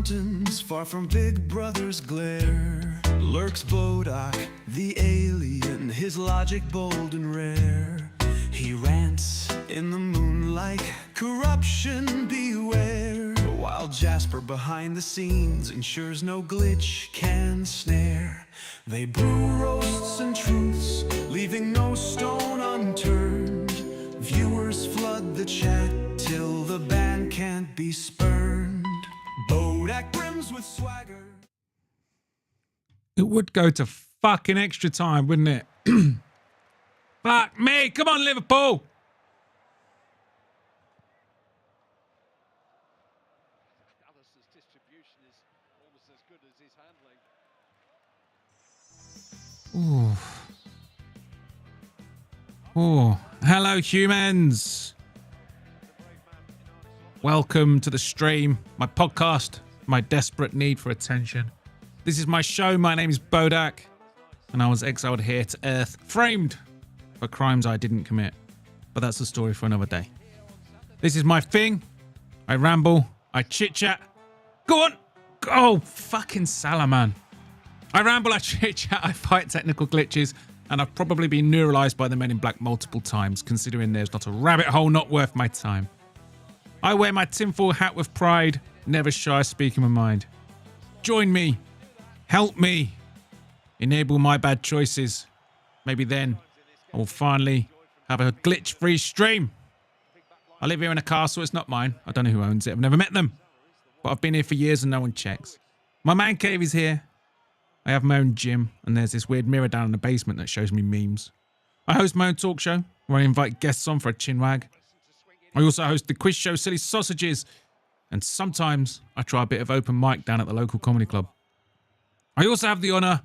mountains, far from Big Brother's glare, lurks Bodach, the alien, his logic bold and rare. He rants in the moonlight, corruption beware, while Jasper behind the scenes ensures no glitch can snare. They brew roasts and truths, leaving no stone unturned. Viewers flood the chat till the ban can't be spurned. Bodach brims with swagger. It would go to fucking extra time, wouldn't it? Fuck me! Come on, Liverpool! Alice's distribution is almost as good as his handling. Ooh. Oh, hello humans. Welcome to the stream, my podcast, my desperate need for attention. This is my show. My name is Bodach, and I was exiled here to Earth, framed for crimes I didn't commit. But that's a story for another day. This is my thing. I ramble, I chit-chat. Go on! Oh, fucking Salaman. I ramble, I chit-chat, I fight technical glitches, and I've probably been neuralized by the Men in Black multiple times, considering there's not a rabbit hole not worth my time. I wear my tinfoil hat with pride, never shy of speaking my mind. Join me. Help me. Enable my bad choices. Maybe then I will finally have a glitch-free stream. I live here in a castle. It's not mine. I don't know who owns it. I've never met them. But I've been here for years and no one checks. My man cave is here. I have my own gym, and there's this weird mirror down in the basement that shows me memes. I host my own talk show where I invite guests on for a chinwag. I also host the quiz show Silly Sausages, and sometimes I try a bit of open mic down at the local comedy club. I also have the honour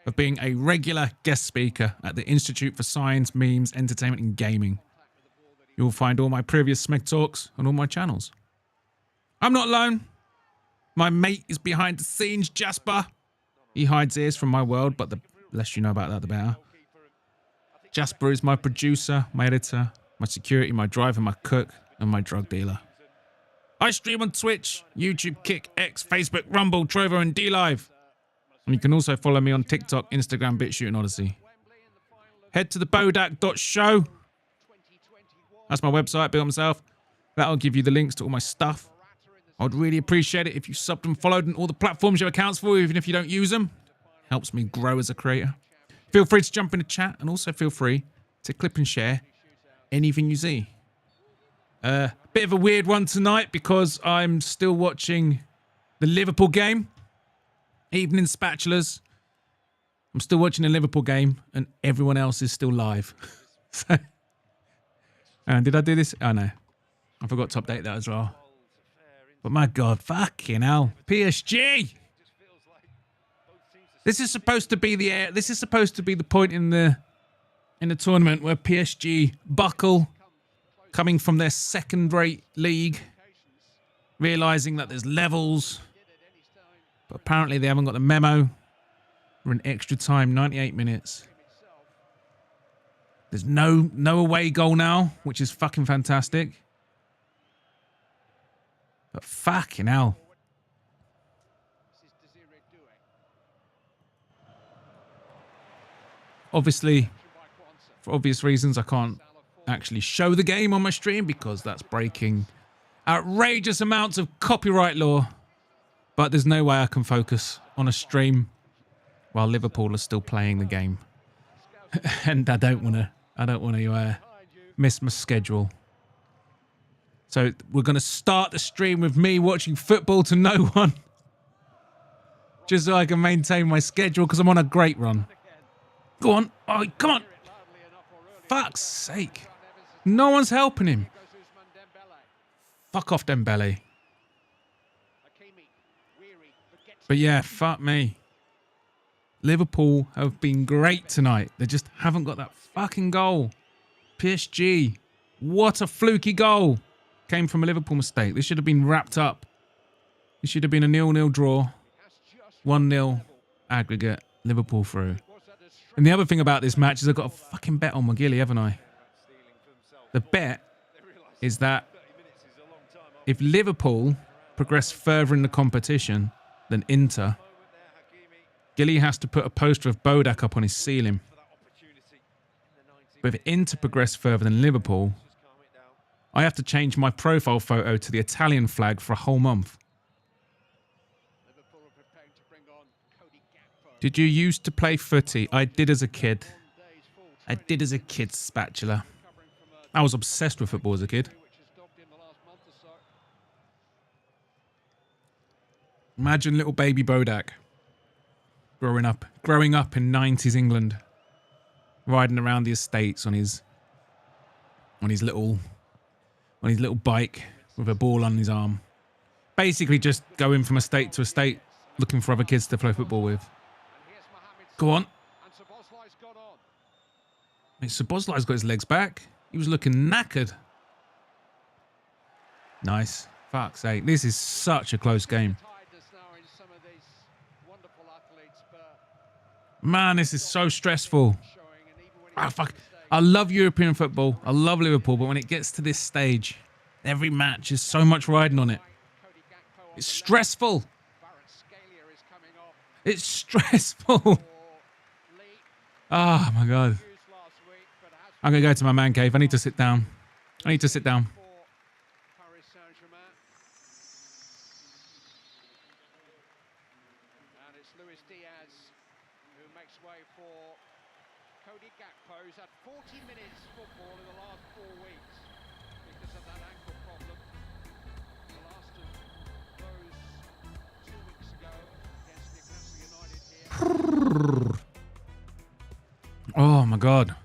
of being a regular guest speaker at the Institute for Science, Memes, Entertainment and Gaming. You will find all my previous Smeg talks on all my channels. I'm not alone. My mate is behind the scenes, Jasper. He hides ears from my world, but the less you know about that, the better. Jasper is my producer, my editor, my security, my driver, my cook, and my drug dealer. I stream on Twitch, YouTube, Kick, X, Facebook, Rumble, Trovo, and DLive. And you can also follow me on TikTok, Instagram, BitChute, and Odyssey. Head to the Bodach.show. That's my website, built myself. That'll give you the links to all my stuff. I would really appreciate it if you subbed and followed on all the platforms your account's for, even if you don't use them. Helps me grow as a creator. Feel free to jump in the chat, and also feel free to clip and share anything you see. Bit of a weird one tonight because I'm still watching the Liverpool game. Evening spatulas. I'm still watching the Liverpool game and everyone else is still live. So, did I do this? Oh no. I forgot to update that as well. But my God, fucking hell. PSG! This is supposed to be the point in the tournament where PSG buckle, coming from their second-rate league, realising that there's levels. But apparently they haven't got the memo. We're in extra time, 98 minutes. There's no away goal now, which is fucking fantastic. But fucking hell. Obviously, for obvious reasons, I can't actually show the game on my stream because that's breaking outrageous amounts of copyright law. But there's no way I can focus on a stream while Liverpool are still playing the game. And I don't want to miss my schedule. So we're going to start the stream with me watching football to no one. Just so I can maintain my schedule because I'm on a great run. Go on. Oh, come on. Fuck's sake. No one's helping him. Fuck off, Dembele. But yeah, fuck me. Liverpool have been great tonight. They just haven't got that fucking goal. PSG. What a fluky goal. Came from a Liverpool mistake. This should have been wrapped up. It should have been a 0-0 draw. 1-0 aggregate. Liverpool through. And the other thing about this match is I've got a fucking bet on McGilly, haven't I? The bet is that if Liverpool progress further in the competition than Inter, Gilly has to put a poster of Bodach up on his ceiling. But if Inter progress further than Liverpool, I have to change my profile photo to the Italian flag for a whole month. Did you used to play footy? I did as a kid. I did as a kid, Spatula. I was obsessed with football as a kid. Imagine little baby Bodach growing up in 90s England, riding around the estates on his little bike with a ball on his arm. Basically just going from estate to estate looking for other kids to play football with. Go on. Mate, Szoboszlai's got his legs back. He was looking knackered. Nice. Fuck's sake. This is such a close game. Man, this is so stressful. Ah, fuck. I love European football. I love Liverpool. But when it gets to this stage, every match is so much riding on it. It's stressful. It's stressful. Oh, my God. I'm going to go to my man cave. I need to sit down. I need to sit down. And it's Luis Diaz who makes way for Cody Gakpo, who's had 40 minutes football in the last 4 weeks because of that ankle problem. The last of those 2 weeks ago against Newcastle United here. Oh, my God.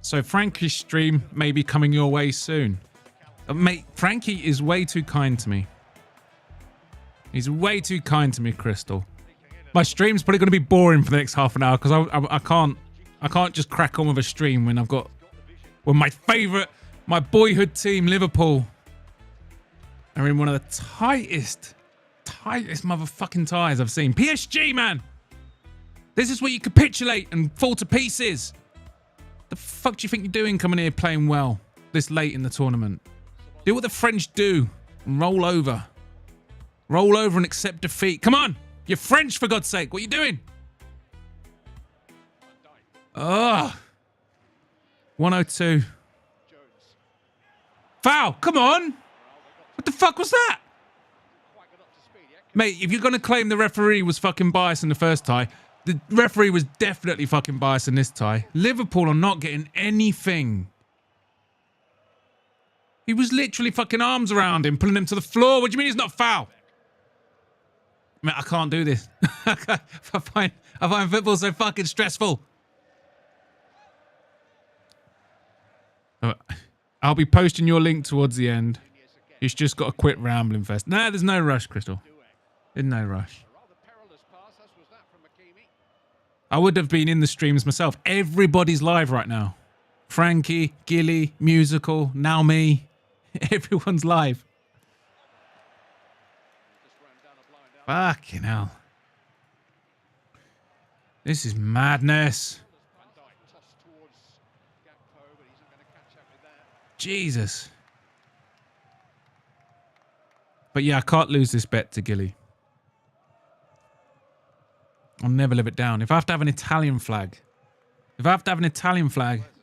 So Frankie's stream may be coming your way soon. Mate, Frankie is way too kind to me. He's way too kind to me, Crystal. My stream's probably going to be boring for the next half an hour because I can't just crack on with a stream when my boyhood team, Liverpool, are in one of the tightest motherfucking ties I've seen. PSG, man! This is where you capitulate and fall to pieces. The fuck do you think you're doing coming here playing well this late in the tournament? Do what the French do and roll over. Roll over and accept defeat. Come on! You're French, for God's sake. What are you doing? Ugh. 102. Foul! Come on! What the fuck was that? Mate, if you're going to claim the referee was fucking biased in the first tie, the referee was definitely fucking biased in this tie. Liverpool are not getting anything. He was literally fucking arms around him, pulling him to the floor. What do you mean he's not foul? Man, I can't do this. I find football so fucking stressful. I'll be posting your link towards the end. He's just got to quit rambling first. Nah, there's no rush, Crystal. There's no rush. I would have been in the streams myself. Everybody's live right now. Frankie, Gilly, Musical, now me. Everyone's live. Fucking hell. This is madness. Jesus. But yeah, I can't lose this bet to Gilly. I'll never live it down. If I have to have an Italian flag,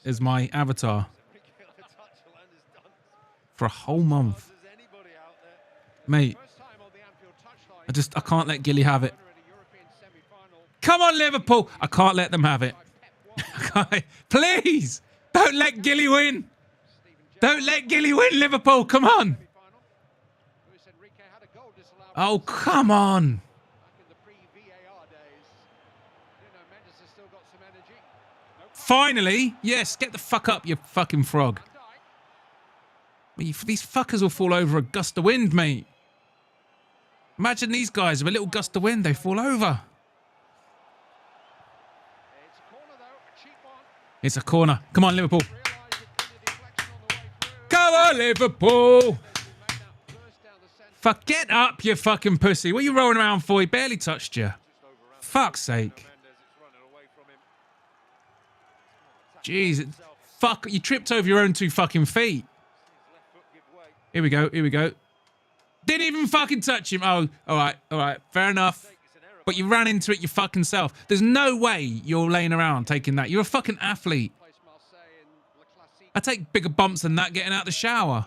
as my avatar for a whole month, mate, I can't let Gilly have it. Come on, Liverpool! I can't let them have it. Please! Don't let Gilly win! Don't let Gilly win, Liverpool! Come on! Oh, come on! Finally! Yes, get the fuck up, you fucking frog. These fuckers will fall over a gust of wind, mate. Imagine these guys with a little gust of wind, they fall over. It's a corner. Come on, Liverpool. Come on, Liverpool. Fuck, get up, you fucking pussy. What are you rolling around for? He barely touched you. Fuck's sake. Jesus. Fuck, you tripped over your own 2 fucking feet. Here we go, here we go. Didn't even fucking touch him. Oh, all right, fair enough. But you ran into it your fucking self. There's no way you're laying around taking that. You're a fucking athlete. I take bigger bumps than that getting out the shower.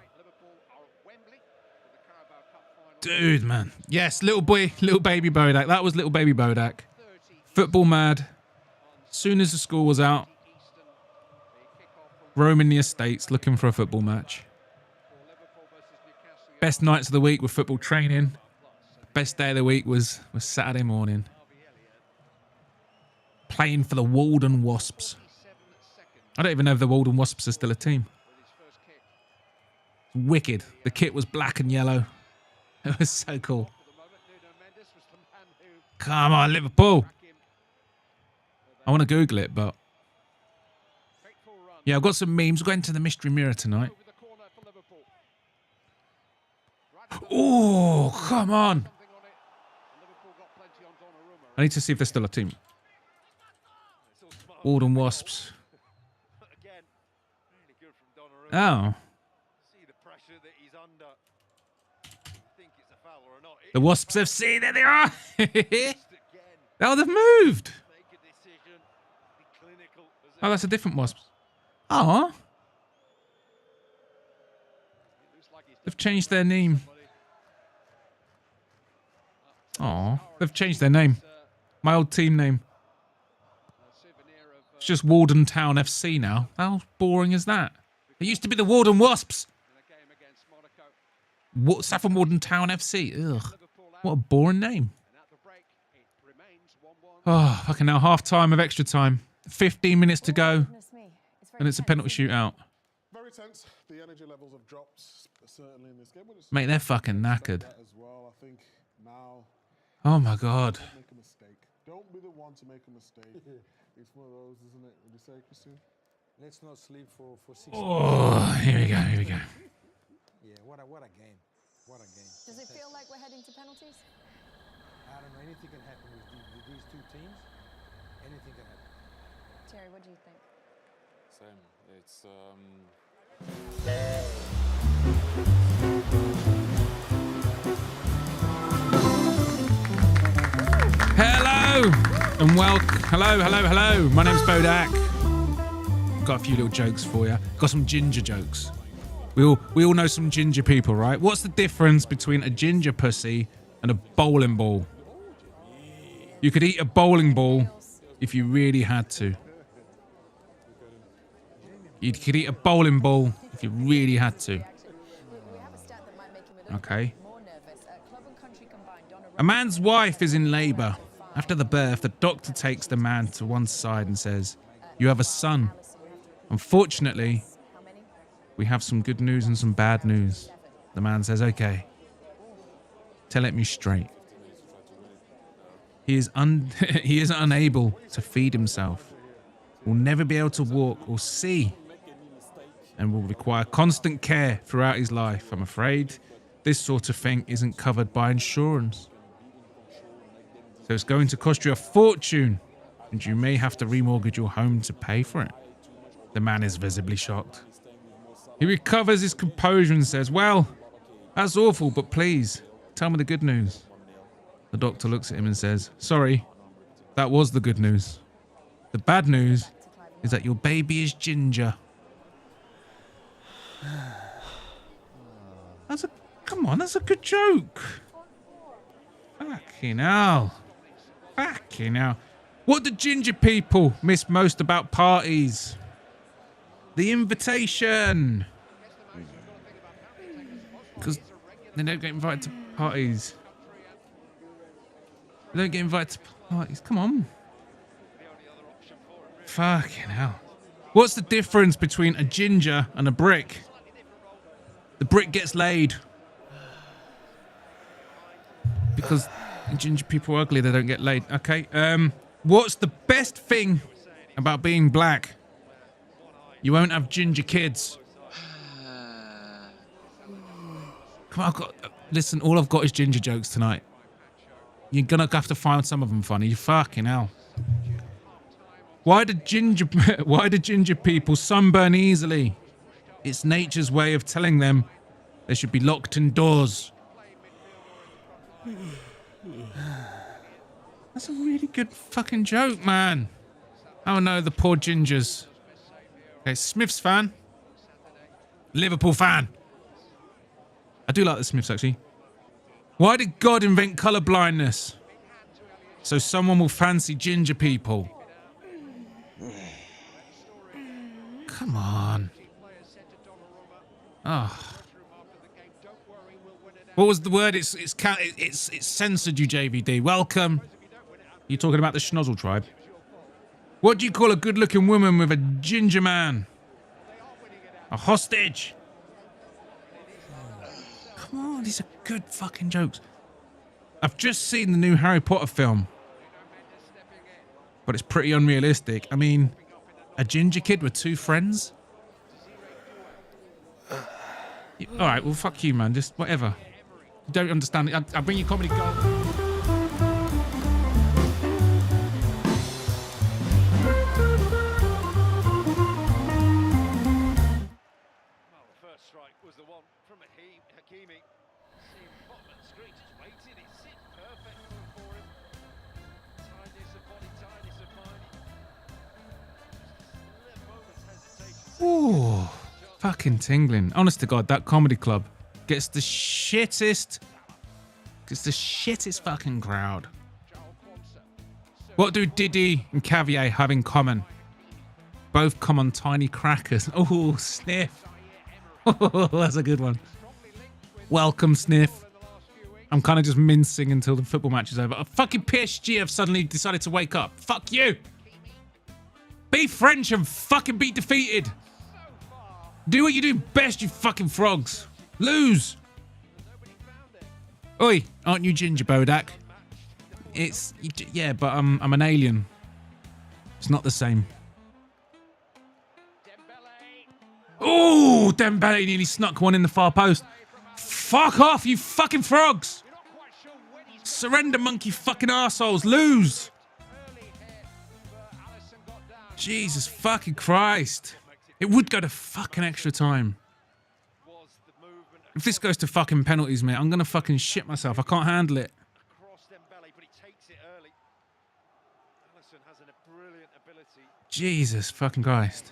Dude, man. Yes, little boy, little baby Bodach. That was little baby Bodach. Football mad. Soon as the school was out, roaming the estates looking for a football match. Best nights of the week were football training. Best day of the week was Saturday morning. Playing for the Walden Wasps. I don't even know if the Walden Wasps are still a team. Wicked. The kit was black and yellow. It was so cool. Come on, Liverpool. I want to Google it, but... yeah, I've got some memes. We're going to the Mystery Mirror tonight. Oh, come on. I need to see if they're still a team. Walden Wasps. Oh. The Wasps FC, there they are. Oh, they've moved. Oh, that's a different Wasps. Oh. They've changed their name. Oh, they've changed their name. My old team name. It's just Walden Town FC now. How boring is that? It used to be the Walden Wasps. Saffron Walden Town FC. Ugh. What a boring name. Oh, fucking now. Half time of extra time. 15 minutes to go. And it's a penalty shootout. Very tense. The energy levels have dropped, certainly in this game. Mate, they're fucking knackered. As well. I think now, oh my God. don't make a mistake. Don't be the one to make a mistake. It's one of those, isn't it? Would you say, Christian? Let's not sleep for 6 Oh, here we go, here we go. Yeah, what a game. What a game. Does it feel like we're heading to penalties? I don't know, anything can happen with these 2 teams. Anything can happen. Terry, what do you think? Same. It's Hello and welcome. Hello. My name's Bodach. Got a few little jokes for you. Got some ginger jokes. We all know some ginger people, right? What's the difference between a ginger pussy and a bowling ball? You could eat a bowling ball if you really had to. You could eat a bowling ball if you really had to. Okay. A man's wife is in labour. After the birth, the doctor takes the man to one side and says, "You have a son. Unfortunately, we have some good news and some bad news." The man says, "Okay. Tell it me straight." He is unable to feed himself, will never be able to walk or see, and will require constant care throughout his life. I'm afraid this sort of thing isn't covered by insurance. So it's going to cost you a fortune, and you may have to remortgage your home to pay for it. The man is visibly shocked. He recovers his composure and says, "Well, that's awful, but please, tell me the good news." The doctor looks at him and says, "Sorry, that was the good news. The bad news is that your baby is ginger." Come on, that's a good joke. Fucking hell. Fucking hell. What do ginger people miss most about parties? The invitation. Because they don't get invited to parties. They don't get invited to parties. Come on. Fucking hell. What's the difference between a ginger and a brick? The brick gets laid. Because ginger people are ugly, they don't get laid. Okay. What's the best thing about being black? You won't have ginger kids. Come on, listen, all I've got is ginger jokes tonight. You're gonna have to find some of them funny. You fucking hell. Why do ginger people sunburn easily? It's nature's way of telling them they should be locked indoors. That's a really good fucking joke, man. Oh no, the poor gingers. Okay, Smiths fan. Liverpool fan. I do like the Smiths, actually. Why did God invent colour blindness? So someone will fancy ginger people. Come on. Oh. What was the word? It's censored you, JVD. Welcome. You talking about the Schnozzle tribe? What do you call a good-looking woman with a ginger man? A hostage. Come on, these are good fucking jokes. I've just seen the new Harry Potter film, but it's pretty unrealistic. I mean, a ginger kid with two friends? All right, well, fuck you, man. Just whatever. You don't understand it. I'll bring you comedy gold. Well, the first strike was the one from Hakimi. Seeing bottom of the screen, just waiting. It sits perfect for him. Tightness of body, tightness of mind. Just a little moment's hesitation. Ooh, fucking tingling. Honest to God, that comedy club gets the shittest fucking crowd. What do Diddy and Cavier have in common? Both come on tiny crackers. Oh, Sniff. Oh, that's a good one. Welcome, Sniff. I'm kind of just mincing until the football match is over. A fucking PSG have suddenly decided to wake up. Fuck you. Be French and fucking be defeated. Do what you do best, you fucking frogs. Lose. Oi, aren't you ginger, Bodach? Yeah, but I'm an alien. It's not the same. Oh, Dembele nearly snuck one in the far post. Fuck off, you fucking frogs. Surrender, monkey fucking arseholes. Lose. Jesus fucking Christ. It would go to fucking extra time. If this goes to fucking penalties, mate, I'm gonna fucking shit myself. I can't handle it. Jesus fucking Christ.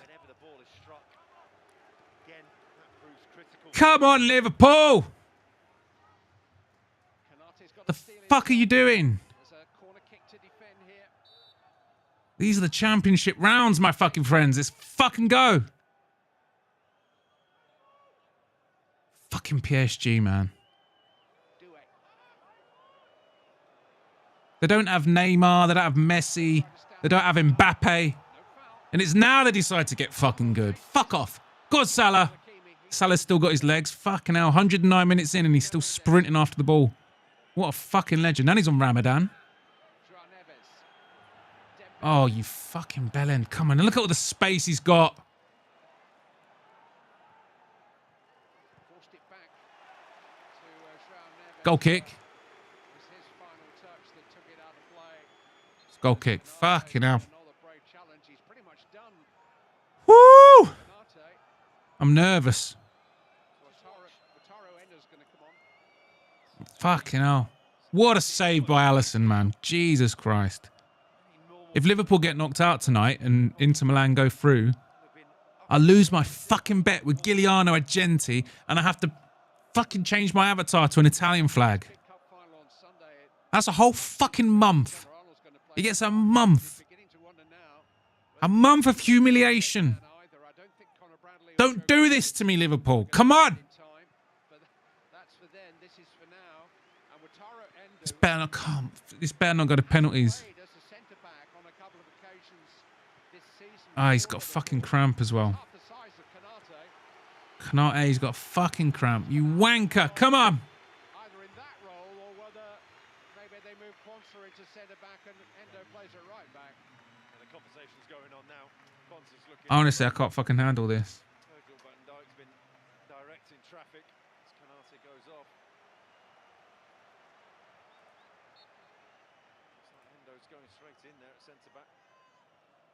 Come on, Liverpool! The fuck are you doing? These are the championship rounds, my fucking friends. Let's fucking go. Fucking PSG, man. They don't have Neymar. They don't have Messi. They don't have Mbappe. And it's now they decide to get fucking good. Fuck off. God, Salah. Salah's still got his legs. Fucking hell. 109 minutes in and he's still sprinting after the ball. What a fucking legend. And he's on Ramadan. Oh, you fucking bellend. Come on. And look at all the space he's got. Goal kick. Goal kick. Fucking hell. Woo! I'm nervous. Fucking hell. What a save by Alisson, man. Jesus Christ. If Liverpool get knocked out tonight and Inter Milan go through, I'll lose my fucking bet with Giuliano Agenti and I have to fucking change my avatar to an Italian flag. That's a whole fucking month. He gets a month. A month of humiliation. Don't do this to me, Liverpool. Come on. This better not go to penalties. Ah, he's got fucking cramp as well. Kanate's got fucking cramp. You wanker. Come on. Honestly, I can't fucking handle this.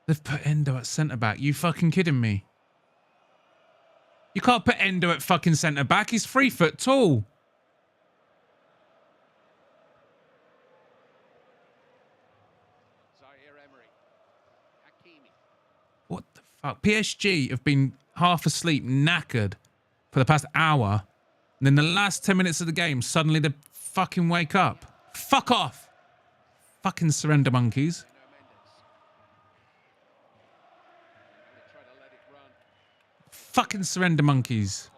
They've put Endo at centre-back. You fucking kidding me? You can't put Endo at fucking centre-back. He's 3 foot tall. What the fuck? PSG have been half asleep, knackered for the past hour. And then the last 10 minutes of the game, suddenly they fucking wake up. Fuck off. Fucking surrender monkeys. Fucking surrender monkeys.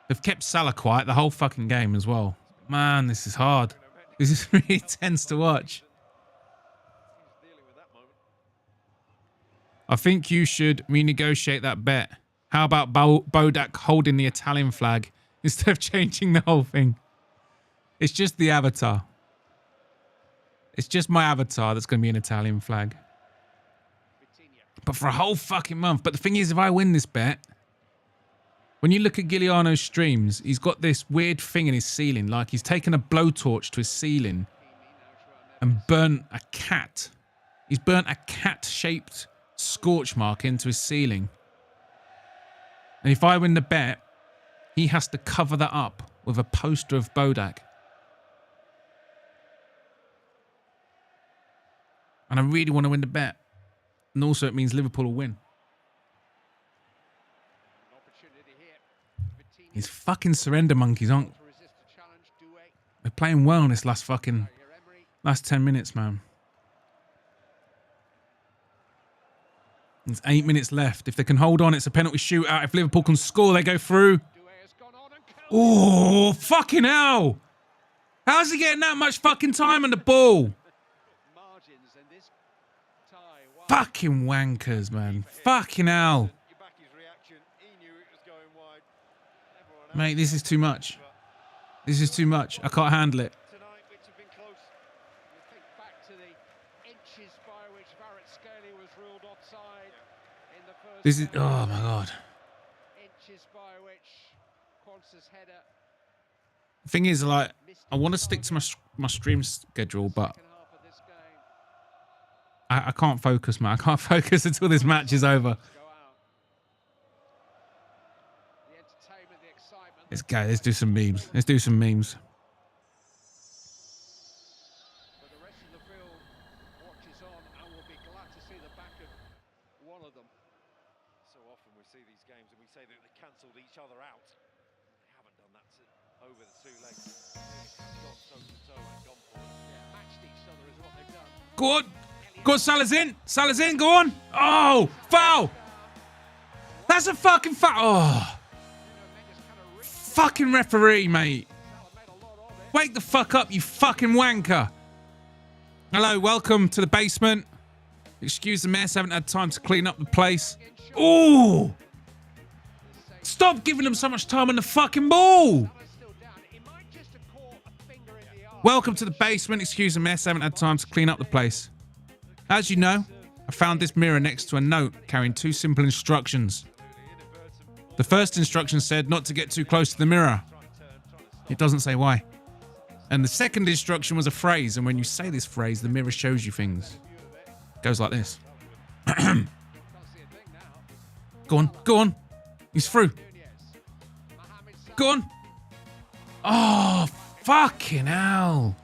They've kept Salah quiet the whole fucking game as well. Man, this is hard. This is really tense to watch. I think you should renegotiate that bet. How about Bodach holding the Italian flag instead of changing the whole thing? It's just the avatar. It's just my avatar that's going to be an Italian flag. But for a whole fucking month. But the thing is, if I win this bet, when you look at Giuliano's streams, he's got this weird thing in his ceiling. Like he's taken a blowtorch to his ceiling and burnt a cat. He's burnt a cat-shaped scorch mark into his ceiling. And if I win the bet, he has to cover that up with a poster of Bodach. And I really want to win the bet. And also it means Liverpool will win. These fucking surrender monkeys aren't... They're playing well in this last 10 minutes, man. There's 8 minutes left. If they can hold on, it's a penalty shootout. If Liverpool can score, they go through. Oh, fucking hell. How's he getting that much fucking time on the ball? Fucking wankers, man. Fucking hell. Mate, this is too much. This is too much. I can't handle it. This is... Oh, my God. The thing is, like, I want to stick to my stream schedule, but I can't focus, man. I can't focus until this match is over. Let's go. Let's do some memes. Let's do some memes. So often we see these games and we say that they cancelled each other out. They haven't done that over the two legs. They've gone toe to toe and gone for it. Yeah, matched each other is what they've done. Go on. Go on, Salah's in. Salah's in. Go on. Oh, foul. That's a fucking foul. Oh. Fucking referee, mate. Wake the fuck up, you fucking wanker. Hello, welcome to the basement. Excuse the mess, haven't had time to clean up the place. Ooh! Stop giving them so much time on the fucking ball! Welcome to the basement. Excuse the mess, haven't had time to clean up the place. As you know, I found this mirror next to a note carrying 2 simple instructions. The first instruction said not to get too close to the mirror. It doesn't say why. And the second instruction was a phrase, and when you say this phrase, the mirror shows you things. It goes like this. Go on, go on. He's through. Go on. Oh, fucking hell.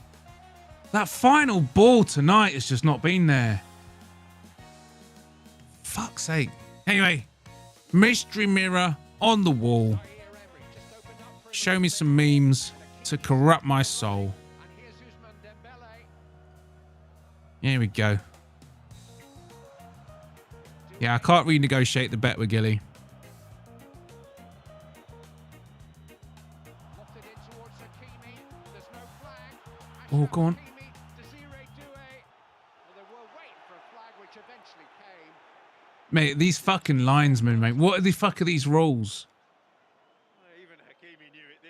That final ball tonight has just not been there. Fuck's sake. Anyway. Mystery mirror on the wall. Show me some memes to corrupt my soul. Here we go. Yeah, I can't renegotiate the bet with Gilly. Oh, go on. Mate, these fucking linesmen, mate. What the fuck are these rules?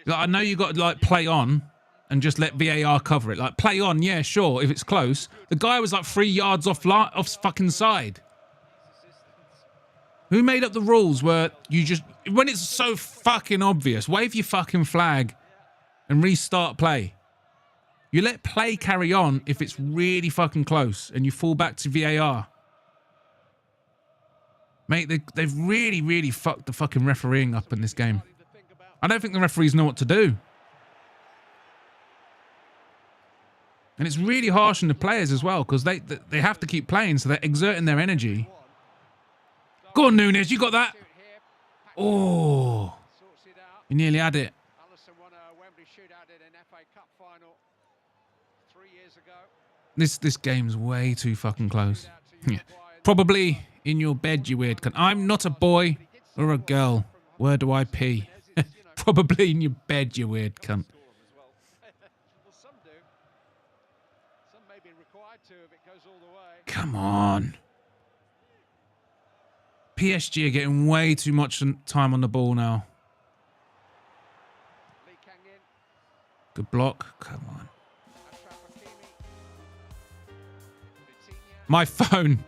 Like, I know you got to, like, play on and just let VAR cover it. Like, play on, yeah, sure, if it's close. The guy was, like, 3 yards off fucking side. Who made up the rules where you just... When it's so fucking obvious, wave your fucking flag and restart play. You let play carry on if it's really fucking close and you fall back to VAR. Mate, they've really, really fucked the fucking refereeing up in this game. I don't think the referees know what to do. And it's really harsh on the players as well, because they have to keep playing, so they're exerting their energy. Go on, Nunes, you got that? Oh, you nearly had it. This game's way too fucking close. Yeah. Probably in your bed, you weird cunt. I'm not a boy or a girl. Where do I pee? Probably in your bed, you weird cunt. Come on. PSG are getting way too much time on the ball now. Good block. Come on. My phone,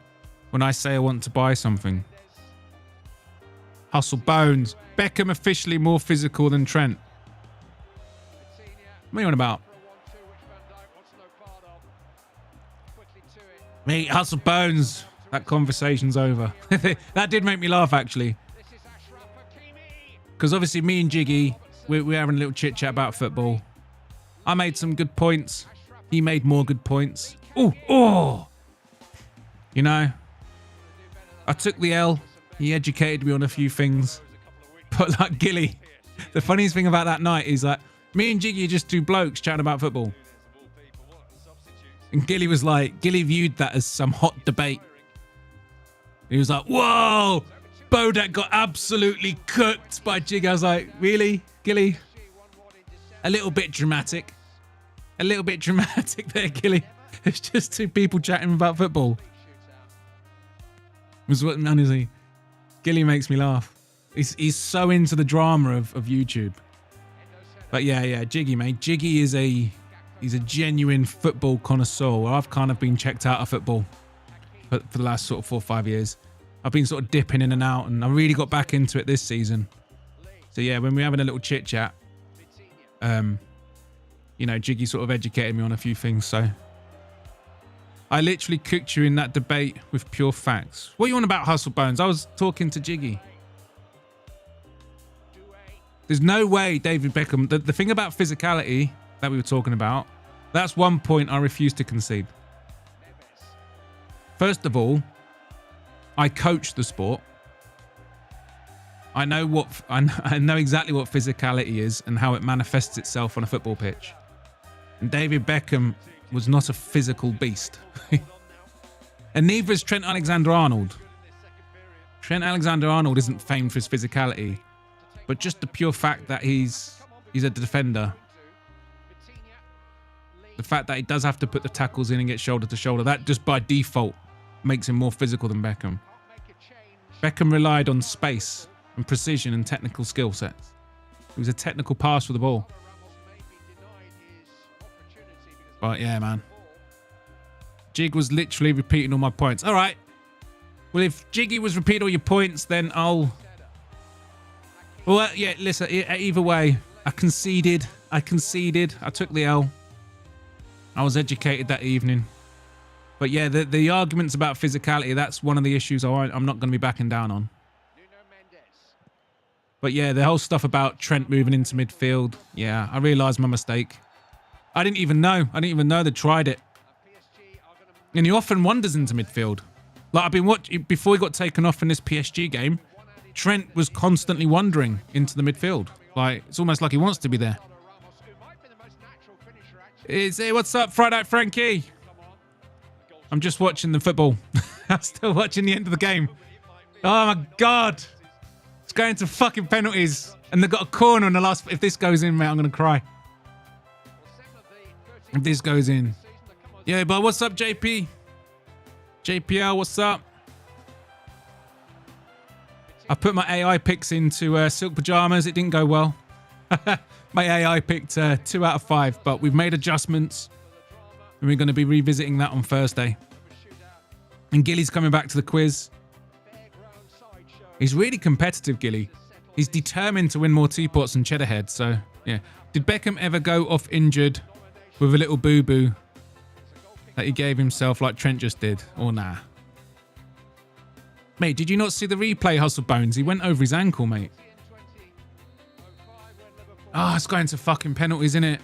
when I say I want to buy something. Hustle Bones. Beckham officially more physical than Trent. What are you on about? Mate, Hustle Bones. That conversation's over. That did make me laugh, actually. Because obviously me and Jiggy, we're having a little chit-chat about football. I made some good points. He made more good points. Oh! You know, I took the L. He educated me on a few things. But like Gilly, the funniest thing about that night is that me and Jiggy are just two blokes chatting about football. And Gilly was like, Gilly viewed that as some hot debate. He was like, whoa, Bodach got absolutely cooked by Jiggy. I was like, really, Gilly? A little bit dramatic. A little bit dramatic there, Gilly. It's just two people chatting about football. Was what, honestly, Gilly makes me laugh. He's so into the drama of YouTube. But yeah, Jiggy, mate. Jiggy is he's a genuine football connoisseur. I've kind of been checked out of football for the last sort of 4 or 5 years. I've been sort of dipping in and out, and I really got back into it this season. So yeah, when we're having a little chit chat, you know, Jiggy sort of educated me on a few things. So I literally cooked you in that debate with pure facts. What are you on about, Hustle Bones? I was talking to Jiggy. There's no way David Beckham... The thing about physicality that we were talking about, that's one point I refuse to concede. First of all, I coach the sport. I know exactly what physicality is and how it manifests itself on a football pitch. And David Beckham was not a physical beast. And neither is Trent Alexander-Arnold. Trent Alexander-Arnold isn't famed for his physicality, but just the pure fact that he's a defender. The fact that he does have to put the tackles in and get shoulder to shoulder, that just by default makes him more physical than Beckham. Beckham relied on space and precision and technical skill sets. He was a technical pass for the ball. But yeah, man. Jig was literally repeating all my points. All right. Well, if Jiggy was repeating all your points, then I'll... Well, yeah, listen, either way, I conceded. I took the L. I was educated that evening. But yeah, the arguments about physicality, that's one of the issues I'm not going to be backing down on. But yeah, the whole stuff about Trent moving into midfield, yeah, I realised my mistake. I didn't even know they tried it. And he often wanders into midfield. Like I've been watching, before he got taken off in this PSG game, Trent was constantly wandering into the midfield. Like, it's almost like he wants to be there. Hey, what's up, Friday Night Frankie? I'm just watching the football. I'm still watching the end of the game. Oh my God. It's going to fucking penalties. And they've got a corner in the last... If this goes in, mate, I'm going to cry. If this goes in. Yeah, but what's up, JP? JPL, what's up? I put my AI picks into silk pajamas. It didn't go well. My AI picked 2 out of 5, but we've made adjustments. And we're going to be revisiting that on Thursday. And Gilly's coming back to the quiz. He's really competitive, Gilly. He's determined to win more teapots and cheddar heads. So, yeah. Did Beckham ever go off injured with a little boo-boo that he gave himself like Trent just did, or nah? Mate, did you not see the replay, Hustle Bones? He went over his ankle, mate. Oh, it's going to fucking penalties, isn't it?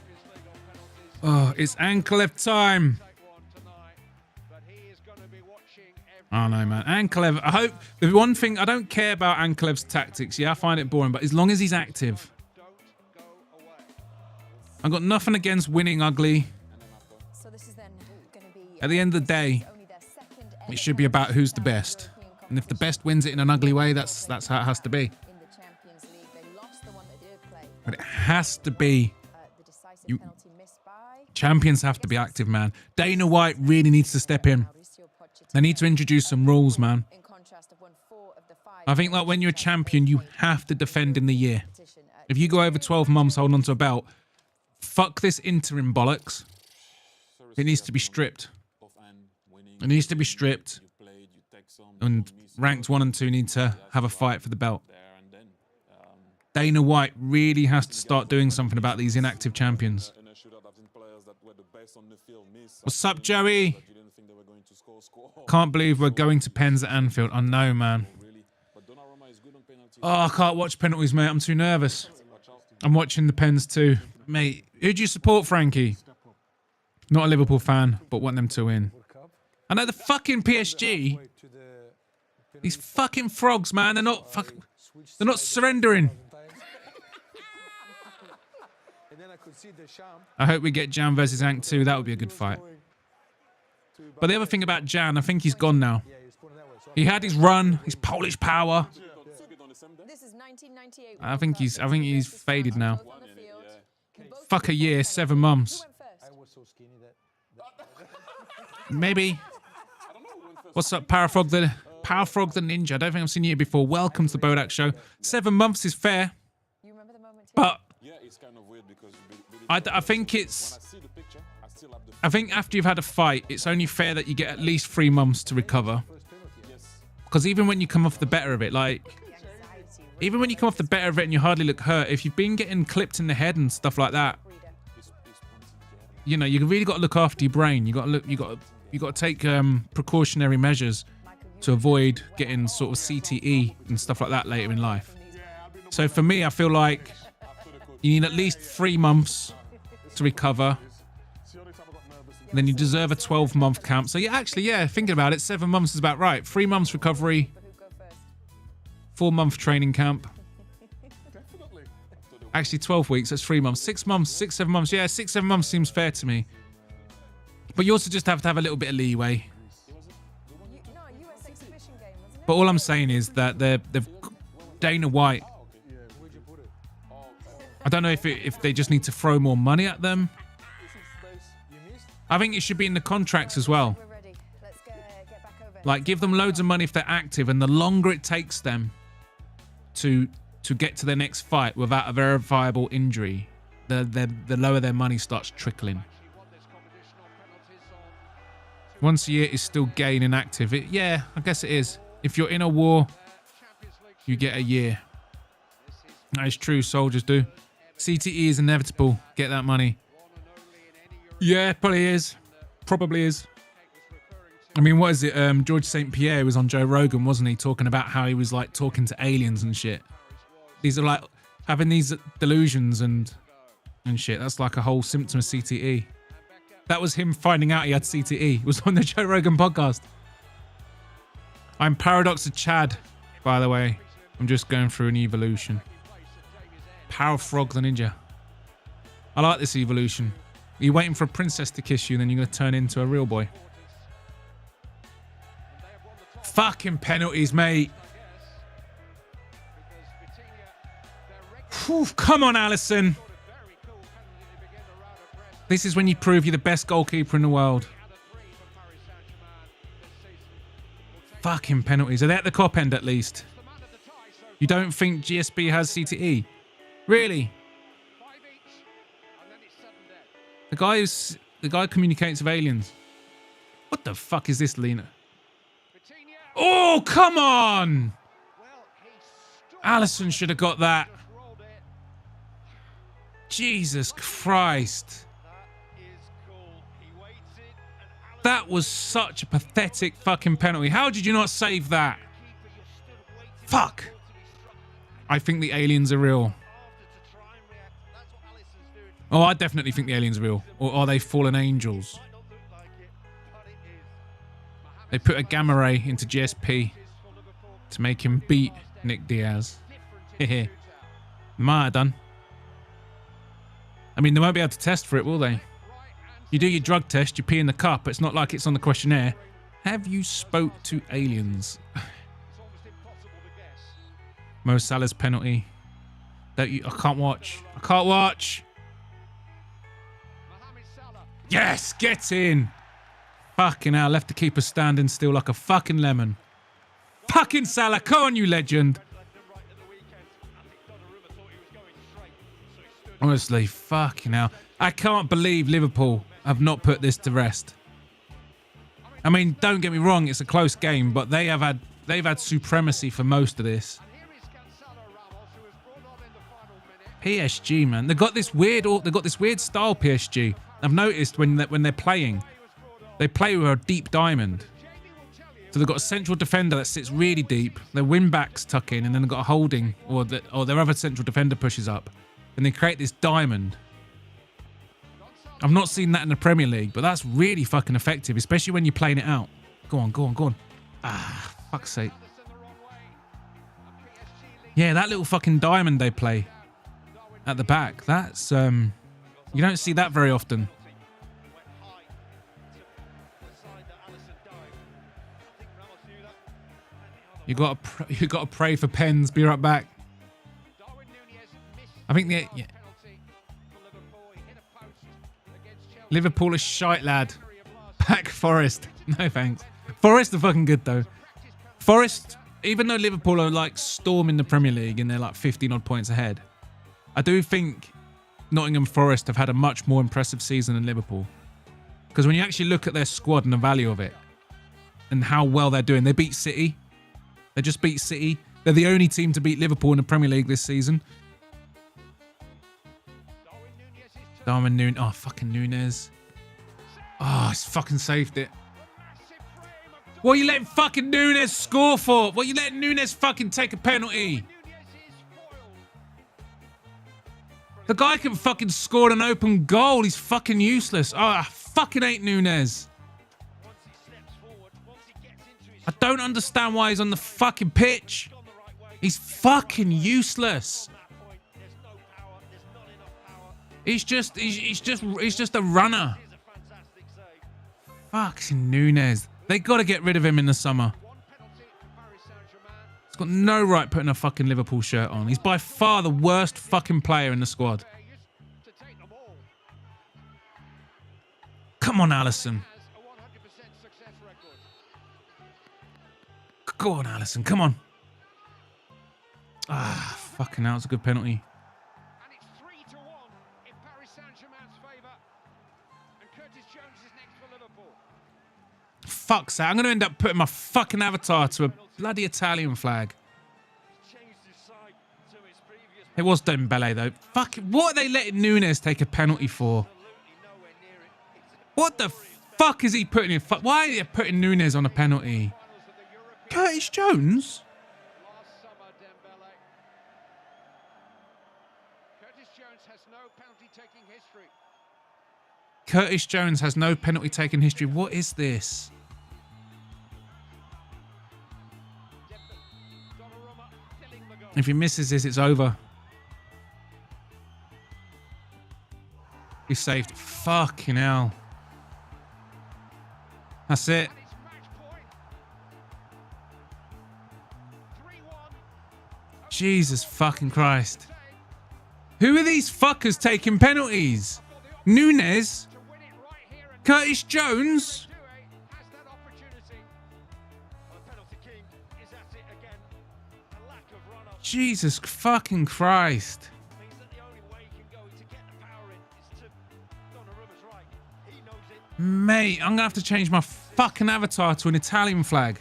Oh, it's Anklev time. I don't know, man. Anklev, I hope... The one thing, I don't care about Anklev's tactics. Yeah, I find it boring, but as long as he's active. I've got nothing against winning ugly. So this is then going to be At the end of the day, it should be about who's the best. And if the best wins it in an ugly way, that's how it has to be. in the Champions League. They lost the one they did play. But it has to be. The decisive You penalty missed by champions have to be active, man. Dana White really needs to step in. They need to introduce some rules, man. in contrast of won 4 of the 5. I think like when you're a champion, you have to defend in the year. If you go over 12 months holding onto a belt, fuck this interim bollocks. It needs to be stripped. It needs to be stripped. And ranked 1 and 2 need to have a fight for the belt. Dana White really has to start doing something about these inactive champions. What's up, Joey? Can't believe we're going to pens at Anfield. I know, man. Oh, I can't watch penalties, mate. I'm too nervous. I'm watching the pens too. Mate, who do you support, Frankie? Not a Liverpool fan, but want them to win. I know the fucking PSG. These fucking frogs, man. They're not surrendering. I hope we get Jan versus Ank 2. That would be a good fight. But the other thing about Jan, I think he's gone now. He had his run, his Polish power. This is 1998. I think he's faded now. Fuck a year, 7 months. Maybe. What's up, Powerfrog the Ninja? I don't think I've seen you here before. Welcome to the Bodach Show. 7 months is fair. But I think after you've had a fight, it's only fair that you get at least 3 months to recover. Because even when you come off the better of it, even when you come off the better of it and you hardly look hurt, if you've been getting clipped in the head and stuff like that, you know, you really got to look after your brain. You got to take precautionary measures to avoid getting sort of CTE and stuff like that later in life. So for me, I feel like you need at least 3 months to recover. Then you deserve a 12-month camp. So yeah, thinking about it, 7 months is about right. 3 months recovery, 4-month training camp. Actually, 12 weeks, that's 3 months. 6 months, 7 months. Yeah, 6, 7 months seems fair to me. But you also just have to have a little bit of leeway. But all I'm saying is that they've Dana White. I don't know if they just need to throw more money at them. I think it should be in the contracts as well. Like, give them loads of money if they're active, and the longer it takes them to get to their next fight without a verifiable injury, the lower their money starts trickling. Once a year is still gay and inactive. Yeah, I guess it is. If you're in a war, you get a year. That is true, soldiers do. CTE is inevitable. Get that money. Yeah, probably is. Probably is. I mean, what is it? George St. Pierre was on Joe Rogan, wasn't he? Talking about how he was like talking to aliens and shit. These are like having these delusions and shit. That's like a whole symptom of CTE. That was him finding out he had CTE. It was on the Joe Rogan podcast. I'm Paradox of Chad, by the way. I'm just going through an evolution. Powerfrog the Ninja. I like this evolution. You're waiting for a princess to kiss you, and then you're going to turn into a real boy. Fucking penalties, mate. Whew, come on, Alisson. This is when you prove you're the best goalkeeper in the world. Fucking penalties. Are they at the cop end at least? You don't think GSB has CTE? Really? The guy communicates with aliens. What the fuck is this, Lena? Oh, come on! Alisson should have got that. That was such a pathetic fucking penalty. How did you not save that? Fuck. I think the aliens are real. Oh, I definitely think the aliens are real. Or are they fallen angels? They put a gamma ray into GSP to make him beat Nick Diaz. Hehe. Might have done. I mean, they won't be able to test for it, will they? You do your drug test, you pee in the cup, but it's not like it's on the questionnaire. Have you spoke to aliens? Mo Salah's penalty. Don't you? I can't watch. I can't watch. Yes, get in. Fucking hell, left the keeper standing still like a fucking lemon. Fucking Salah, come on, you legend. Honestly, fucking hell. I can't believe Liverpool have not put this to rest. I mean, don't get me wrong, it's a close game, but they've had supremacy for most of this. PSG, man, they've got this weird style. PSG. I've noticed when they're playing, they play with a deep diamond. So they've got a central defender that sits really deep. Their wing backs tuck in, and then they've got a holding, or their other central defender pushes up, and they create this diamond. I've not seen that in the Premier League, but that's really fucking effective, especially when you're playing it out. Go on, go on, go on. Ah, fuck's sake. Yeah, that little fucking diamond they play at the back. That's you don't see that very often. You got to pray for pens. Be right back. I think Liverpool is shite, lad. Pack Forest. No thanks. Forest are fucking good though. Forest, even though Liverpool are like storming the Premier League and they're like 15 odd points ahead, I do think Nottingham Forest have had a much more impressive season than Liverpool. Because when you actually look at their squad and the value of it and how well they're doing, they beat City. They just beat City. They're the only team to beat Liverpool in the Premier League this season. Darwin Núñez. Oh, fucking Núñez. Oh, he's fucking saved it. What are you letting fucking Núñez score for? What are you letting Núñez fucking take a penalty? The guy can fucking score an open goal. He's fucking useless. Oh, I fucking hate Núñez. I don't understand why he's on the fucking pitch. He's fucking useless. He's just a runner. Fucking Núñez. They got to get rid of him in the summer. He's got no right putting a fucking Liverpool shirt on. He's by far the worst fucking player in the squad. Come on, Alisson. Go on, Alisson. Come on. Ah, fucking hell. It's a good penalty. And it's 3-1 in Paris Saint-Germain's favour. And Curtis Jones is next for Liverpool. Fuck's sake. I'm going to end up putting my fucking avatar to a bloody Italian flag. It was Dembele, though. Fuck, what are they letting Núñez take a penalty for? What the fuck is he putting in? Why are they putting Núñez on a penalty? Curtis Jones? Last summer, Dembele. Curtis Jones has no penalty-taking history. Curtis Jones has no penalty-taking history. What is this? If he misses this, it's over. He's saved. Fucking hell. That's it. Jesus fucking Christ. Who are these fuckers taking penalties? Núñez? Curtis Jones? Jesus fucking Christ. Mate, I'm going to have to change my fucking avatar to an Italian flag.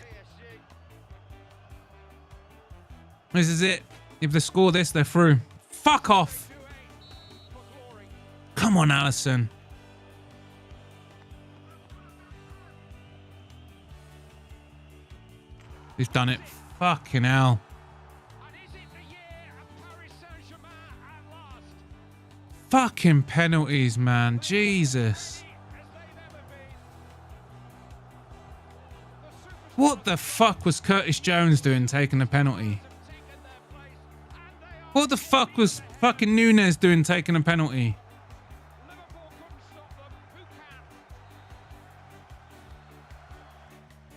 This is it. If they score this, they're through. Fuck off. Come on, Alisson. He's done it. Fucking hell. And is it the year of Paris Saint-Germain at last? Fucking penalties, man. Jesus. As they've ever been. The superstars What the fuck was Curtis Jones doing taking a penalty? have taken their place, and they are. What the fuck was fucking Nunes doing taking a penalty? Liverpool couldn't stop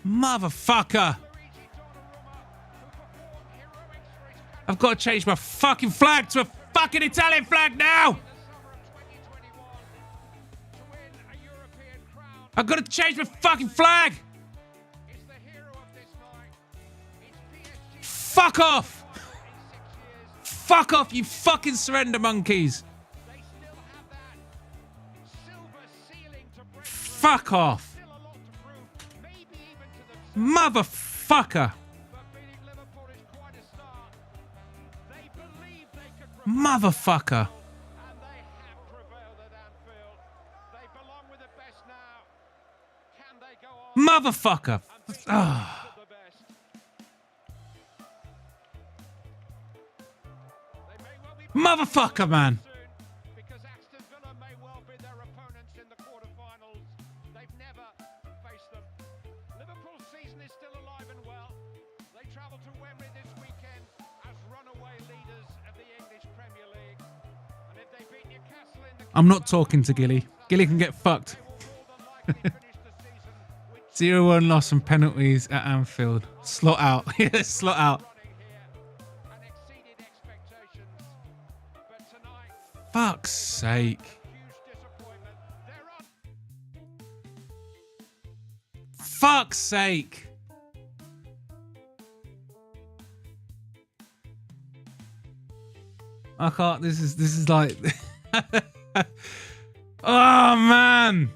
them. Who Motherfucker. can? Luigi Donnarumma, who performed heroics for his country I've got to change my fucking flag to a fucking Italian flag now. in the summer of 2021 to win a European crown. I've got to change my fucking flag. Is the hero of this night. It's PSG Fuck off. in 6 years. Fuck off, you fucking surrender monkeys. They still have that silver ceiling to break through. Fuck off. Still a lot to prove, maybe even to themselves. Motherfucker. But beating Liverpool is quite a start. They believe they could prevail, Motherfucker. and they have prevailed at Anfield. They belong with the best now. Can they go on Motherfucker. and beat the Ah. best of the best? They may well be Motherfucker, man. soon, because Aston Villa may well be their opponents in the quarterfinals. They've never faced them. Liverpool's season is still alive and well. They travel to Wembley this weekend as runaway leaders of the English Premier League. And if they beat Newcastle in the I'm not talking to Gilly. Gilly can get fucked. they will more than likely finish the season with 0-1 loss and penalties at Anfield. Slot out. Yeah, slot out. running here and exceeded expectations. But tonight, Fuck's sake. huge disappointment. They're on. Fuck's sake. I can't. This is like. Oh man.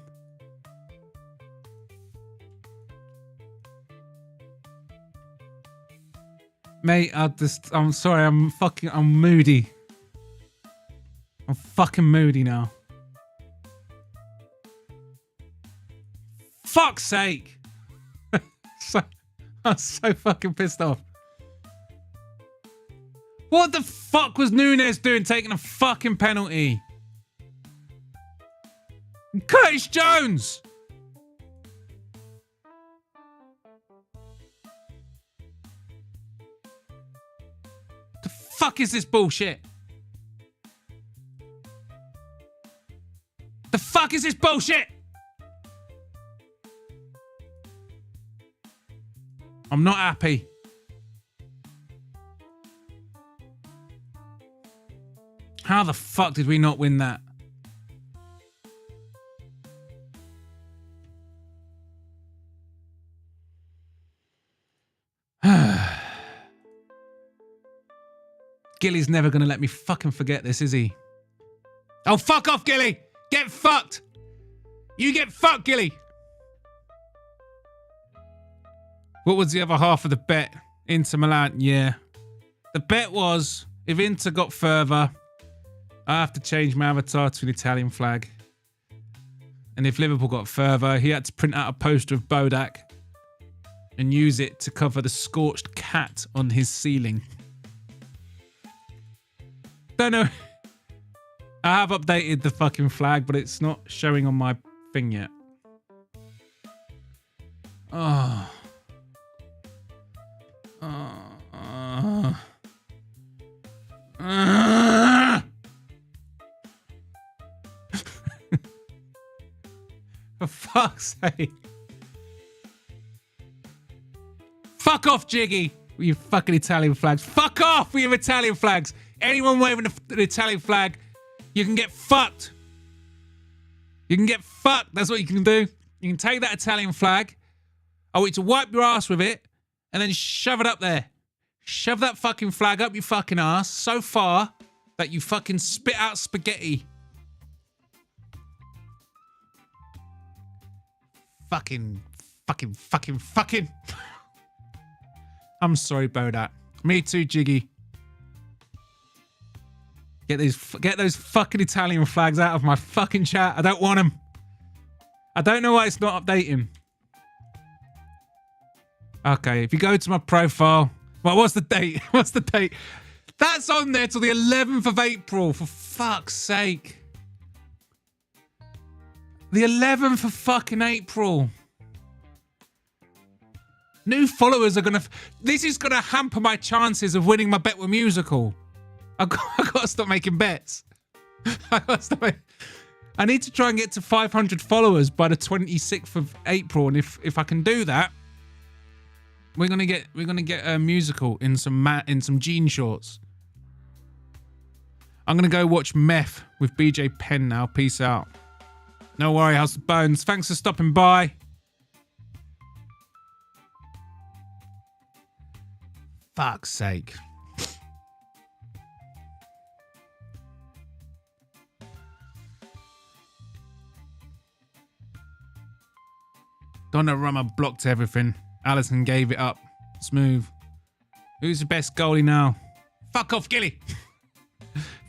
Mate, I'm sorry. I'm moody. I'm fucking moody now. Fuck's sake. I'm so fucking pissed off. What the fuck was Nunes doing taking a fucking penalty? Curtis Jones! The fuck is this bullshit? The fuck is this bullshit? I'm not happy. How the fuck did we not win that? Gilly's never going to let me fucking forget this, is he? Oh, fuck off, Gilly! Get fucked! You get fucked, Gilly! What was the other half of the bet? Inter Milan, yeah. The bet was, if Inter got further, I have to change my avatar to an Italian flag. And if Liverpool got further, he had to print out a poster of Bodach and use it to cover the scorched cat on his ceiling. Don't know. I have updated the fucking flag, but it's not showing on my thing yet. Oh. For fuck's sake. Fuck off, Jiggy. With your fucking Italian flags. Fuck off with your Italian flags. Anyone waving an Italian flag, you can get fucked. You can get fucked. That's what you can do. You can take that Italian flag. I want you to wipe your ass with it and then shove it up there. Shove that fucking flag up your fucking ass so far that you fucking spit out spaghetti. Fucking. I'm sorry, Bodach. Me too, Jiggy. Get those fucking Italian flags out of my fucking chat. I don't want them. I don't know why it's not updating. Okay, if you go to my profile, well, what's the date? What's the date? That's on there till the 11th of April, for fuck's sake. The 11th of fucking April. New followers are gonna... This is gonna hamper my chances of winning my Bet with Musical. I've got to stop making bets. I need to try and get to 500 followers by the 26th of April, and if I can do that, we're gonna get a Musical in some jean shorts. I'm gonna go watch Meth with BJ Penn now. Peace out. No worry, how's the bones? Thanks for stopping by. Fuck's sake. Donnarumma blocked everything. Alisson gave it up. Smooth. Who's the best goalie now? Fuck off, Gilly.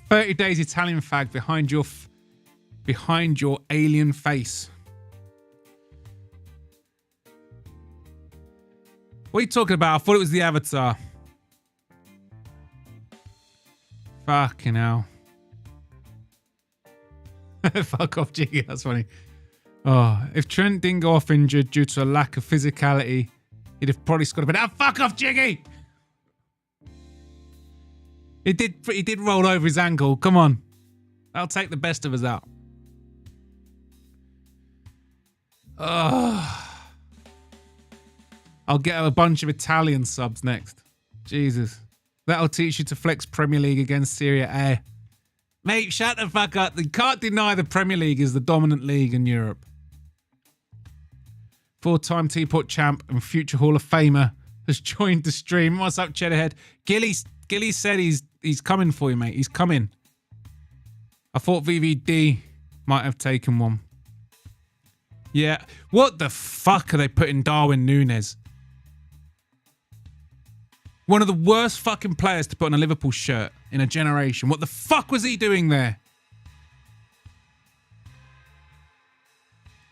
30 days Italian fag behind your alien face. What are you talking about? I thought it was the Avatar. Fucking hell. Fuck off, Jiggy. That's funny. Oh, if Trent didn't go off injured due to a lack of physicality, he'd have probably scored a bit. Fuck off, Jiggy! He did roll over his ankle. Come on. That'll take the best of us out. Oh. I'll get a bunch of Italian subs next. Jesus. That'll teach you to flex Premier League against Serie A. Mate, shut the fuck up. You can't deny the Premier League is the dominant league in Europe. 4-time Teapot champ and future Hall of Famer has joined the stream. What's up, Cheddarhead? Gilly said he's coming for you, mate. He's coming. I thought VVD might have taken one. Yeah. What the fuck are they putting Darwin Núñez? One of the worst fucking players to put on a Liverpool shirt in a generation. What the fuck was he doing there?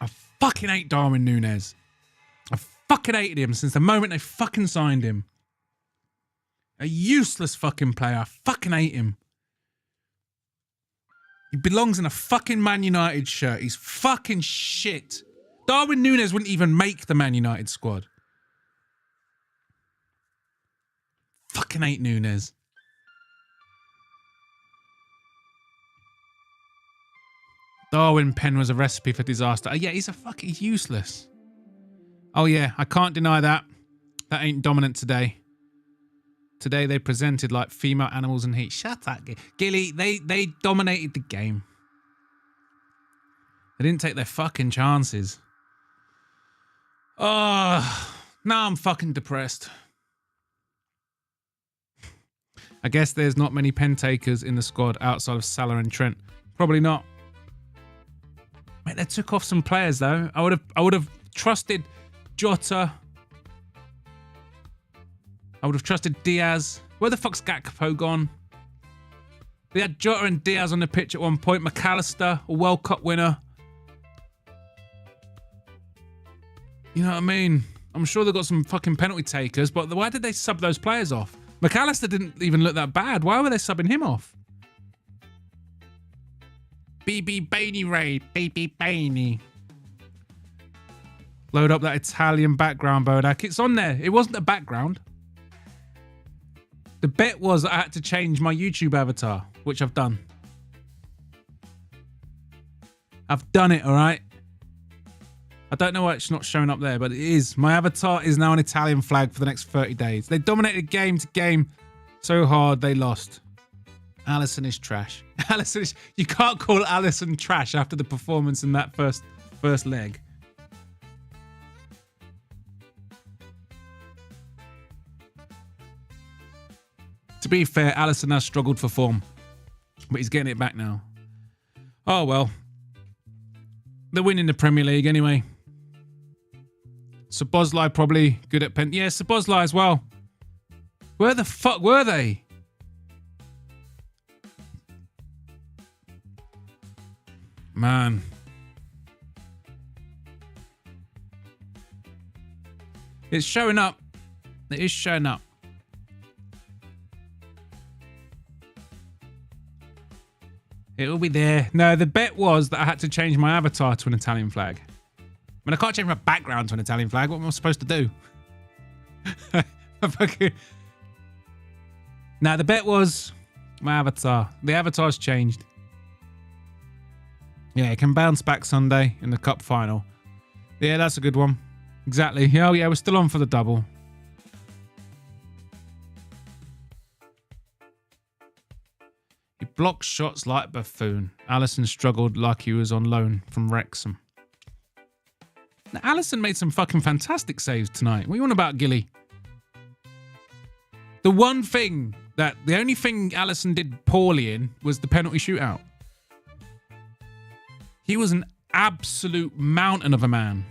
I fucking hate Darwin Núñez. I fucking hated him since the moment they fucking signed him. A useless fucking player. I fucking hate him. He belongs in a fucking Man United shirt. He's fucking shit. Darwin Núñez wouldn't even make the Man United squad. Fucking hate Núñez. Darwin Penn was a recipe for disaster. Oh, yeah, he's useless. Oh yeah, I can't deny that. That ain't dominant today. Today they presented like female animals in heat. Shut up, Gilly. They dominated the game. They didn't take their fucking chances. Oh, now I'm fucking depressed. I guess there's not many pen takers in the squad outside of Salah and Trent. Probably not. Mate, they took off some players though. I would have trusted Jota. I would have trusted Diaz. Where the fuck's Gakpo gone? They had Jota and Diaz on the pitch at one point. McAllister, a World Cup winner. You know what I mean? I'm sure they've got some fucking penalty takers, but why did they sub those players off? McAllister didn't even look that bad. Why were they subbing him off? BB Bainey raid. BB Bainey. Load up that Italian background, Bodach. It's on there. It wasn't a background. The bet was I had to change my YouTube avatar, which I've done. I've done it, all right? I don't know why it's not showing up there, but it is. My avatar is now an Italian flag for the next 30 days. They dominated game to game so hard they lost. Alisson is trash. Alisson is... You can't call Alisson trash after the performance in that first leg. To be fair, Alisson has struggled for form, but he's getting it back now. Oh, well. They're winning the Premier League anyway. Szoboszlai probably good at pen. Yeah, Szoboszlai as well. Where the fuck were they? Man. It's showing up It is showing up. It'll be there. No, the bet was that I had to change my avatar to an Italian flag. I mean, I can't change my background to an Italian flag. What am I supposed to do? Now, the bet was my avatar. The avatar's changed. Yeah, it can bounce back Sunday in the cup final. Yeah, that's a good one. Exactly. Oh, yeah, we're still on for the double. He blocked shots like a buffoon. Alisson struggled like he was on loan from Wrexham. Now, Alisson made some fucking fantastic saves tonight. What are you on about, Gilly? The only thing Alisson did poorly in was the penalty shootout. He was an absolute mountain of a man.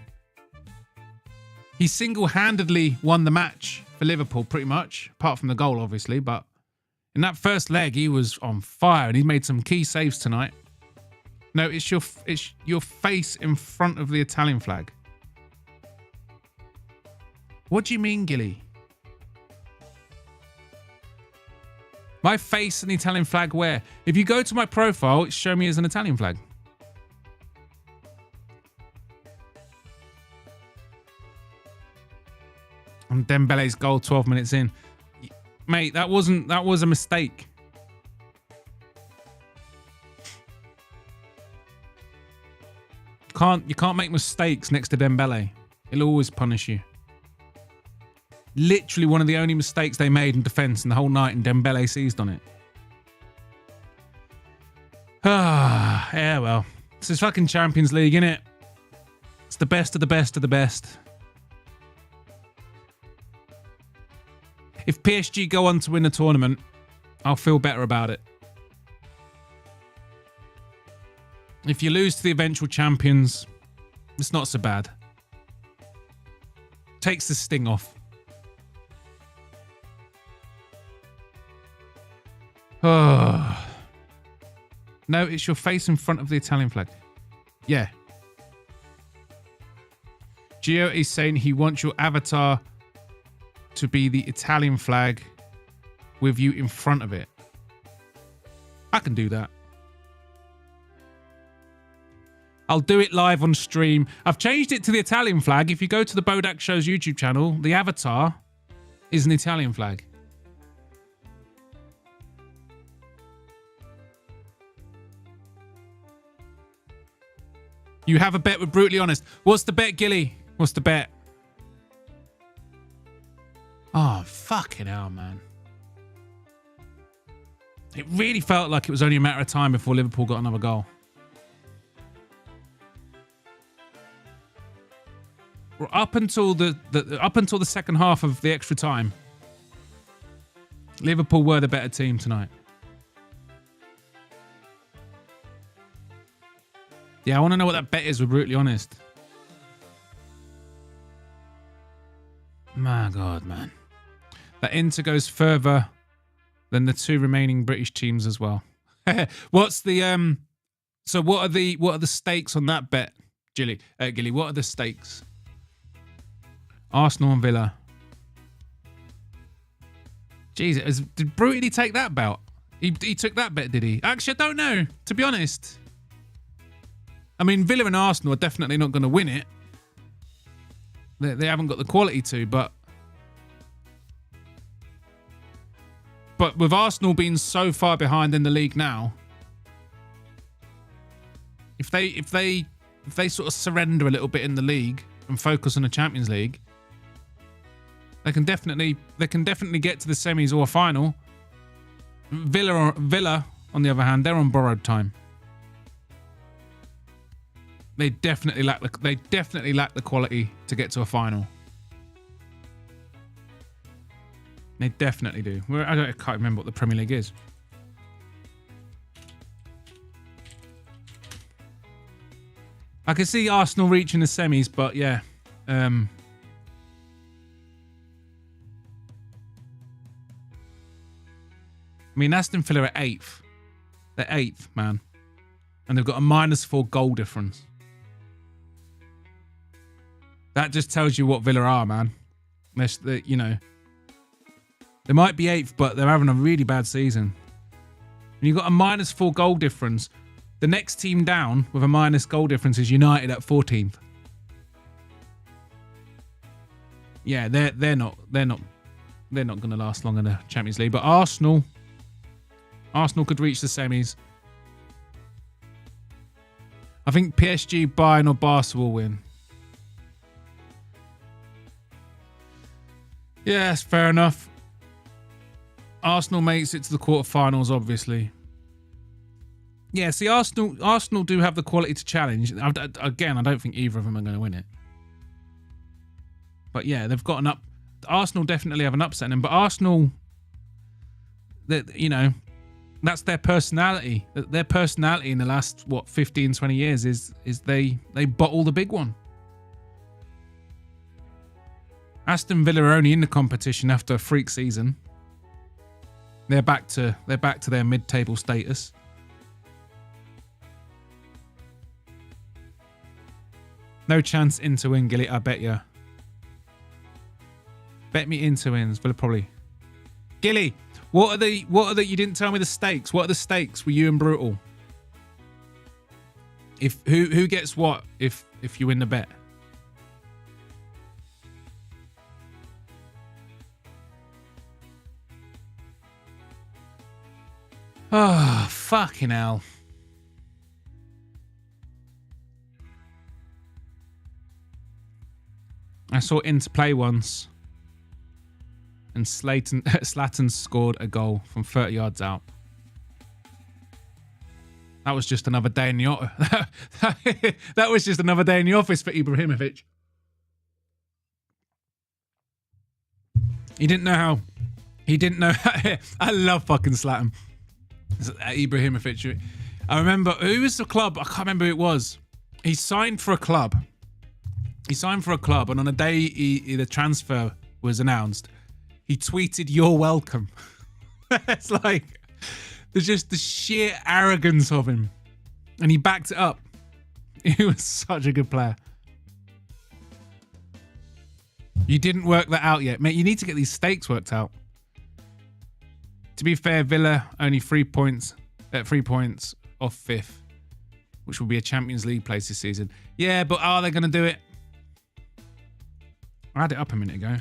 He single-handedly won the match for Liverpool, pretty much, apart from the goal, obviously. But in that first leg, he was on fire, and he made some key saves tonight. No, it's your face in front of the Italian flag. What do you mean, Gilly? My face and the Italian flag where? If you go to my profile, it's showing me as an Italian flag. And Dembele's goal 12 minutes in. Mate, that was a mistake. You can't make mistakes next to Dembele. He'll always punish you. Literally one of the only mistakes they made in defence in the whole night, and Dembele seized on it. Ah, yeah, well. This is fucking Champions League, innit? It's the best of the best of the best. If PSG go on to win the tournament, I'll feel better about it. If you lose to the eventual champions, it's not so bad. Takes the sting off. Oh. No, it's your face in front of the Italian flag. Yeah. Gio is saying he wants your avatar to be the Italian flag with you in front of it. I can do that. I'll do it live on stream. I've changed it to the Italian flag. If you go to the Bodach Show's YouTube channel, the avatar is an Italian flag. You have a bet with Brutally Honest. What's the bet, Gilly? What's the bet? Oh, fucking hell, man. It really felt like it was only a matter of time before Liverpool got another goal. Up until the second half of the extra time, Liverpool were the better team tonight. Yeah, I want to know what that bet is, we're brutally honest. My God, man. That Inter goes further than the two remaining British teams as well. What's the so what are the stakes on that bet, Gilly? Gilly, what are the stakes? Arsenal and Villa. Jeez, did Brutally take that bet? He took that bet, did he? Actually, I don't know, to be honest. I mean, Villa and Arsenal are definitely not going to win it. They haven't got the quality to, but with Arsenal being so far behind in the league now, if they sort of surrender a little bit in the league and focus on the Champions League, they can definitely get to the semis or final. Villa, on the other hand, they're on borrowed time. They definitely lack the quality to get to a final. They definitely do. I can't remember what the Premier League is. I can see Arsenal reaching the semis, but yeah. I mean, Aston Villa are 8th. They're 8th, man. And they've got a -4 goal difference. That just tells you what Villa are, man. You know, They might be 8th, but they're having a really bad season. And you've got a -4 goal difference. The next team down with a minus goal difference is United at 14th. Yeah, they're not going to last long in the Champions League. But Arsenal could reach the semis. I think PSG, Bayern, or Barca will win. Yeah, that's fair enough. Arsenal makes it to the quarterfinals, obviously. Yeah, see, Arsenal do have the quality to challenge. Again, I don't think either of them are going to win it. But yeah, they've got an up. Arsenal definitely have an upset in them. But Arsenal, that's their personality. Their personality in the last 15, 20 years is they bottle the big one. Aston Villa are only in the competition after a freak season. They're back to their mid-table status. No chance Inter win, Gilly, I bet you. Bet me Inter wins. Villa probably. Gilly, what are the you didn't tell me the stakes. What are the stakes with you and Brutal? If who gets what if you win the bet? Oh, fucking hell. I saw Inter play once, and Zlatan scored a goal from 30 yards out. That was just another day in the that was just another day in the office for Ibrahimovic. He didn't know how. I love fucking Zlatan. Ibrahimovic. I remember, who was the club? I can't remember who it was. He signed for a club. And on the day the transfer was announced, he tweeted, "You're welcome." It's like, there's just the sheer arrogance of him. And he backed it up. He was such a good player. You didn't work that out yet. Mate, you need to get these stakes worked out. To be fair, Villa only 3 points off 5th, which will be a Champions League place this season. Yeah, but are they going to do it? I had it up a minute ago.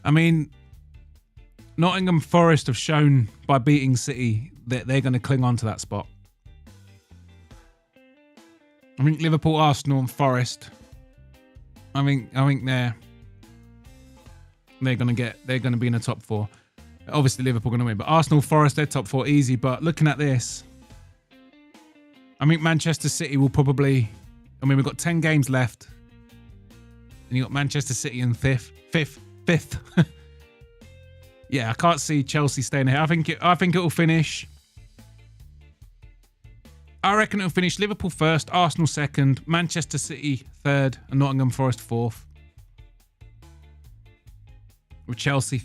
I mean, Nottingham Forest have shown by beating City that they're going to cling on to that spot. I think Liverpool, Arsenal, and Forest. I think they're going to be in the top 4. Obviously, Liverpool going to win, but Arsenal, Forest, they're top 4 easy. But looking at this, I think Manchester City will probably. I mean, we've got 10 games left, and you got Manchester City in fifth. Yeah, I can't see Chelsea staying here. I think it'll finish. I reckon it'll finish Liverpool first, Arsenal second, Manchester City third, and Nottingham Forest fourth. With Chelsea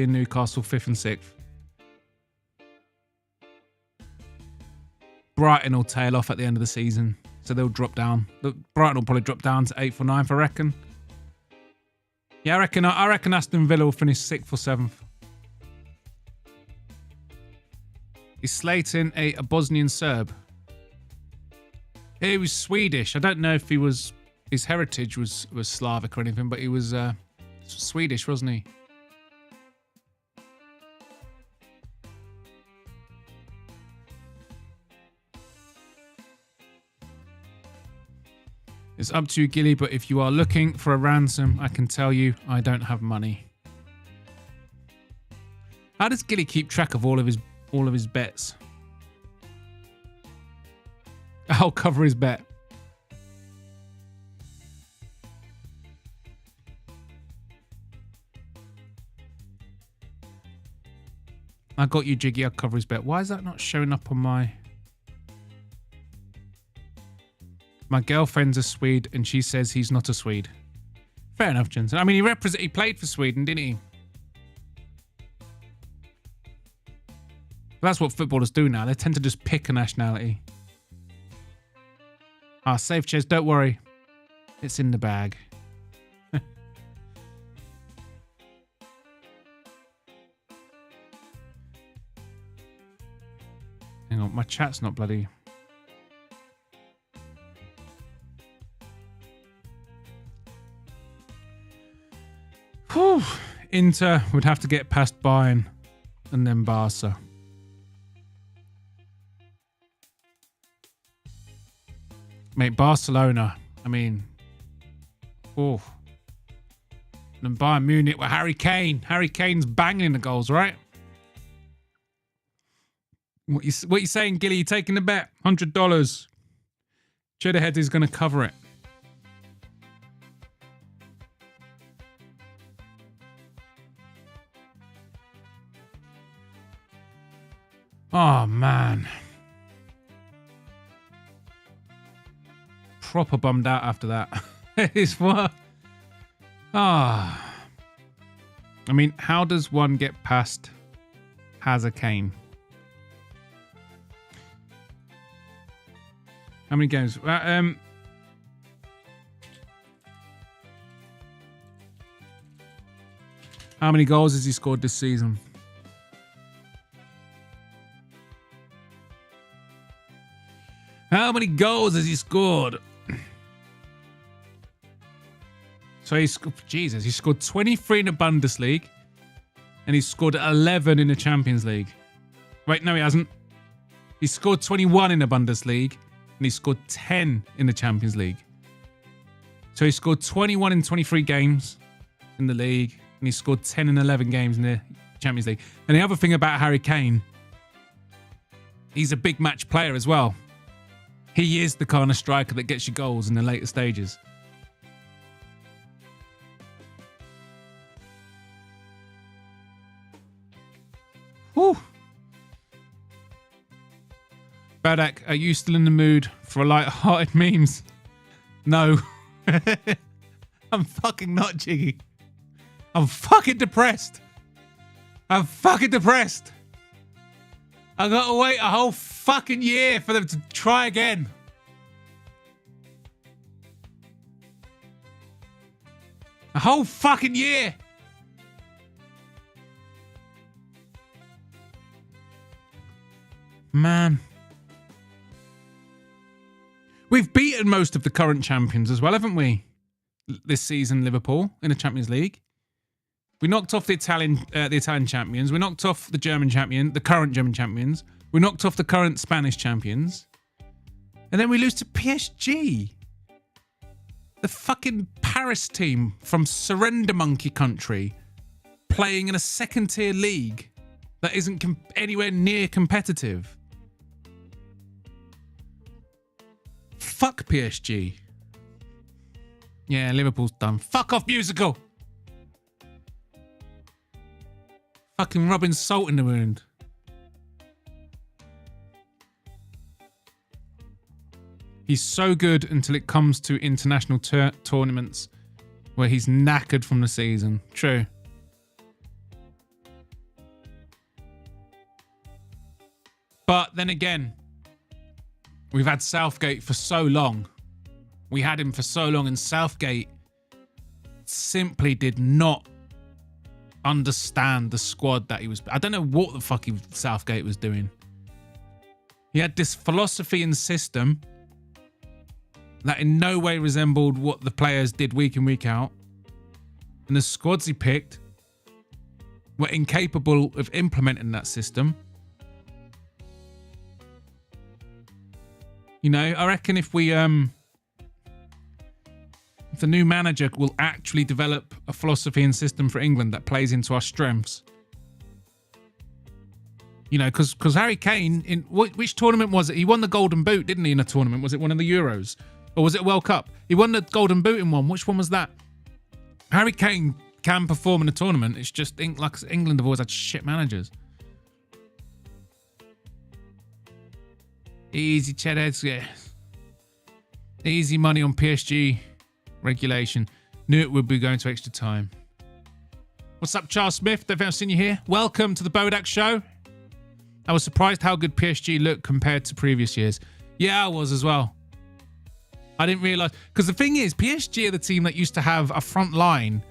and Newcastle 5th and 6th. Brighton will tail off at the end of the season, so they'll drop down. Brighton will probably drop down to 8th or 9th, I reckon. Yeah, I reckon Aston Villa will finish 6th or 7th. Is Zlatan a Bosnian Serb? He was Swedish. I don't know if his heritage was Slavic or anything, but he was Swedish, wasn't he? It's up to you, Gilly, but if you are looking for a ransom, I can tell you I don't have money. How does Gilly keep track of all of his bets? I'll cover his bet. I got you, Jiggy. I'll cover his bet. Why is that not showing up on my... My girlfriend's a Swede, and she says he's not a Swede. Fair enough, Jensen. I mean, he played for Sweden, didn't he? But that's what footballers do now. They tend to just pick a nationality. Safe, Ches. Don't worry. It's in the bag. Hang on, my chat's not bloody... Whew. Inter would have to get past Bayern and then Barca. Mate, Barcelona, I mean... Oh. And Bayern Munich with Harry Kane. Harry Kane's banging the goals, right? What you saying, Gilly? You taking the bet? $100. Cheddarhead is going to cover it. Oh, man. Proper bummed out after that. It's what? Ah. I mean, how does one get past Hazard Kane? How many games? How many goals has he scored this season? How many goals has he scored? So he scored 23 in the Bundesliga and he scored 11 in the Champions League. Wait, no, he hasn't. He scored 21 in the Bundesliga and he scored 10 in the Champions League. So he scored 21 in 23 games in the league and he scored 10 in 11 games in the Champions League. And the other thing about Harry Kane, he's a big match player as well. He is the kind of striker that gets you goals in the later stages. Whew. Bodach, are you still in the mood for light-hearted memes? No. I'm fucking not, Jiggy. I'm fucking depressed. I'm fucking depressed. I gotta wait a whole fucking year for them to try again. A whole fucking year. Man. We've beaten most of the current champions as well, haven't we? This season, Liverpool in the Champions League. We knocked off the Italian champions. We knocked off the German champion, the current German champions. We knocked off the current Spanish champions. And then we lose to PSG. The fucking Paris team from Surrender Monkey country playing in a second-tier league that isn't anywhere near competitive. Fuck PSG. Yeah, Liverpool's done. Fuck off, musical. Fucking rubbing salt in the wound. He's so good until it comes to international tournaments where he's knackered from the season. True. But then again, we've had Southgate for so long. We had him for so long, and Southgate simply did not understand the squad that he was... I don't know what the fuck Southgate was doing. He had this philosophy and system that in no way resembled what the players did week in, week out. And the squads he picked were incapable of implementing that system. You know, I reckon if the new manager will actually develop a philosophy and system for England that plays into our strengths. You know, because Harry Kane, in which tournament was it? He won the Golden Boot, didn't he, in a tournament? Was it one of the Euros? Or was it World Cup? He won the Golden Boot in one. Which one was that? Harry Kane can perform in a tournament. It's just, like England have always had shit managers. Easy, Chedheads, yeah. Easy money on PSG regulation. Knew it would be going to extra time. What's up, Charles Smith? Don't think I've seen you here. Welcome to the Bodach Show. I was surprised how good PSG looked compared to previous years. Yeah, I was as well. I didn't realise. Because the thing is, PSG are the team that used to have a front line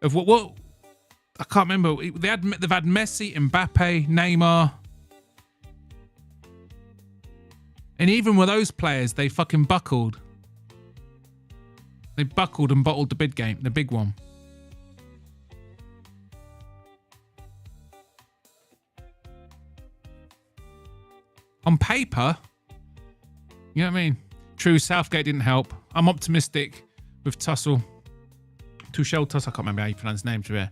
of what I can't remember. They've had Messi, Mbappe, Neymar. And even with those players, they fucking buckled. They buckled and bottled the big one. On paper, you know what I mean? True, Southgate didn't help. I'm optimistic with Tuchel. I can't remember how you pronounce his name, to be fair.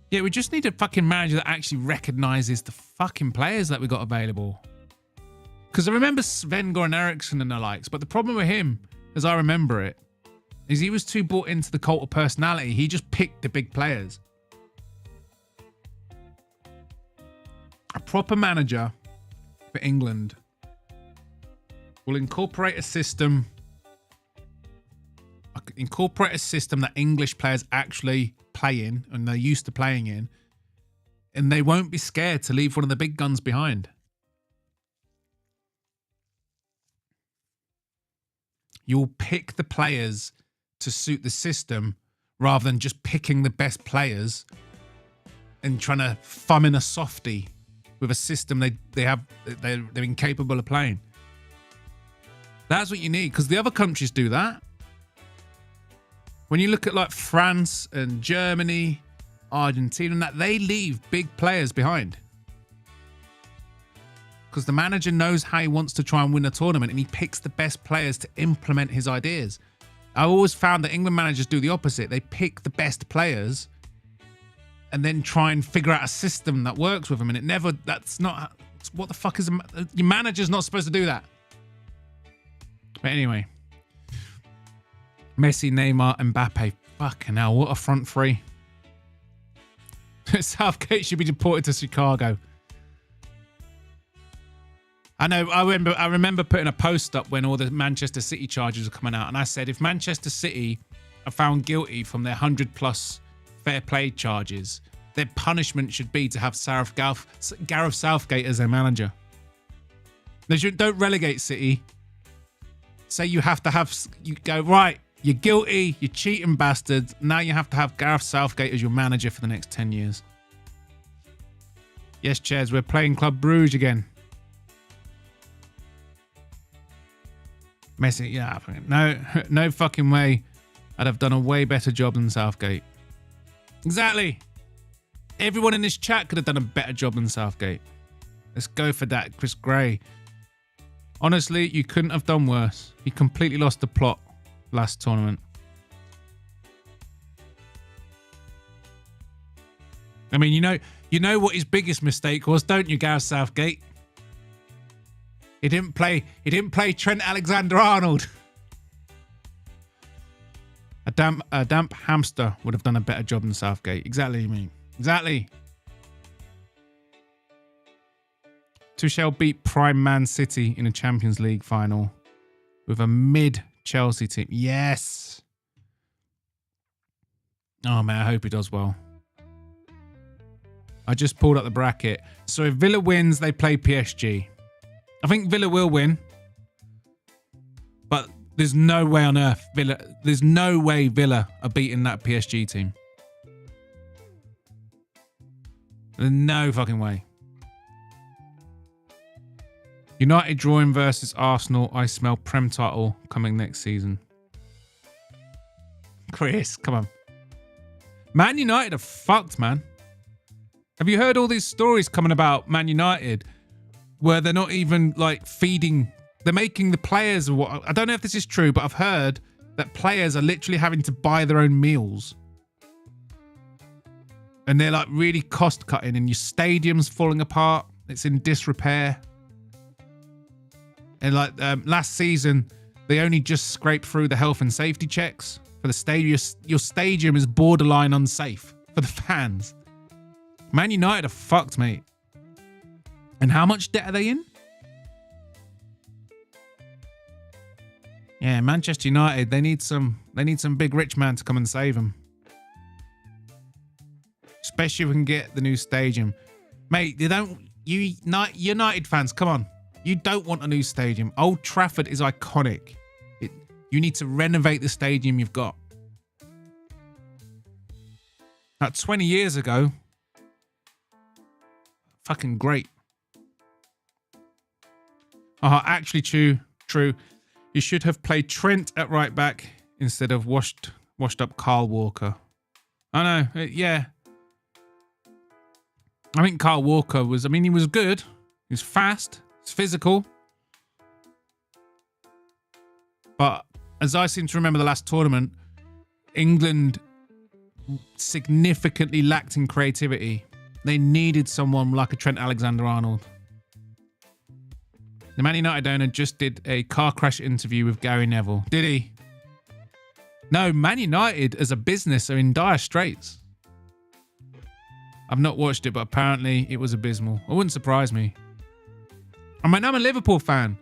Yeah, we just need a fucking manager that actually recognises the fucking players that we got available. Because I remember Sven-Goran Eriksson and the likes, but the problem with him, as I remember it, is he was too bought into the cult of personality. He just picked the big players. A proper manager for England will incorporate a system that English players actually play in and they're used to playing in, and they won't be scared to leave one of the big guns behind. You'll pick the players to suit the system rather than just picking the best players and trying to thumb in a softie with a system they're incapable of playing. That's what you need, because the other countries do that. When you look at like France and Germany, Argentina and that, they leave big players behind. Because the manager knows how he wants to try and win a tournament, and he picks the best players to implement his ideas. I always found that England managers do the opposite. They pick the best players and then try and figure out a system that works with them. And it never, that's not, what the fuck is, your manager's not supposed to do that. But anyway, Messi, Neymar, Mbappe. Fucking hell, what a front three. Southgate should be deported to Chicago. I know, I remember putting a post up when all the Manchester City charges were coming out, and I said, if Manchester City are found guilty from their 100+ fair play charges, their punishment should be to have Gareth Southgate as their manager. Don't relegate City. Say you have to have, you go, right, you're guilty, you cheating bastards. Now you have to have Gareth Southgate as your manager for the next 10 years. Yes, Chairs, we're playing Club Brugge again. Messi, yeah, no fucking way. I'd have done a way better job than Southgate. Exactly. Everyone in this chat could have done a better job than Southgate. Let's go for that, Chris Gray. Honestly, you couldn't have done worse. He completely lost the plot last tournament. I mean, you know what his biggest mistake was, don't you, Gareth Southgate? He didn't play Trent Alexander-Arnold. A damp hamster would have done a better job than Southgate. Exactly, me. Exactly. Tuchel beat prime Man City in a Champions League final with a mid Chelsea team. Yes. Oh man, I hope he does well. I just pulled up the bracket. So if Villa wins, they play PSG. I think Villa will win. But there's no way on earth there's no way Villa are beating that PSG team. There's no fucking way. United drawing versus Arsenal. I smell Prem title coming next season. Chris, come on. Man United are fucked, man. Have you heard all these stories coming about Man United where they're not even like feeding, they're making the players, I don't know if this is true, but I've heard that players are literally having to buy their own meals. And they're like really cost cutting, and your stadium's falling apart. It's in disrepair. And like last season, they only just scraped through the health and safety checks for the stadium. Your stadium is borderline unsafe for the fans. Man United are fucked, mate. And how much debt are they in? Yeah, Manchester United, they need some big rich man to come and save them. Especially if we can get the new stadium. Mate, United fans, come on. You don't want a new stadium. Old Trafford is iconic. You need to renovate the stadium you've got. Now, 20 years ago, fucking great. Actually, true. You should have played Trent at right back instead of washed up Carl Walker. I know, yeah. I think Carl Walker was, he was good. He was fast. He's physical. But as I seem to remember the last tournament, England significantly lacked in creativity. They needed someone like a Trent Alexander-Arnold. The Man United owner just did a car crash interview with Gary Neville. Did he? No, Man United as a business are in dire straits. I've not watched it, but apparently it was abysmal. It wouldn't surprise me. I'm a Liverpool fan.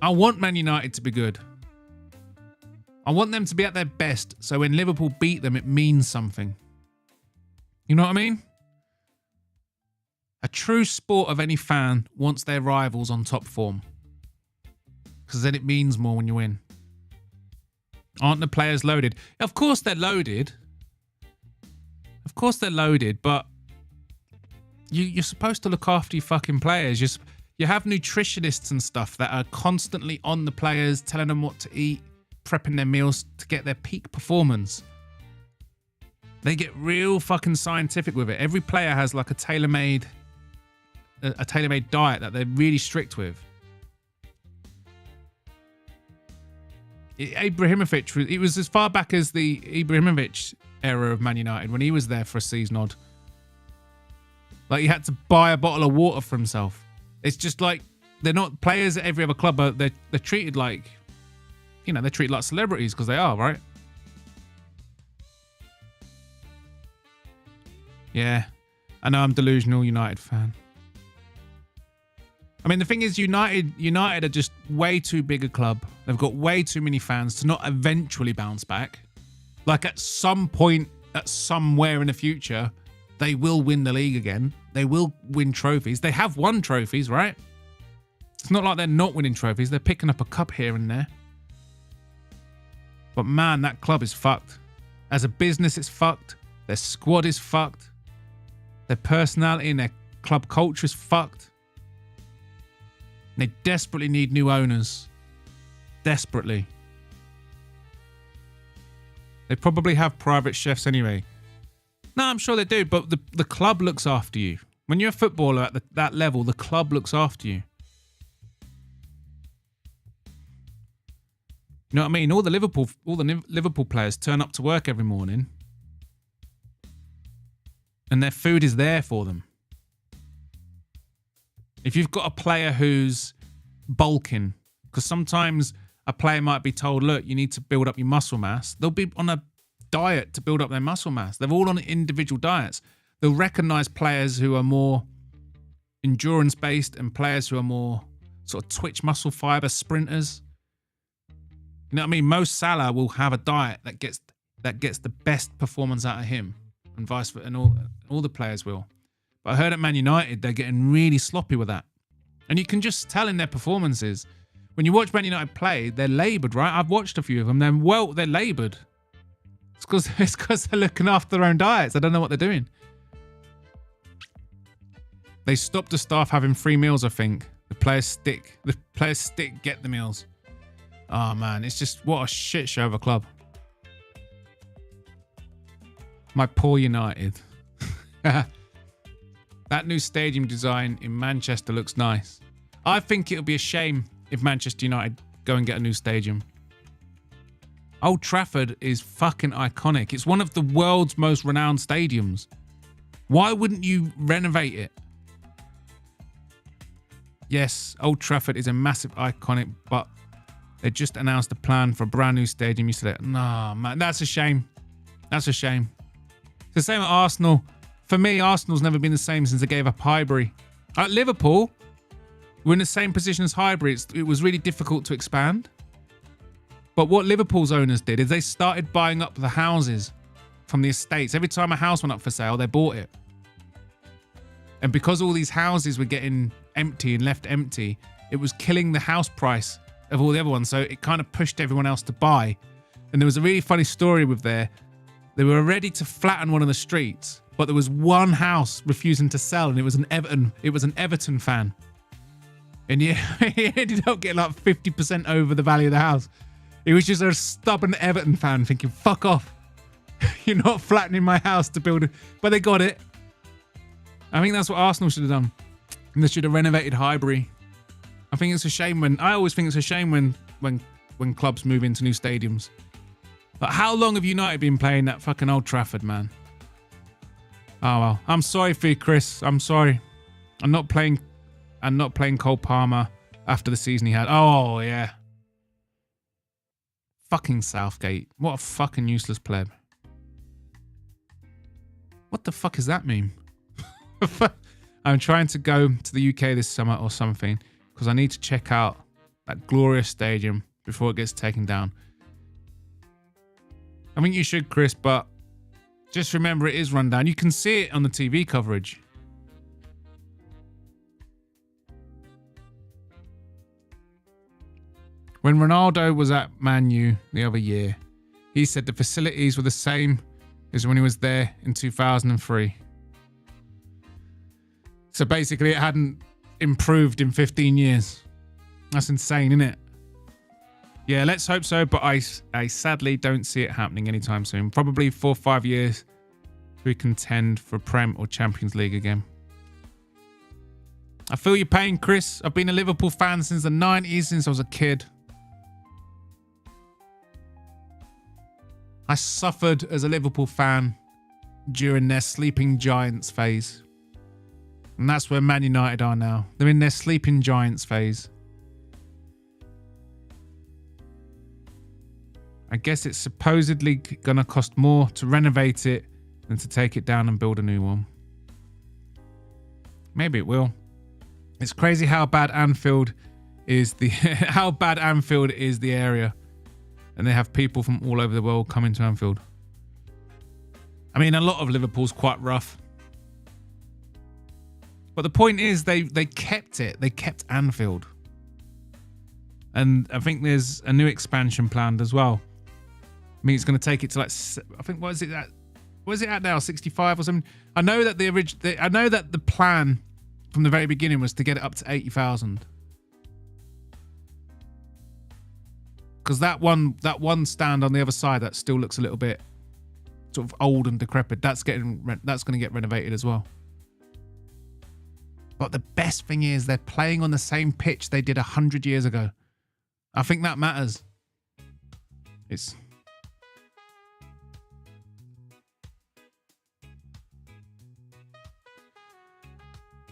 I want Man United to be good. I want them to be at their best, so when Liverpool beat them, it means something. You know what I mean? A true sport of any fan wants their rivals on top form. Because then it means more when you win. Aren't the players loaded? Of course they're loaded. Of course they're loaded, but you're supposed to look after your fucking players. You have nutritionists and stuff that are constantly on the players, telling them what to eat, prepping their meals to get their peak performance. They get real fucking scientific with it. Every player has like a tailor-made diet that they're really strict with. Ibrahimovic, it was as far back as the Ibrahimovic era of Man United when he was there for a season odd. Like he had to buy a bottle of water for himself. It's just like they're not players at every other club, but they're treated like, they're treated like celebrities because they are, right? Yeah, I know I'm a delusional United fan. The thing is, United are just way too big a club. They've got way too many fans to not eventually bounce back. Like at some point, at somewhere in the future, they will win the league again. They will win trophies. They have won trophies, right? It's not like they're not winning trophies. They're picking up a cup here and there. But man, that club is fucked. As a business, it's fucked. Their squad is fucked. Their personality and their club culture is fucked. They desperately need new owners. Desperately. They probably have private chefs anyway. No, I'm sure they do, but the club looks after you. When you're a footballer at that level, the club looks after you. You know what I mean? All the Liverpool players turn up to work every morning and their food is there for them. If you've got a player who's bulking, because sometimes a player might be told, look, you need to build up your muscle mass. They'll be on a diet to build up their muscle mass. They're all on individual diets. They'll recognize players who are more endurance-based and players who are more sort of twitch muscle fiber sprinters. You know what I mean? Mo Salah will have a diet that gets the best performance out of him, and vice versa, and all the players will. But I heard at Man United, they're getting really sloppy with that. And you can just tell in their performances. When you watch Man United play, they're laboured, right? I've watched a few of them. They're laboured. It's because they're looking after their own diets. I don't know what they're doing. They stopped the staff having free meals, I think. The players get the meals. Oh, man. It's just, what a shit show of a club. My poor United. That new stadium design in Manchester looks nice. I think it'll be a shame if Manchester United go and get a new stadium. Old Trafford is fucking iconic. It's one of the world's most renowned stadiums. Why wouldn't you renovate it? Yes, Old Trafford is a massive iconic, but they just announced a plan for a brand new stadium. You said, no, man, that's a shame. That's a shame. It's the same at Arsenal. For me, Arsenal's never been the same since they gave up Highbury. At Liverpool, we're in the same position as Highbury. It was really difficult to expand. But what Liverpool's owners did is they started buying up the houses from the estates. Every time a house went up for sale, they bought it. And because all these houses were getting empty and left empty, it was killing the house price of all the other ones. So it kind of pushed everyone else to buy. And there was a really funny story with there. They were ready to flatten one of the streets, but there was one house refusing to sell, and it was an Everton fan. And yeah, he ended up getting like 50% over the value of the house. He was just a stubborn Everton fan thinking, fuck off. You're not flattening my house to build it. But they got it. I think that's what Arsenal should have done. And they should have renovated Highbury. I think it's a shame I always think it's a shame when clubs move into new stadiums. But how long have United been playing that fucking Old Trafford, man? Oh well. I'm sorry for you, Chris. I'm sorry. I'm not playing Cole Palmer after the season he had. Oh yeah. Fucking Southgate. What a fucking useless pleb. What the fuck is that meme? I'm trying to go to the UK this summer or something because I need to check out that glorious stadium before it gets taken down. I think you should, Chris, but just remember it is run down. You can see it on the TV coverage. When Ronaldo was at Man U the other year, he said the facilities were the same as when he was there in 2003. So basically it hadn't improved in 15 years. That's insane, isn't it? Yeah, let's hope so, but I sadly don't see it happening anytime soon. Probably 4 or 5 years we contend for Prem or Champions League again. I feel your pain, Chris. I've been a Liverpool fan since the 90s, since I was a kid. I suffered as a Liverpool fan during their sleeping giants phase. And that's where Man United are now. They're in their sleeping giants phase. I guess it's supposedly going to cost more to renovate it than to take it down and build a new one. Maybe it will. It's crazy how bad Anfield is the area. And they have people from all over the world coming to Anfield. I mean, a lot of Liverpool's quite rough. But the point is, they kept it. They kept Anfield. And I think there's a new expansion planned as well. I mean, it's going to take it to like, I think, what is it at now? 65 or something? I know that the plan from the very beginning was to get it up to 80,000. Because that one stand on the other side that still looks a little bit sort of old and decrepit, that's going to get renovated as well. But the best thing is they're playing on the same pitch they did 100 years ago. I think that matters.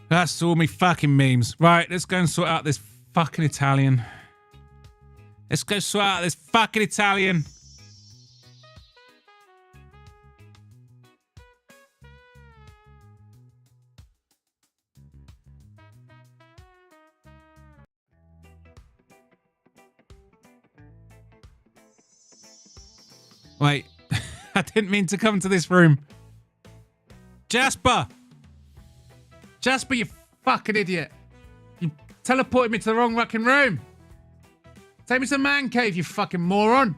That's all me fucking memes. Right, let's go and sort out this fucking Italian. Let's go sort out this fucking Italian. Wait, I didn't mean to come to this room. Jasper! Jasper, you fucking idiot. You teleported me to the wrong fucking room. Take me to the man cave, you fucking moron.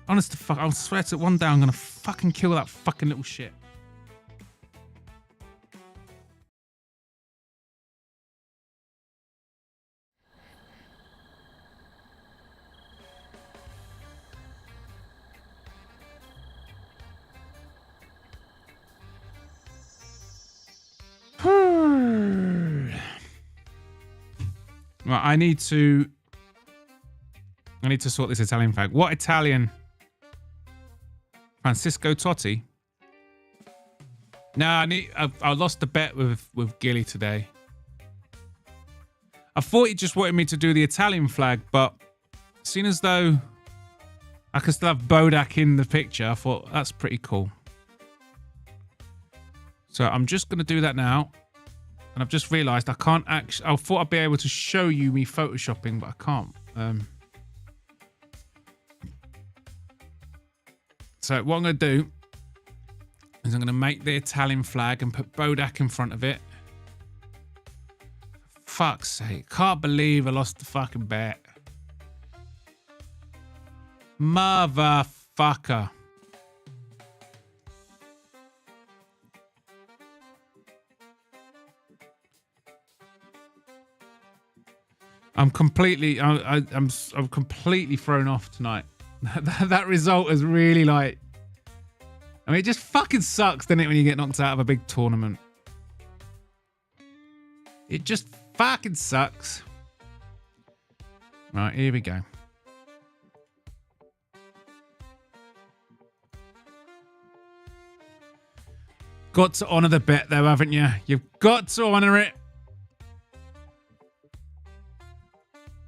Honest to fuck, I'll swear to one day I'm gonna fucking kill that fucking little shit. Right, I need to sort this Italian fact. What Italian? Francisco Totti? No, I lost the bet with Gilly today. I thought he just wanted me to do the Italian flag, but seeing as though I could still have Bodach in the picture, I thought that's pretty cool. So I'm just going to do that now. And I've just realised I can't actually... I thought I'd be able to show you me photoshopping, but I can't. So what I'm going to do is I'm going to make the Italian flag and put Bodach in front of it. Fuck's sake. Can't believe I lost the fucking bet. Motherfucker. I'm completely thrown off tonight. That result is really like, I mean, it just fucking sucks, doesn't it, when you get knocked out of a big tournament? It just fucking sucks. Right, here we go. Got to honour the bet though, haven't you? You've got to honour it.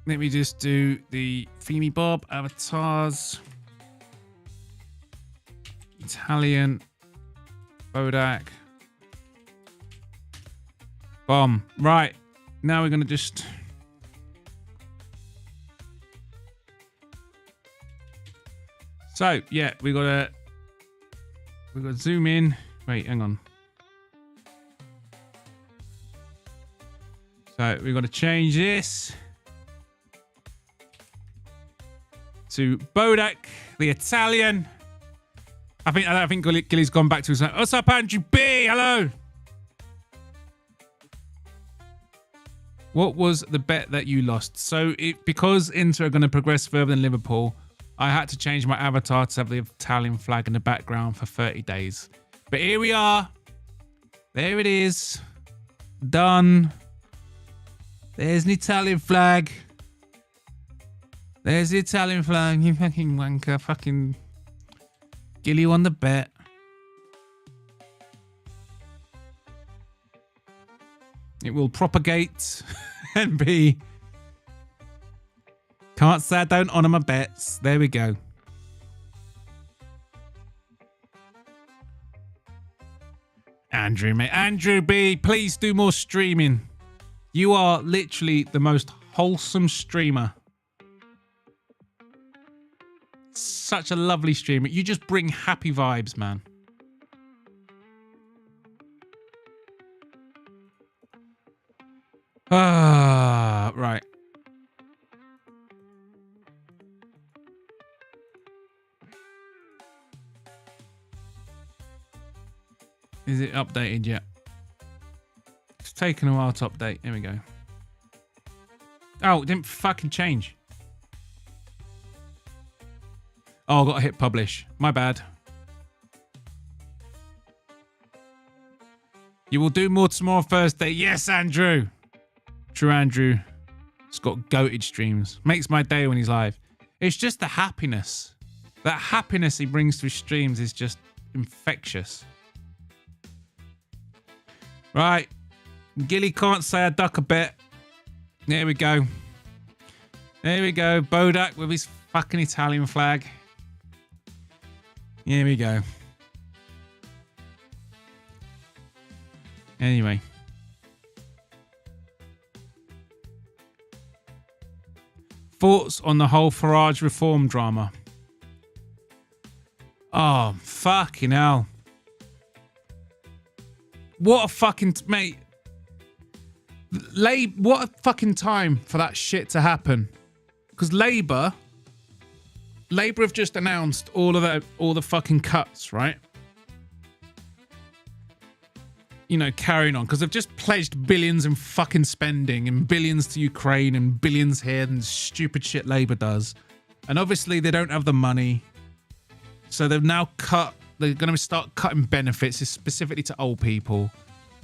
Let me just do the Femi Bob avatars. Italian. Bodach. Bomb. Right. Now we're going to just... So, yeah, we got to zoom in. Wait, hang on. So, we've got to change this to Bodach, the Italian. I think Gilly's gone back to his... What's up, Andrew B? Hello. What was the bet that you lost? So, because Inter are going to progress further than Liverpool, I had to change my avatar to have the Italian flag in the background for 30 days. But here we are. There it is. Done. There's an Italian flag. There's the Italian flag. You fucking wanker. Fucking Gilly won the bet. It will propagate and be... Can't say I don't honour my bets. There we go. Andrew, mate. Andrew B, please do more streaming. You are literally the most wholesome streamer. Such a lovely streamer. You just bring happy vibes, man. Ah, right. Is it updated yet? It's taken a while to update. Here we go. Oh, it didn't fucking change. Oh, I got to hit publish. My bad. You will do more tomorrow Thursday. Yes, Andrew. True, Andrew. It's got goated streams. Makes my day when he's live. It's just the happiness. That happiness he brings to his streams is just infectious. Right. Gilly can't say I duck a bet. There we go. There we go. Bodach with his fucking Italian flag. Here we go. Anyway. Thoughts on the whole Farage reform drama? Oh, fucking hell. What a fucking... Mate. What a fucking time for that shit to happen. Because Labour have just announced all the fucking cuts, right? You know, carrying on. Because they've just pledged billions in fucking spending and billions to Ukraine and billions here and stupid shit Labour does. And obviously they don't have the money. So they've now cut... They're going to start cutting benefits, specifically to old people.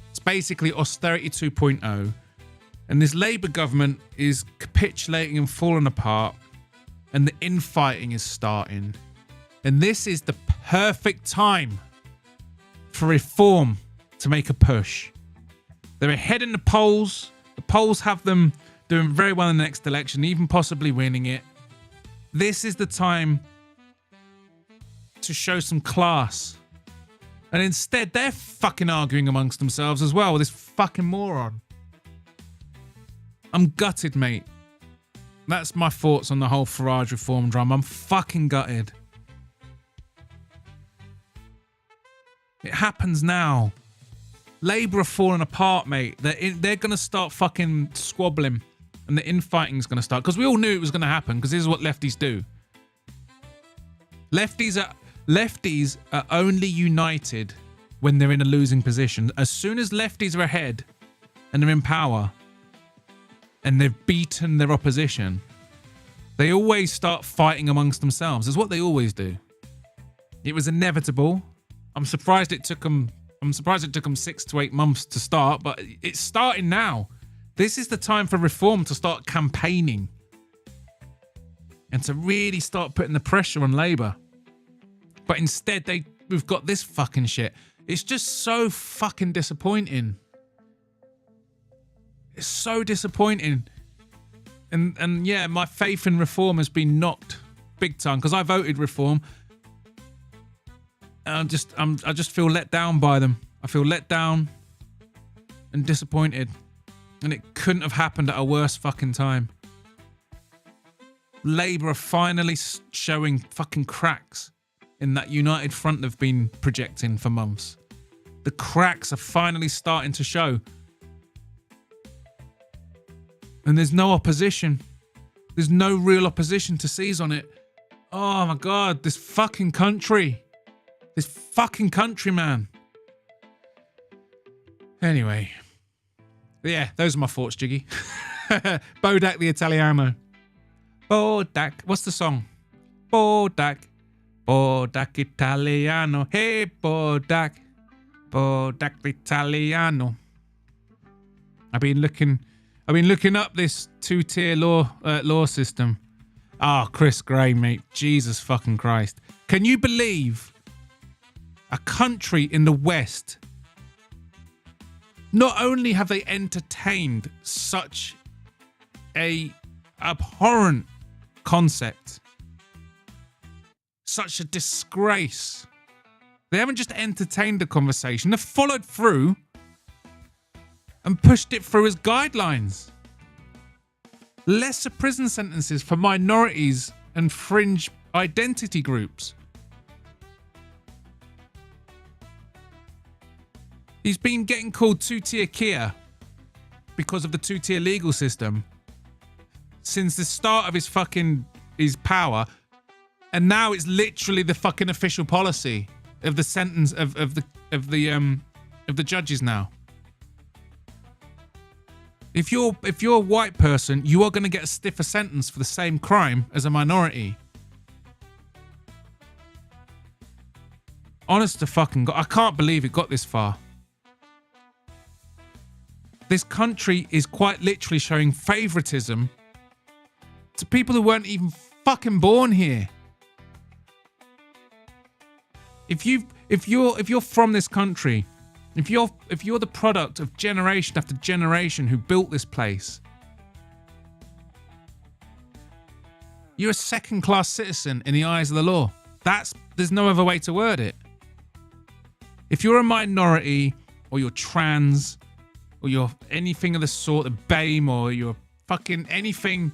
It's basically austerity 2.0. And this Labour government is capitulating and falling apart. And the infighting is starting. And this is the perfect time for reform to make a push. They're ahead in the polls. The polls have them doing very well in the next election, even possibly winning it. This is the time to show some class. And instead, they're fucking arguing amongst themselves as well with this fucking moron. I'm gutted, mate. That's my thoughts on the whole Farage reform drama. I'm fucking gutted. It happens now. Labour are falling apart, mate. They're going to start fucking squabbling. And the infighting's going to start. Because we all knew it was going to happen. Because this is what lefties do. Lefties are only united when they're in a losing position. As soon as lefties are ahead and they're in power, and they've beaten their opposition, they always start fighting amongst themselves. It's what they always do. It was inevitable. I'm surprised it took them 6 to 8 months to start, but it's starting now. This is the time for reform to start campaigning and to really start putting the pressure on Labour. But instead, we've got this fucking shit. It's just so fucking disappointing. It's so disappointing. And yeah, my faith in reform has been knocked big time because I voted reform. And I just feel let down by them. I feel let down and disappointed. And it couldn't have happened at a worse fucking time. Labour are finally showing fucking cracks in that united front they've been projecting for months. The cracks are finally starting to show. And there's no opposition. There's no real opposition to seize on it. Oh my God, this fucking country. This fucking country, man. Anyway. Yeah, those are my thoughts, Jiggy. Bodach the Italiano. Bodach. What's the song? Bodach. Bodach Italiano. Hey, Bodach. Bodach Italiano. I've been looking up this 2-tier law system. Oh, Chris Gray, mate. Jesus fucking Christ. Can you believe a country in the West, not only have they entertained such a abhorrent concept, such a disgrace, they haven't just entertained the conversation, they've followed through and pushed it through as guidelines. Lesser prison sentences for minorities and fringe identity groups. He's been getting called 2-tier Kia because of the 2-tier legal system since the start of his power, and now it's literally the fucking official policy of the sentence of the judges now. If you're a white person, you are going to get a stiffer sentence for the same crime as a minority. Honest to fucking God, I can't believe it got this far. This country is quite literally showing favoritism to people who weren't even fucking born here. If you're from this country, if you're the product of generation after generation who built this place, you're a second-class citizen in the eyes of the law. There's no other way to word it. If you're a minority, or you're trans, or you're anything of the sort, a BAME, or you're fucking anything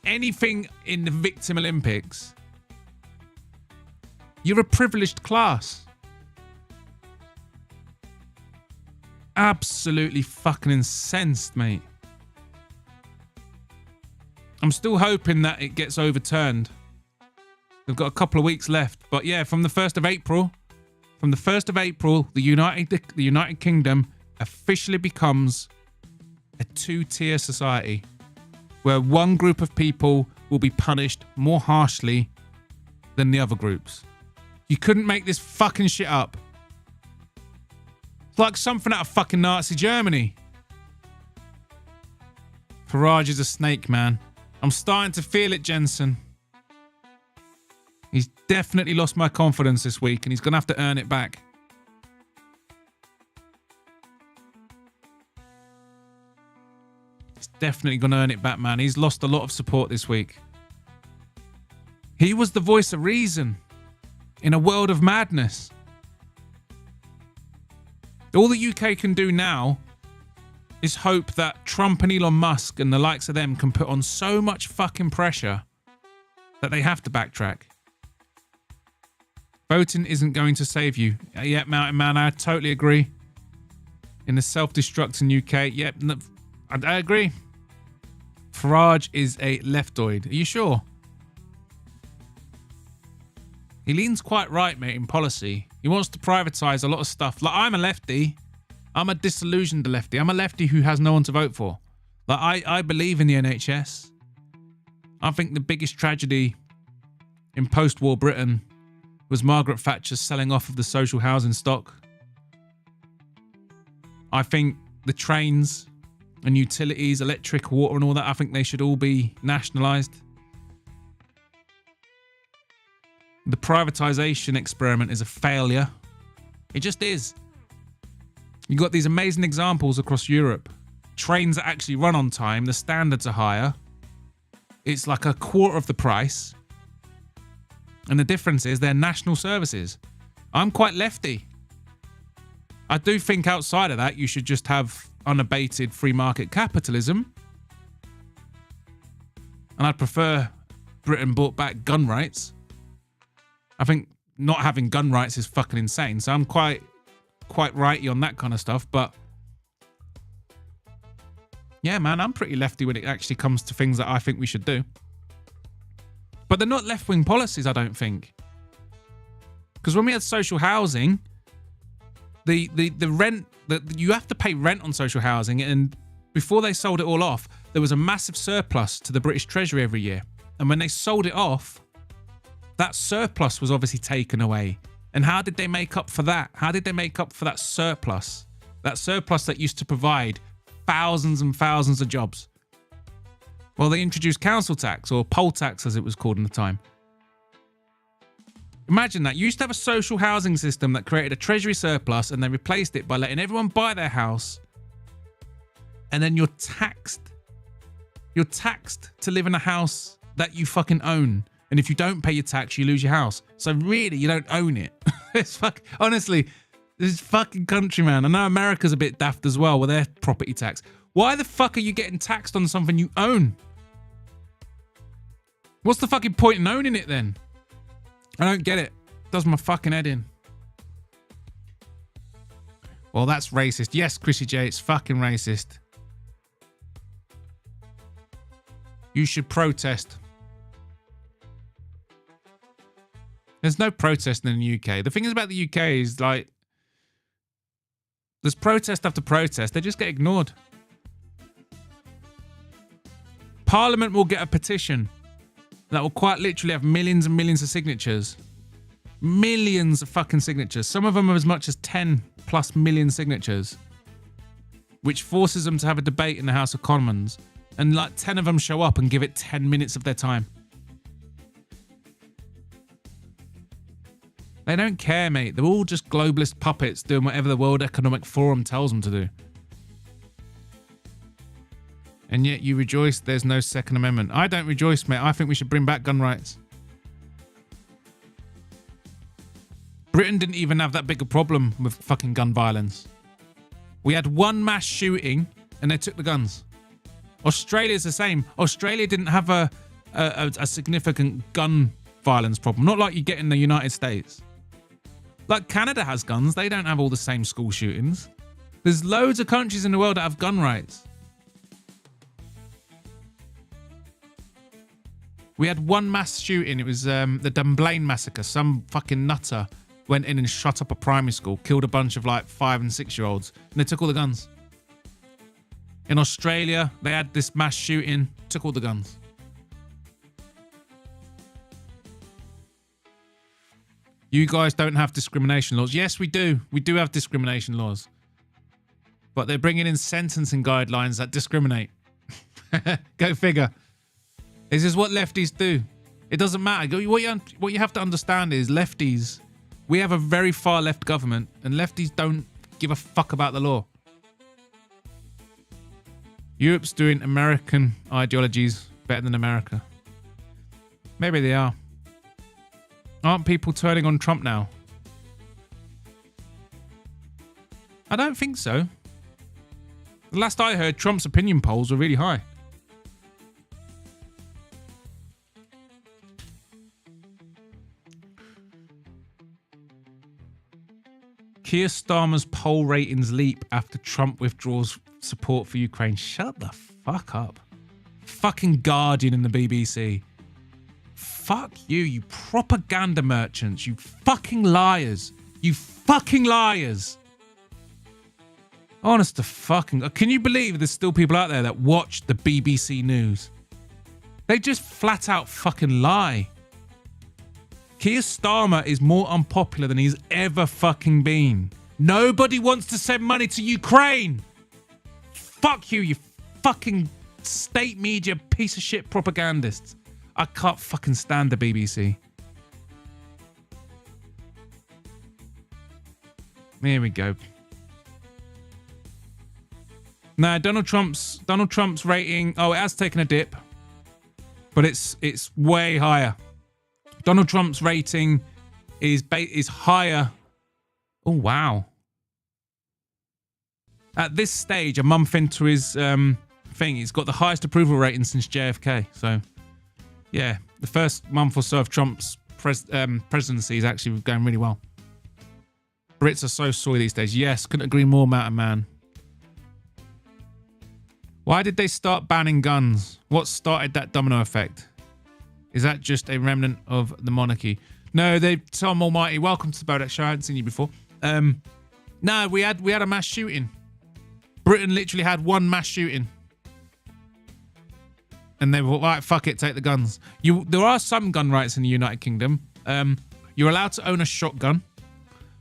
in the Victim Olympics, you're a privileged class. Absolutely fucking incensed, mate. I'm still hoping that it gets overturned. We've got a couple of weeks left, but yeah, from the 1st of April, the United Kingdom officially becomes a 2-tier society where one group of people will be punished more harshly than the other groups. You couldn't make this fucking shit up. It's like something out of fucking Nazi Germany. Farage is a snake, man. I'm starting to feel it, Jensen. He's definitely lost my confidence this week, and he's going to have to earn it back. He's definitely going to earn it back, man. He's lost a lot of support this week. He was the voice of reason in a world of madness. All the UK can do now is hope that Trump and Elon Musk and the likes of them can put on so much fucking pressure that they have to backtrack. Voting isn't going to save you. Yeah, Mountain Man, I totally agree. In the self-destructing UK, yep, I agree. Farage is a leftoid. Are you sure? He leans quite right, mate, in policy. He wants to privatise a lot of stuff. Like, I'm a lefty. I'm a disillusioned lefty. I'm a lefty who has no one to vote for. Like, I believe in the NHS. I think the biggest tragedy in post-war Britain was Margaret Thatcher's selling off of the social housing stock. I think the trains and utilities, electric, water and all that, I think they should all be nationalised. The privatisation experiment is a failure. It just is. You've got these amazing examples across Europe. Trains that actually run on time, the standards are higher. It's like a quarter of the price. And the difference is they're national services. I'm quite lefty. I do think outside of that, you should just have unabated free market capitalism. And I'd prefer Britain brought back gun rights. I think not having gun rights is fucking insane. So I'm quite righty on that kind of stuff. But yeah, man, I'm pretty lefty when it actually comes to things that I think we should do. But they're not left-wing policies, I don't think. Because when we had social housing, the rent, you have to pay rent on social housing, and before they sold it all off, there was a massive surplus to the British Treasury every year. And when they sold it off, that surplus was obviously taken away. And how did they make up for that? How did they make up for that surplus? That surplus that used to provide thousands and thousands of jobs. Well, they introduced council tax, or poll tax as it was called in the time. Imagine that. You used to have a social housing system that created a treasury surplus, and they replaced it by letting everyone buy their house. And then you're taxed. You're taxed to live in a house that you fucking own. And if you don't pay your tax, you lose your house. So really, you don't own it. It's honestly, this is fucking country, man. I know America's a bit daft as well with their property tax. Why the fuck are you getting taxed on something you own? What's the fucking point in owning it then? I don't get it. Does my fucking head in. Well, that's racist. Yes, Chrissy J, it's fucking racist. You should protest. There's no protesting in the UK. The thing is about the UK is like, there's protest after protest. They just get ignored. Parliament will get a petition that will quite literally have millions and millions of signatures. Millions of fucking signatures. Some of them are as much as 10 plus million signatures. Which forces them to have a debate in the House of Commons. And like 10 of them show up and give it 10 minutes of their time. They don't care, mate. They're all just globalist puppets doing whatever the World Economic Forum tells them to do. And yet you rejoice there's no Second Amendment. I don't rejoice, mate. I think we should bring back gun rights. Britain didn't even have that big a problem with fucking gun violence. We had one mass shooting and they took the guns. Australia's the same. Australia didn't have a significant gun violence problem. Not like you get in the United States. Like Canada has guns. They don't have all the same school shootings. There's loads of countries in the world that have gun rights. We had one mass shooting. It was the Dunblane massacre. Some fucking nutter went in and shot up a primary school, killed a bunch of like 5 and 6 year olds, and they took all the guns. In Australia, they had this mass shooting, took all the guns. You guys don't have discrimination laws. Yes, we do. We do have discrimination laws. But they're bringing in sentencing guidelines that discriminate. Go figure. This is what lefties do. It doesn't matter. What you have to understand is lefties, we have a very far left government and lefties don't give a fuck about the law. Europe's doing American ideologies better than America. Maybe they are. Aren't people turning on Trump now? I don't think so. The last I heard, Trump's opinion polls were really high. Keir Starmer's poll ratings leap after Trump withdraws support for Ukraine. Shut the fuck up. Fucking Guardian and the BBC. Fuck you, you propaganda merchants. You fucking liars. You fucking liars. Honest to fucking... Can you believe there's still people out there that watch the BBC News? They just flat out fucking lie. Keir Starmer is more unpopular than he's ever fucking been. Nobody wants to send money to Ukraine. Fuck you, you fucking state media piece of shit propagandists. I can't fucking stand the BBC. Here we go. Now, Donald Trump's rating. Oh, it has taken a dip, but it's way higher. Donald Trump's rating is higher. Oh wow! At this stage, a month into his thing, he's got the highest approval rating since JFK. So, yeah, the first month or so of Trump's presidency is actually going really well. Brits are so soy these days. Yes, couldn't agree more, Mountain Man. Why did they start banning guns? What started that domino effect? Is that just a remnant of the monarchy? No, Tom Almighty, welcome to the Bodach Show. I hadn't seen you before. No, we had a mass shooting. Britain literally had one mass shooting. And they were like, fuck it, take the guns. There are some gun rights in the United Kingdom. You're allowed to own a shotgun.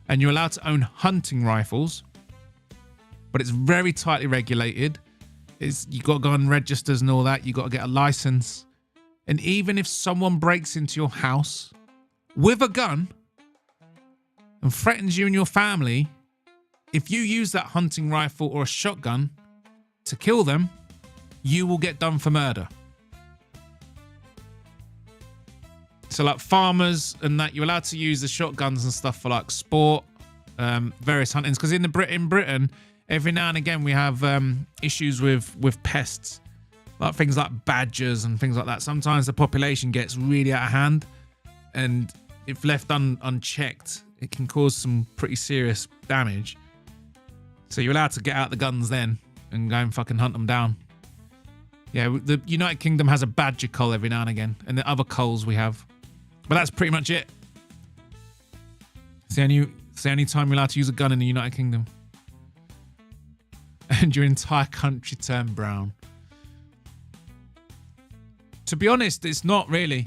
And you're allowed to own hunting rifles. But it's very tightly regulated. You got to go on registers and all that. You got to get a license. And even if someone breaks into your house with a gun and threatens you and your family, if you use that hunting rifle or a shotgun to kill them, you will get done for murder. So like farmers and that, you're allowed to use the shotguns and stuff for like sport, various huntings. Because in Britain, every now and again we have issues with pests, like things like badgers and things like that. Sometimes the population gets really out of hand, and if left unchecked, it can cause some pretty serious damage. So you're allowed to get out the guns then and go and fucking hunt them down. Yeah, the United Kingdom has a badger cull every now and again, and the other culls we have. But that's pretty much it. It's the only time you're allowed to use a gun in the United Kingdom. And your entire country turned brown. To be honest, it's not really.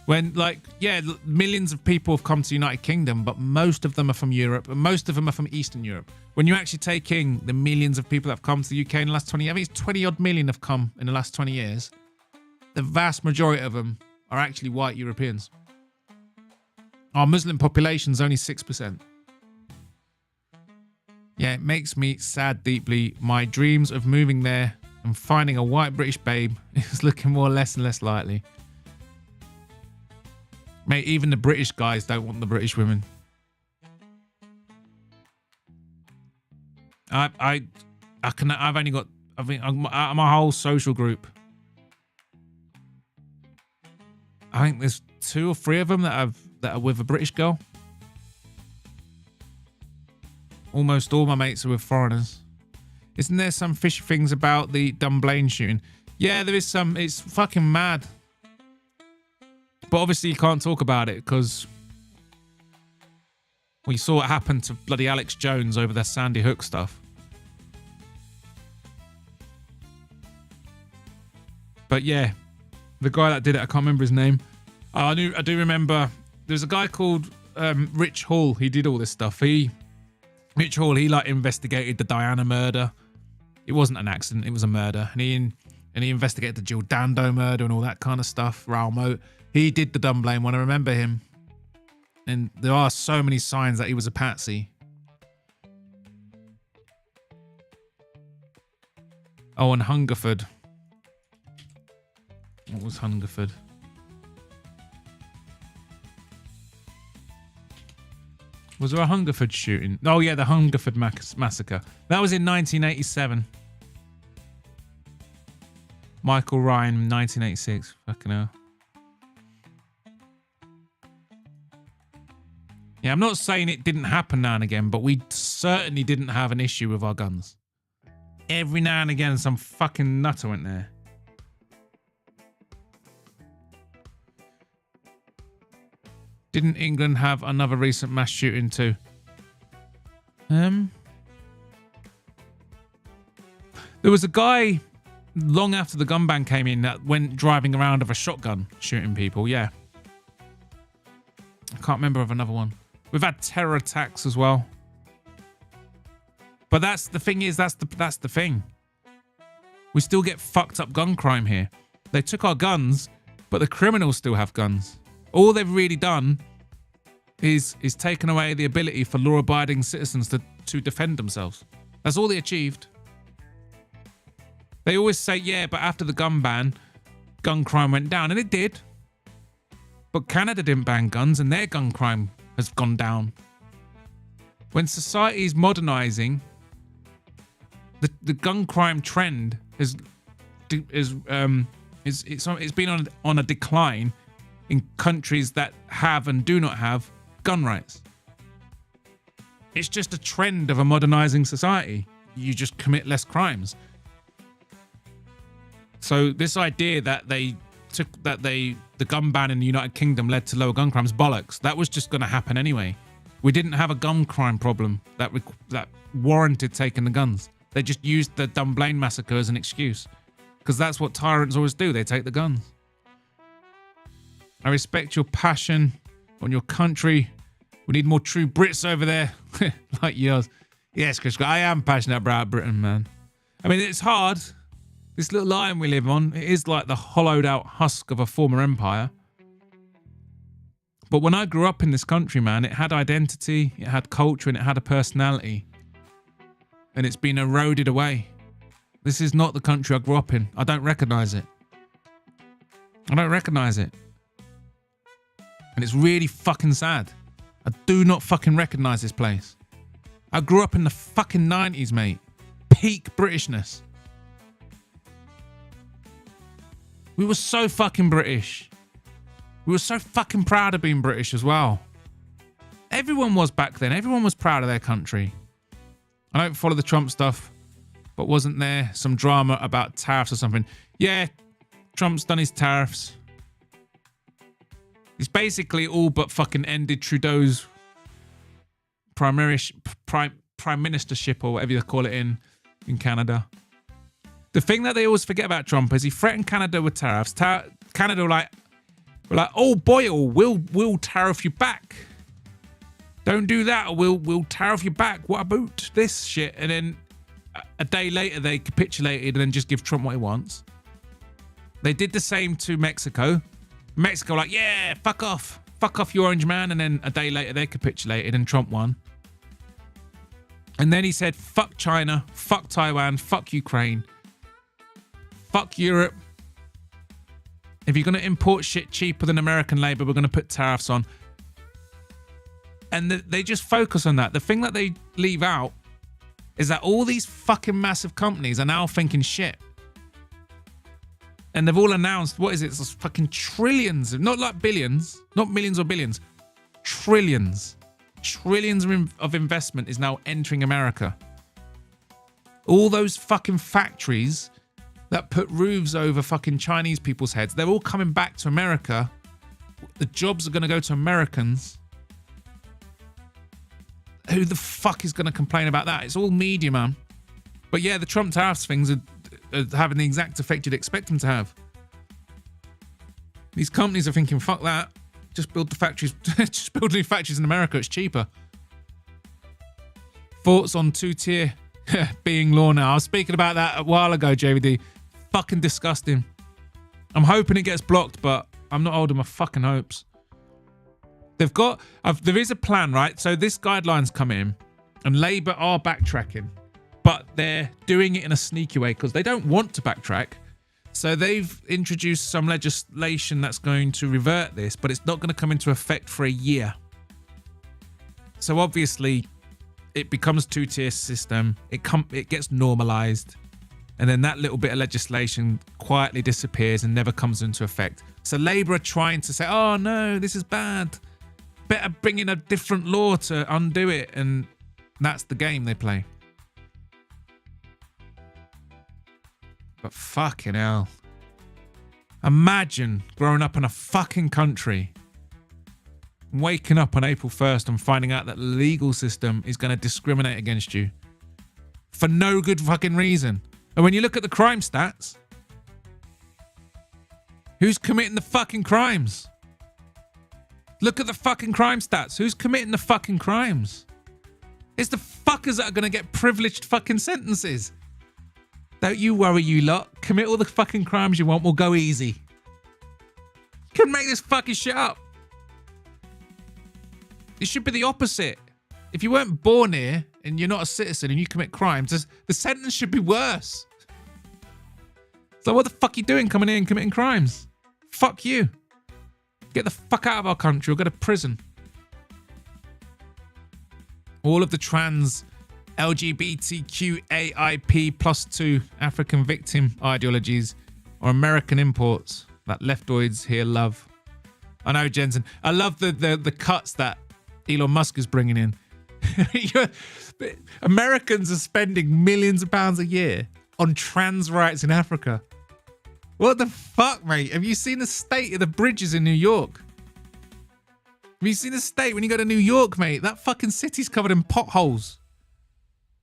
When, like, yeah, millions of people have come to the United Kingdom, but most of them are from Europe, and most of them are from Eastern Europe. When you actually take in the millions of people that have come to the UK in the last 20 years, I think it's 20 odd million have come in the last 20 years. The vast majority of them are actually white Europeans. Our Muslim population is only 6%. Yeah, it makes me sad deeply. My dreams of moving there and finding a white British babe is looking more less and less likely. Mate, even the British guys don't want the British women. I've only got, I think, out of my whole social group, I think there's 2 or 3 of them that are with a British girl. Almost all my mates are with foreigners. Isn't there some fishy things about the Dunblane shooting? Yeah, there is some. It's fucking mad. But obviously you can't talk about it because we saw what happened to bloody Alex Jones over their Sandy Hook stuff. But yeah, the guy that did it, I can't remember his name. I do remember there's a guy called Rich Hall. He did all this stuff. Rich Hall, he like investigated the Diana murder. It wasn't an accident, it was a murder. And he investigated the Jill Dando murder and all that kind of stuff. Raoul Moat. He did the Dunblane one. I remember him. And there are so many signs that he was a patsy. Oh, and Hungerford. What was Hungerford? Was there a Hungerford shooting? Oh, yeah, the Hungerford massacre. That was in 1987. Michael Ryan, 1986. Fucking hell. Yeah, I'm not saying it didn't happen now and again, but we certainly didn't have an issue with our guns. Every now and again, some fucking nutter went there. Didn't England have another recent mass shooting too? There was a guy long after the gun ban came in that went driving around with a shotgun shooting people. Yeah. I can't remember of another one. We've had terror attacks as well. But that's the thing is, that's the thing. We still get fucked up gun crime here. They took our guns, but the criminals still have guns. All they've really done is taken away the ability for law-abiding citizens to defend themselves. That's all they achieved. They always say, yeah, but after the gun ban, gun crime went down, and it did. But Canada didn't ban guns, and their gun crime has gone down. When society is modernizing, the gun crime trend it's been on a decline in countries that have and do not have gun rights. It's just a trend of a modernizing society. You just commit less crimes. So this idea that the gun ban in the United Kingdom led to lower gun crimes, bollocks. That was just going to happen anyway. We didn't have a gun crime problem that warranted taking the guns. They just used the Dunblane massacre as an excuse, because that's what tyrants always do. They take the guns. I respect your passion on your country. We need more true Brits over there, like yours. Yes, Chris, I am passionate about Britain, man. I mean, it's hard. This little island we live on, it is like the hollowed out husk of a former empire. But when I grew up in this country, man, it had identity, it had culture, and it had a personality. And it's been eroded away. This is not the country I grew up in. I don't recognise it. I don't recognise it. And it's really fucking sad. I do not fucking recognise this place. I grew up in the fucking 90s, mate. Peak Britishness. We were so fucking British. We were so fucking proud of being British as well. Everyone was back then. Everyone was proud of their country. I don't follow the Trump stuff, but wasn't there some drama about tariffs or something? Yeah, Trump's done his tariffs. He's basically all but fucking ended Trudeau's prime ministership, or whatever you call it in Canada. The thing that they always forget about Trump is he threatened Canada with tariffs. Canada were like, oh Boyle, we'll tariff you back. Don't do that, or we'll tariff you back. What about this shit? And then a day later they capitulated and then just give Trump what he wants. They did the same to Mexico. Mexico like, yeah, fuck off, you orange man. And then a day later they capitulated and Trump won. And then he said, fuck China, fuck Taiwan, fuck Ukraine, fuck Europe. If you're going to import shit cheaper than American labor, we're going to put tariffs on. And they just focus on that. The thing that they leave out is that all these fucking massive companies are now thinking shit. And they've all announced, what is it? It's fucking trillions, not like billions, not millions or billions, trillions. Trillions of investment is now entering America. All those fucking factories that put roofs over fucking Chinese people's heads, they're all coming back to America. The jobs are going to go to Americans. Who the fuck is going to complain about that? It's all media, man. But yeah, the Trump tariffs things are having the exact effect you'd expect them to have. These companies are thinking, fuck that. Just build the factories. Just build new factories in America. It's cheaper. Thoughts on two-tier being law now. I was speaking about that a while ago, JVD. Fucking disgusting. I'm hoping it gets blocked, but I'm not holding my fucking hopes. They've got, there is a plan, right? So this guideline's come in and Labour are backtracking, but they're doing it in a sneaky way because they don't want to backtrack. So they've introduced some legislation that's going to revert this, but it's not going to come into effect for a year. So obviously it becomes two-tier system. It gets normalized. And then that little bit of legislation quietly disappears and never comes into effect. So Labour are trying to say, oh no, this is bad. Better bring in a different law to undo it. And that's the game they play. But fucking hell. Imagine growing up in a fucking country, waking up on April 1st and finding out that the legal system is going to discriminate against you for no good fucking reason. And when you look at the crime stats, who's committing the fucking crimes? Look at the fucking crime stats. Who's committing the fucking crimes? It's the fuckers that are going to get privileged fucking sentences. Don't you worry, you lot. Commit all the fucking crimes you want. We'll go easy. Couldn't make this fucking shit up. It should be the opposite. If you weren't born here and you're not a citizen and you commit crimes, the sentence should be worse. So what the fuck are you doing coming in and committing crimes? Fuck you. Get the fuck out of our country or go to prison. All of the trans LGBTQAIP+2 African victim ideologies are American imports that leftoids here love. I know, Jensen. I love the cuts that Elon Musk is bringing in. Americans are spending millions of pounds a year on trans rights in Africa. What the fuck, mate? Have you seen the state of the bridges in New York? Have you seen the state when you go to New York, mate? That fucking city's covered in potholes.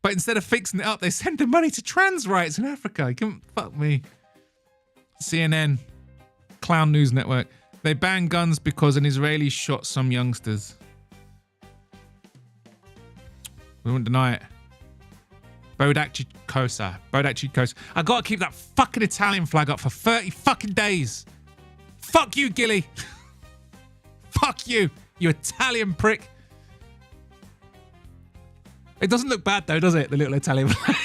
But instead of fixing it up, they send the money to trans rights in Africa. You can't fuck me. CNN, Clown News Network. They banned guns because an Israeli shot some youngsters. We won't deny it. Bodach Show. I gotta keep that fucking Italian flag up for 30 fucking days. Fuck you, Gilly. Fuck you, you Italian prick. It doesn't look bad though, does it? The little Italian flag.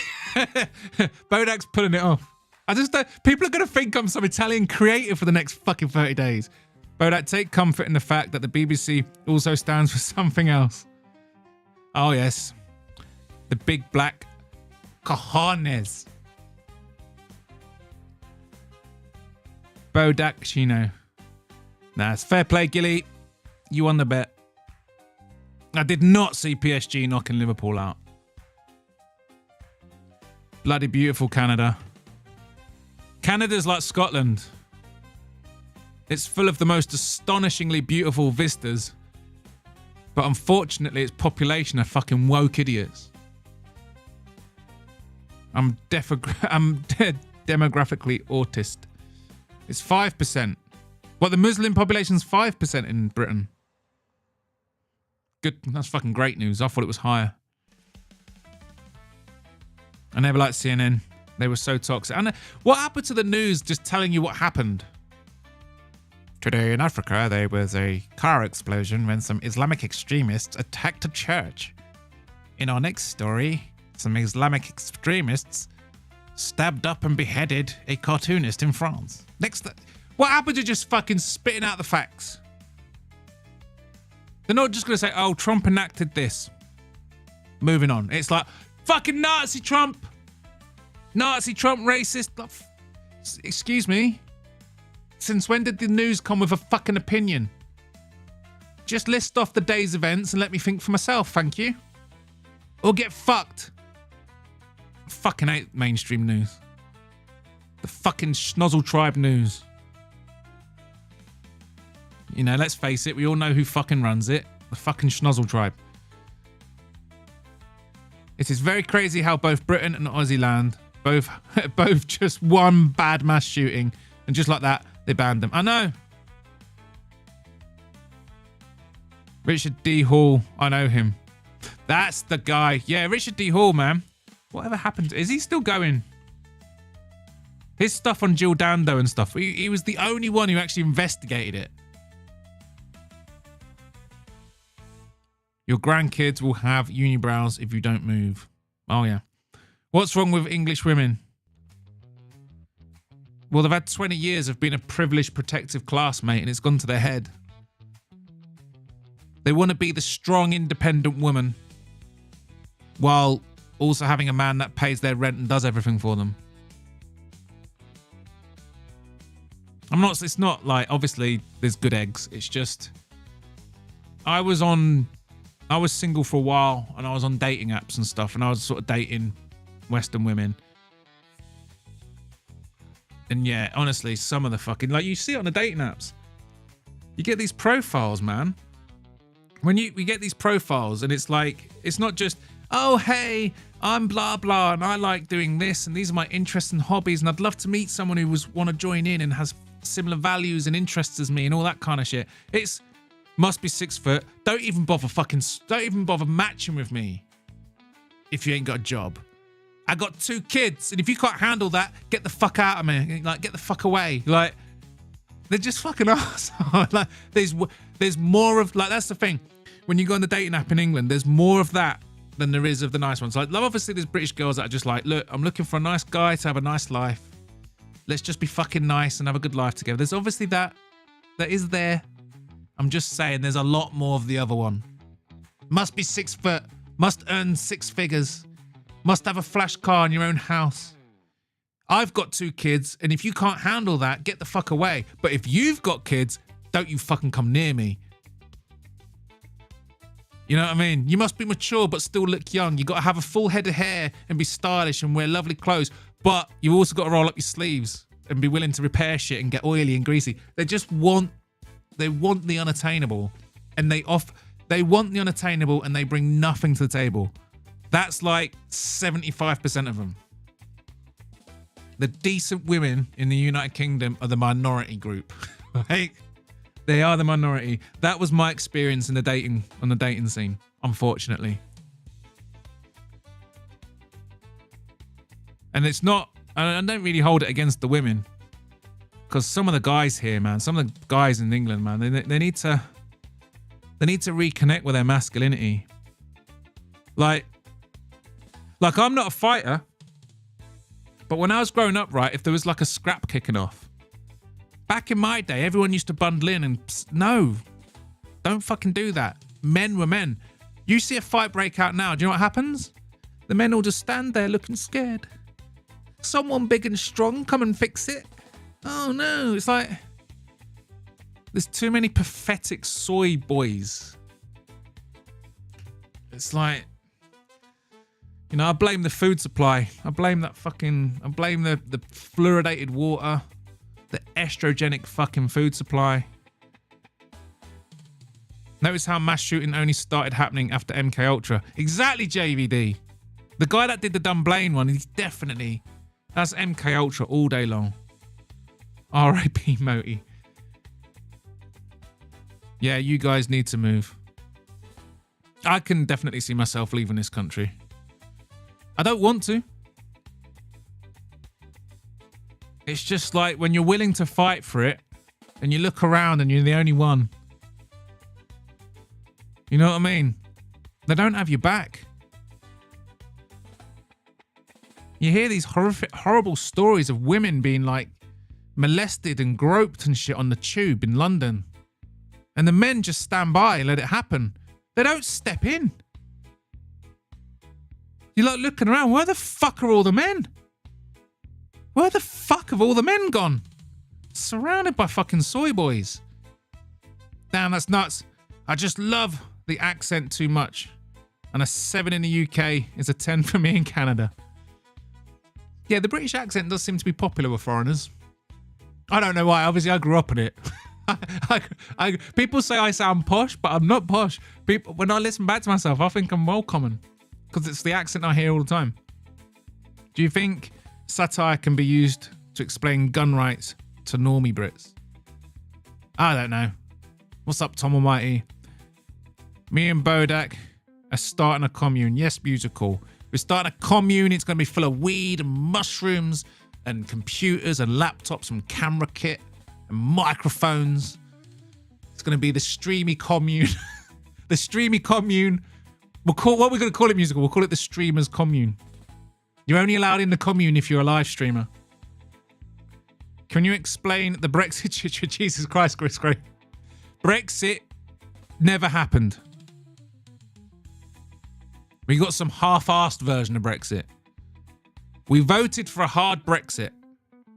Bodach's pulling it off. I just don't. People are gonna think I'm some Italian creative for the next fucking 30 days. Bodach, take comfort in the fact that the BBC also stands for something else. Oh yes. The big black cojones. Bodach Show. Nah, it's fair play, Gilly. You won the bet. I did not see PSG knocking Liverpool out. Bloody beautiful Canada. Canada's like Scotland. It's full of the most astonishingly beautiful vistas. But unfortunately, its population are fucking woke idiots. I'm demographically autist. It's 5%. What, the Muslim population's 5% in Britain? Good. That's fucking great news. I thought it was higher. I never liked CNN. They were so toxic. And what happened to the news just telling you what happened? Today in Africa, there was a car explosion when some Islamic extremists attacked a church. In our next story, some Islamic extremists stabbed up and beheaded a cartoonist in France. What happened to just fucking spitting out the facts? They're not just going to say, oh, Trump enacted this. Moving on. It's like, fucking Nazi Trump. Nazi Trump racist. Excuse me. Since when did the news come with a fucking opinion? Just list off the day's events and let me think for myself, thank you. Or get fucked. Fucking hate mainstream news. The fucking schnozzle tribe news. You know, let's face it, we all know who fucking runs it. The fucking schnozzle tribe. It is very crazy how both Britain and Aussie land, both just one bad mass shooting, and just like that, they banned them. I know. Richard D. Hall, I know him. That's the guy. Yeah, Richard D. Hall, man. Whatever happened? Is he still going? His stuff on Jill Dando and stuff. He was the only one who actually investigated it. Your grandkids will have unibrows if you don't move. Oh, yeah. What's wrong with English women? Well, they've had 20 years of being a privileged, protective class, mate, and it's gone to their head. They want to be the strong, independent woman while also having a man that pays their rent and does everything for them. It's not like, obviously, there's good eggs. It's just, I was single for a while and I was on dating apps and stuff, and I was sort of dating Western women. And yeah, honestly, some of the fucking, like, you see it on the dating apps. You get these profiles, man. When we get these profiles, and it's like, it's not just, oh, hey, I'm blah, blah, and I like doing this, and these are my interests and hobbies, and I'd love to meet someone who want to join in and has similar values and interests as me and all that kind of shit. It's must be 6 foot. Don't even bother matching with me if you ain't got a job. I got 2 kids, and if you can't handle that, get the fuck out of me. Like, get the fuck away. Like, they're just fucking assholes. Like, there's more of, like, that's the thing. When you go on the dating app in England, there's more of that than there is of the nice ones. Like, obviously there's British girls that are just like, look, I'm looking for a nice guy to have a nice life. Let's just be fucking nice and have a good life together. There's obviously that is there. I'm just saying there's a lot more of the other one. Must be 6 foot. Must earn 6 figures. Must have a flash car in your own house. I've got 2 kids, and if you can't handle that, get the fuck away. But if you've got kids, don't you fucking come near me. You know what I mean? You must be mature but still look young. You got to have a full head of hair and be stylish and wear lovely clothes. But you also got to roll up your sleeves and be willing to repair shit and get oily and greasy. They want the unattainable, and they want the unattainable, and they bring nothing to the table. That's like 75% of them. The decent women in the United Kingdom are the minority group. Like, they are the minority. That was my experience on the dating scene, unfortunately. And it's not, I don't really hold it against the women, because some of the guys here, man, some of the guys in England, man, they need to reconnect with their masculinity. Like I'm not a fighter, but when I was growing up, right, if there was like a scrap kicking off, back in my day, everyone used to bundle in and no, don't fucking do that. Men were men. You see a fight break out now, do you know what happens? The men will just stand there looking scared. Someone big and strong, come and fix it. Oh no, it's like there's too many pathetic soy boys. It's like, you know, I blame the food supply. I blame the fluoridated water, the estrogenic fucking food supply. Notice how mass shooting only started happening after MK Ultra. Exactly, JVD. The guy that did the Dunblane one, that's MK Ultra all day long. R.I.P. Moti. Yeah, you guys need to move. I can definitely see myself leaving this country. I don't want to. It's just like when you're willing to fight for it and you look around and you're the only one. You know what I mean? They don't have your back. You hear these horrible stories of women being like molested and groped and shit on the tube in London. And the men just stand by and let it happen. They don't step in. You're like looking around, where the fuck are all the men? Where the fuck have all the men gone? Surrounded by fucking soy boys. Damn, that's nuts. I just love the accent too much. And a 7 in the UK is a 10 for me in Canada. Yeah, the British accent does seem to be popular with foreigners. I don't know why. Obviously, I grew up in it. People say I sound posh, but I'm not posh. When I listen back to myself, I think I'm well common. Because it's the accent I hear all the time. Do you think satire can be used to explain gun rights to normie Brits? I don't know. What's up, Tom Almighty? Me and Bodach are starting a commune. Yes, musical. We're starting a commune. It's going to be full of weed and mushrooms and computers and laptops and camera kit and microphones. It's going to be the streamy commune. The streamy commune. What we're going to call it, musical? We'll call it the streamers commune. You're only allowed in the commune if you're a live streamer. Can you explain the Brexit? Jesus Christ, Chris Gray. Brexit never happened. We got some half-assed version of Brexit. We voted for a hard Brexit.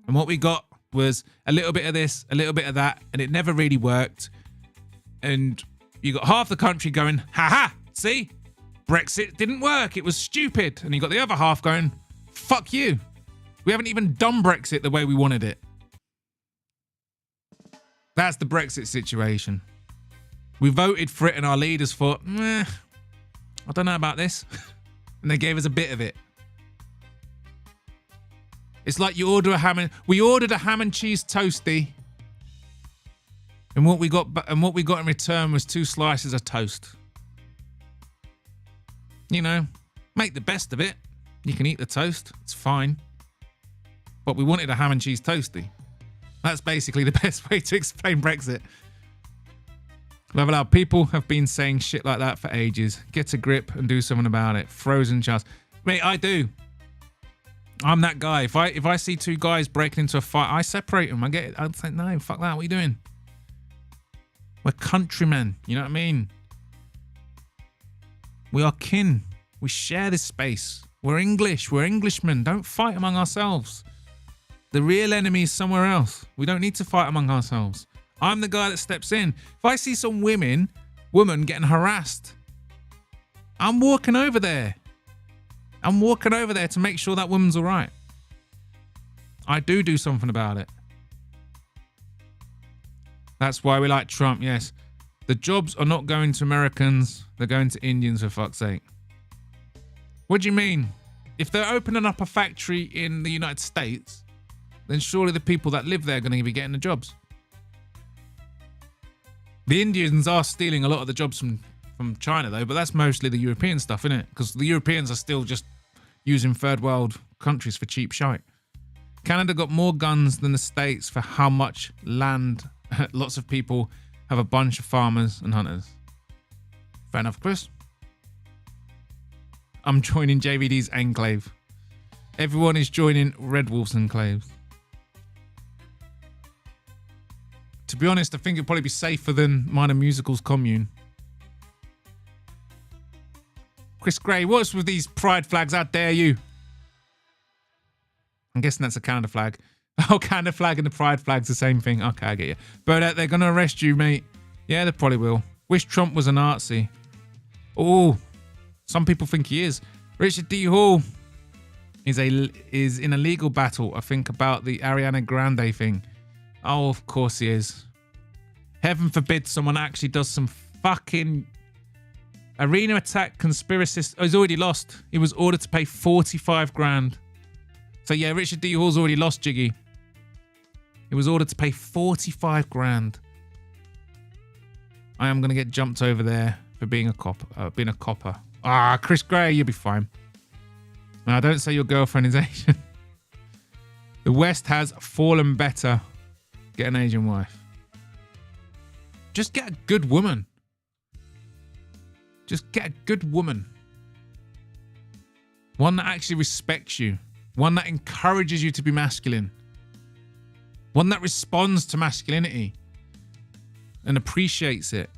And what we got was a little bit of this, a little bit of that, and it never really worked. And you got half the country going, ha-ha, see? Brexit didn't work. It was stupid. And you got the other half going, fuck you. We haven't even done Brexit the way we wanted it. That's the Brexit situation. We voted for it and our leaders thought, I don't know about this. And they gave us a bit of it. It's like you order a ham and... We ordered a ham and cheese toasty. And what we got in return was 2 slices of toast. You know, make the best of it. You can eat the toast. It's fine. But we wanted a ham and cheese toasty. That's basically the best way to explain Brexit. Level out. People have been saying shit like that for ages. Get a grip and do something about it. Frozen chance. Mate, I do. I'm that guy. If I see 2 guys breaking into a fight, I separate them. I'd say, no, fuck that. What are you doing? We're countrymen. You know what I mean? We are kin. We share this space. We're English. We're Englishmen. Don't fight among ourselves. The real enemy is somewhere else. We don't need to fight among ourselves. I'm the guy that steps in. If I see some woman getting harassed, I'm walking over there. I'm walking over there to make sure that woman's all right. I do something about it. That's why we like Trump, yes. The jobs are not going to Americans. They're going to Indians, for fuck's sake. What do you mean? If they're opening up a factory in the United States, then surely the people that live there are going to be getting the jobs. The Indians are stealing a lot of the jobs from China, though, but that's mostly the European stuff, isn't it? Because the Europeans are still just using third world countries for cheap shite. Canada got more guns than the States for how much land. Lots of people have a bunch of farmers and hunters. Fair enough, Chris. I'm joining JVD's enclave. Everyone is joining Red Wolf's enclaves. To be honest, I think it'd probably be safer than Minor Musical's commune. Chris Gray, what's with these pride flags? How dare you? I'm guessing that's a Canada flag. Oh, Canada flag and the pride flag's the same thing. Okay, I get you. But they're going to arrest you, mate. Yeah, they probably will. Wish Trump was a Nazi. Oh, some people think he is. Richard D. Hall is in a legal battle, I think, about the Ariana Grande thing. Oh, of course he is. Heaven forbid someone actually does some fucking arena attack conspiracist. Oh, he's already lost. He was ordered to pay 45 grand. So yeah, Richard D. Hall's already lost, Jiggy. He was ordered to pay 45 grand. I am going to get jumped over there for being a copper. Ah, Chris Gray, you'll be fine. Now, don't say your girlfriend is Asian. The West has fallen better. Get an Asian wife. Just get a good woman. Just get a good woman. One that actually respects you. One that encourages you to be masculine. One that responds to masculinity and appreciates it.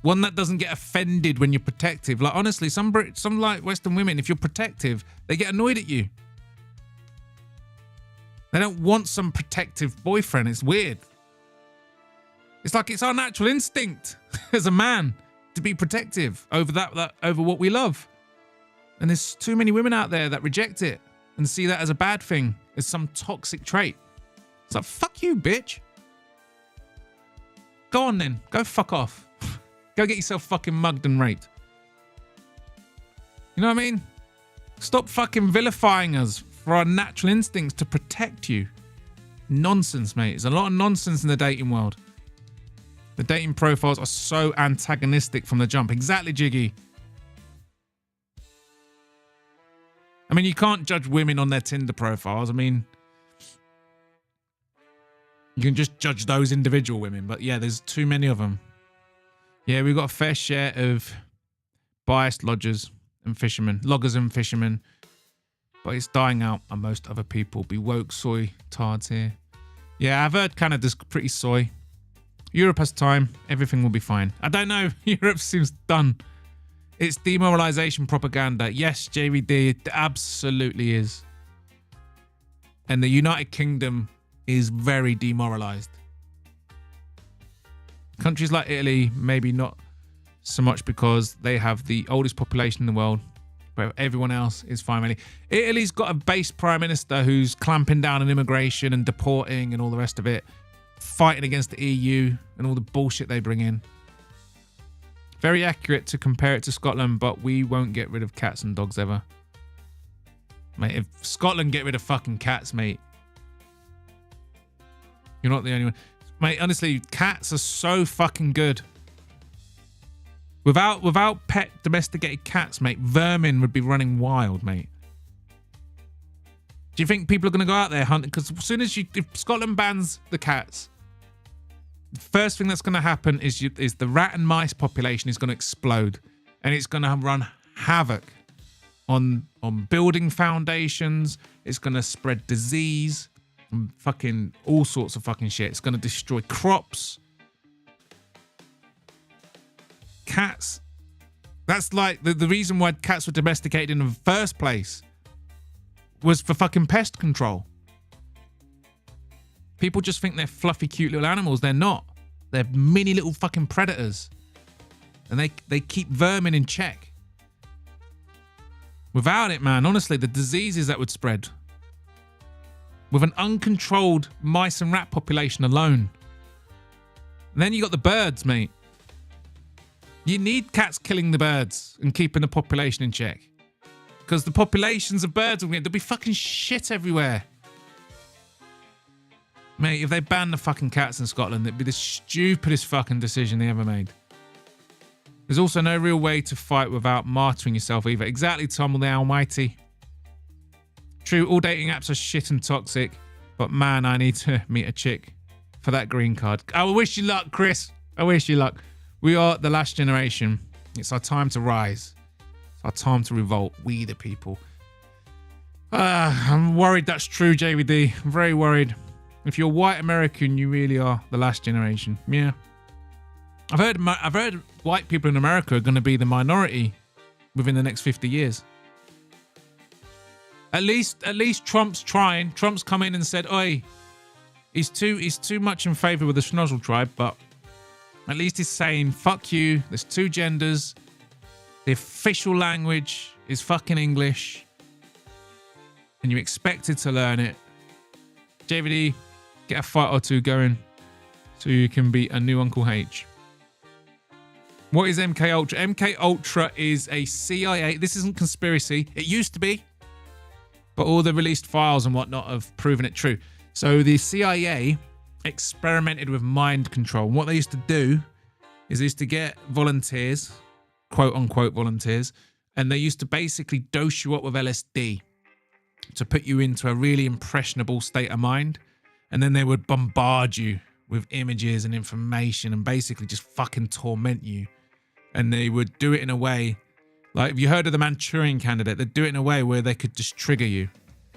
One that doesn't get offended when you're protective. Like, honestly, some like Western women, if you're protective, they get annoyed at you. They don't want some protective boyfriend. It's weird. It's like it's our natural instinct as a man to be protective over over what we love. And there's too many women out there that reject it and see that as a bad thing, as some toxic trait. It's like, fuck you, bitch. Go on then. Go fuck off. Go get yourself fucking mugged and raped. You know what I mean? Stop fucking vilifying us for our natural instincts to protect you. Nonsense, mate. There's a lot of nonsense in the dating world. The dating profiles are so antagonistic from the jump. Exactly, Jiggy. I mean, you can't judge women on their Tinder profiles. I mean, you can just judge those individual women. But yeah, there's too many of them. Yeah, we've got a fair share of biased loggers and fishermen. But it's dying out on most other people. Be woke soy tards here. Yeah, I've heard Canada's pretty soy. Europe has time. Everything will be fine. I don't know. Europe seems done. It's demoralization propaganda. Yes, JVD, it absolutely is. And the United Kingdom is very demoralized. Countries like Italy, maybe not so much because they have the oldest population in the world, but everyone else is fine. Italy's got a base prime minister who's clamping down on immigration and deporting and all the rest of it, fighting against the EU and all the bullshit they bring in. Very accurate to compare it to Scotland, but we won't get rid of cats and dogs ever. Mate, if Scotland get rid of fucking cats, mate, you're not the only one. Mate, honestly, cats are so fucking good. Without pet domesticated cats, mate, vermin would be running wild, mate. Do you think people are going to go out there hunting? Because as soon as if Scotland bans the cats, the first thing that's going to happen is the rat and mice population is going to explode, and it's going to run havoc on building foundations. It's going to spread disease and fucking all sorts of fucking shit. It's going to destroy crops. Cats. That's like the reason why cats were domesticated in the first place was for fucking pest control. People just think they're fluffy, cute little animals. They're not. They're mini little fucking predators. And they keep vermin in check. Without it, man, honestly, the diseases that would spread. With an uncontrolled mice and rat population alone. And then you got the birds, mate. You need cats killing the birds and keeping the population in check. Because the populations of birds, there'll be fucking shit everywhere. Mate, if they ban the fucking cats in Scotland, it'd be the stupidest fucking decision they ever made. There's also no real way to fight without martyring yourself either. Exactly, Tom the Almighty. True, all dating apps are shit and toxic, but man, I need to meet a chick for that green card. I wish you luck, Chris. I wish you luck. We are the last generation. It's our time to rise. It's our time to revolt. We the people. I'm worried that's true, JVD. I'm very worried. If you're white American, you really are the last generation. Yeah. I've heard white people in America are going to be the minority within the next 50 years. At least Trump's trying. Trump's come in and said, "Oi, he's too much in favor with the Schnozzle tribe, but at least he's saying, fuck you, there's two genders. The official language is fucking English. And you're expected to learn it. JVD, get a fight or two going so you can be a new Uncle H." What is MK Ultra? MK Ultra is a CIA. This isn't conspiracy. It used to be. But all the released files and whatnot have proven it true. So the CIA experimented with mind control. And what they used to do is they used to get volunteers, quote unquote volunteers, and they used to basically dose you up with LSD to put you into a really impressionable state of mind. And then they would bombard you with images and information and basically just fucking torment you. And they would do it in a way, like if you heard of the Manchurian Candidate, they'd do it in a way where they could just trigger you.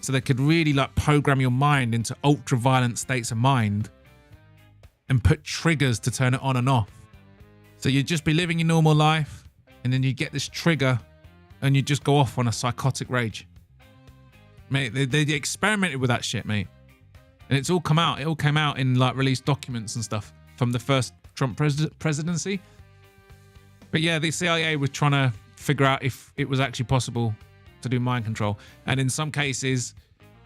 So they could really like program your mind into ultra violent states of mind and put triggers to turn it on and off. So you'd just be living your normal life and then you get this trigger and you just go off on a psychotic rage. Mate, they experimented with that shit, mate. And it's all come out. It all came out in like released documents and stuff from the first Trump presidency. But yeah, the CIA was trying to figure out if it was actually possible to do mind control. And in some cases,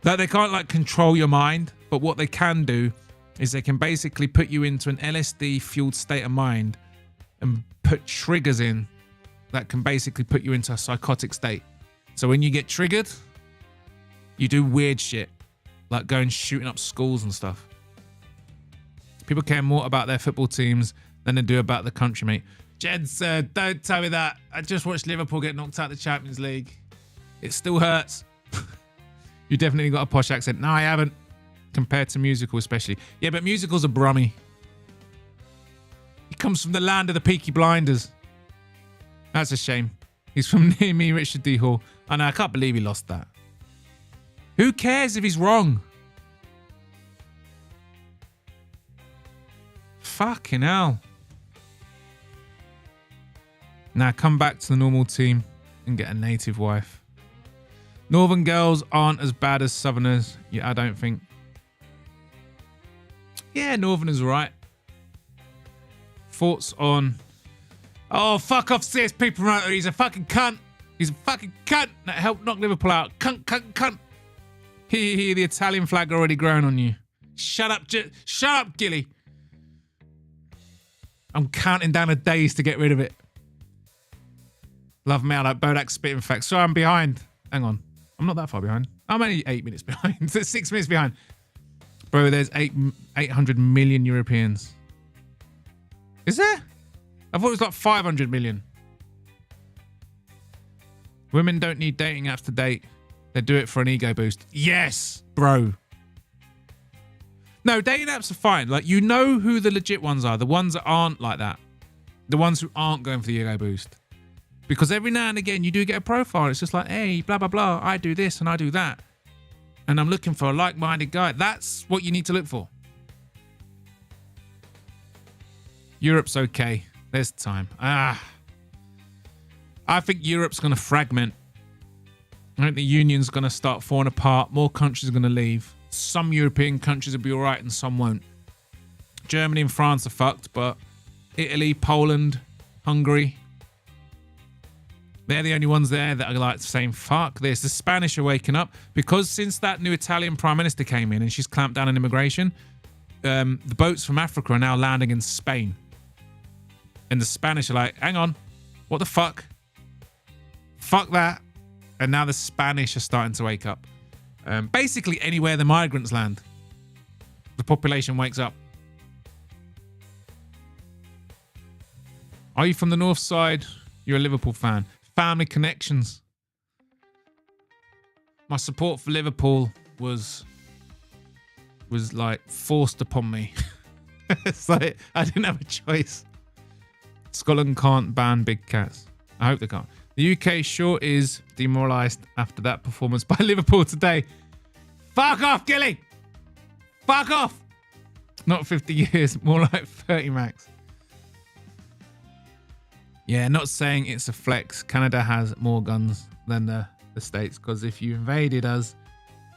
that they can't like control your mind, but what they can do is they can basically put you into an LSD fueled state of mind and put triggers in that can basically put you into a psychotic state. So when you get triggered, you do weird shit, like going shooting up schools and stuff. People care more about their football teams than they do about the country, mate. Jed said, don't tell me that. I just watched Liverpool get knocked out of the Champions League. It still hurts. You definitely got a posh accent. No, I haven't. Compared to musical especially. Yeah, but musicals are brummy. He comes from the land of the Peaky Blinders. That's a shame. He's from near me, Richard D. Hall. I know, I can't believe he lost that. Who cares if he's wrong? Fucking hell. Now come back to the normal team and get a native wife. Northern girls aren't as bad as Southerners. Yeah, I don't think. Yeah, Northerners are right. Thoughts on... Oh, fuck off CSP promoter. He's a fucking cunt. He's a fucking cunt. That helped knock Liverpool out. Cunt, cunt, cunt. Here, the Italian flag already grown on you. Shut up, shut up, Gilly. I'm counting down the days to get rid of it. Love mail like Bodach spitting facts. So I'm behind. Hang on. I'm not that far behind. I'm only 8 minutes behind. 6 minutes behind. Bro, there's 800 million Europeans. Is there? I thought it was like 500 million. Women don't need dating apps to date. They do it for an ego boost. Yes, bro. No, dating apps are fine. Like, you know who the legit ones are. The ones that aren't like that. The ones who aren't going for the ego boost. Because every now and again, you do get a profile. It's just like, hey, blah, blah, blah. I do this and I do that. And I'm looking for a like-minded guy. That's what you need to look for. Europe's okay. There's time. I think Europe's going to fragment. I think the union's going to start falling apart. More countries are going to leave. Some European countries will be all right and some won't. Germany and France are fucked, but Italy, Poland, Hungary, they're the only ones there that are like saying, fuck this. The Spanish are waking up because since that new Italian prime minister came in and she's clamped down on immigration, the boats from Africa are now landing in Spain. And the Spanish are like, hang on, what the fuck? Fuck that. And now the Spanish are starting to wake up. Basically, anywhere the migrants land, the population wakes up. Are you from the north side? You're a Liverpool fan. Family connections. My support for Liverpool was like forced upon me. It's like I didn't have a choice. Scotland can't ban big cats. I hope they can't. The UK sure is demoralised after that performance by Liverpool today. Fuck off, Gilly! Fuck off! Not 50 years, more like 30 max. Yeah, not saying it's a flex. Canada has more guns than the States, because if you invaded us,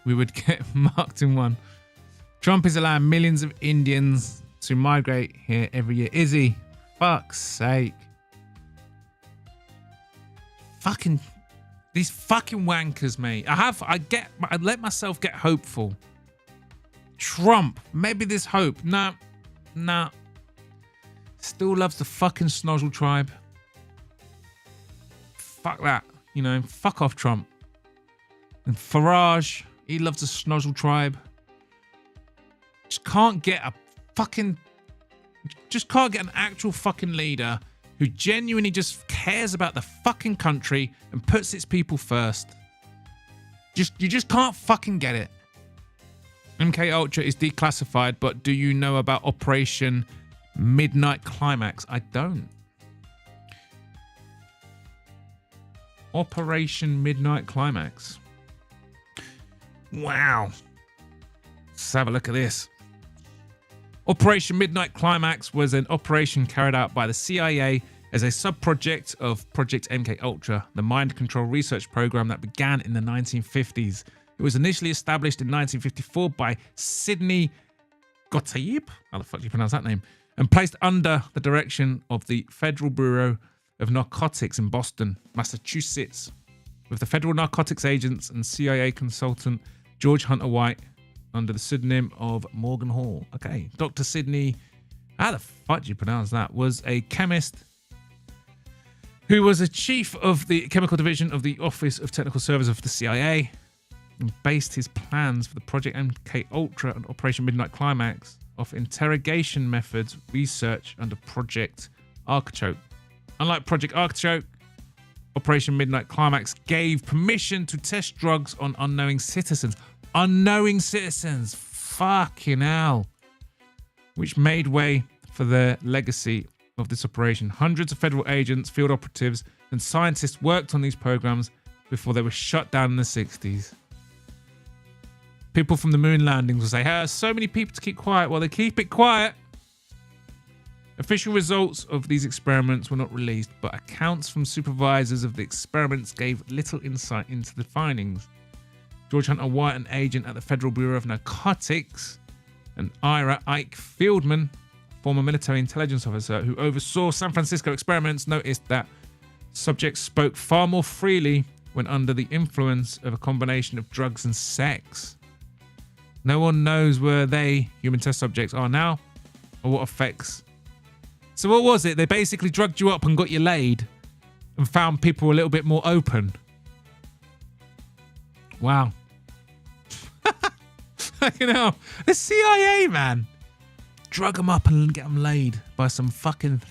we would get marked in one. Trump is allowing millions of Indians to migrate here every year. Is he? Fuck's sake. Fucking these fucking wankers, mate. I let myself get hopeful. Trump, maybe there's hope. Nah. Still loves the fucking Snozzle tribe. Fuck that. You know, fuck off, Trump. And Farage, he loves the Snozzle tribe. Just can't get an actual fucking leader who genuinely just cares about the fucking country and puts its people first. You just can't fucking get it. MK Ultra is declassified, but do you know about Operation Midnight Climax? I don't. Operation Midnight Climax. Wow. Let's have a look at this. Operation Midnight Climax was an operation carried out by the CIA as a sub-project of Project MK Ultra, the mind control research program that began in the 1950s. It was initially established in 1954 by Sidney Gottlieb, how the fuck do you pronounce that name, and placed under the direction of the Federal Bureau of Narcotics in Boston, Massachusetts, with the federal narcotics agents and CIA consultant George Hunter White under the pseudonym of Morgan Hall. Okay, Dr. Sidney, how the fuck do you pronounce that, was a chemist who was a chief of the chemical division of the Office of Technical Services of the CIA and based his plans for the Project MK Ultra and Operation Midnight Climax off interrogation methods research under Project Artichoke. Unlike Project Artichoke, Operation Midnight Climax gave permission to test drugs on unknowing citizens. Unknowing citizens. Fucking hell. Which made way for the legacy of this operation. Hundreds of federal agents, field operatives, and scientists worked on these programs before they were shut down in the 60s. People from the moon landings will say, hey, so many people to keep quiet. Well, they keep it quiet. Official results of these experiments were not released, but accounts from supervisors of the experiments gave little insight into the findings. George Hunter White, an agent at the Federal Bureau of Narcotics, and Ira Ike Fieldman, former military intelligence officer who oversaw San Francisco experiments, noticed that subjects spoke far more freely when under the influence of a combination of drugs and sex. No one knows where they, human test subjects, are now or what effects. So what was it? They basically drugged you up and got you laid and found people a little bit more open. Wow. You know, the CIA, man. Drug them up and get them laid by some fucking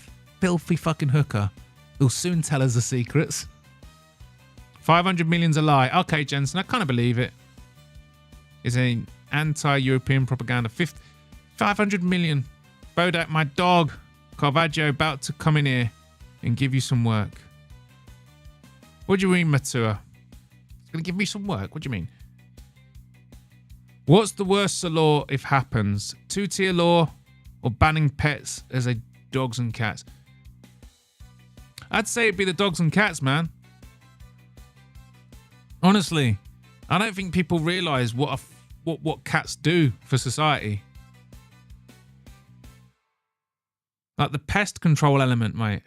filthy fucking hooker who'll soon tell us the secrets. 500 million's a lie. Okay, Jensen, I kind of believe it. It's an anti-European propaganda. 500 million. Bodach, my dog, Caravaggio, about to come in here and give you some work. What do you mean, Matua? He's going to give me some work? What do you mean? What's the worst law if happens? Two-tier law or banning pets as a dogs and cats? I'd say it'd be the dogs and cats, man. Honestly, I don't think people realise what cats do for society. Like the pest control element, mate.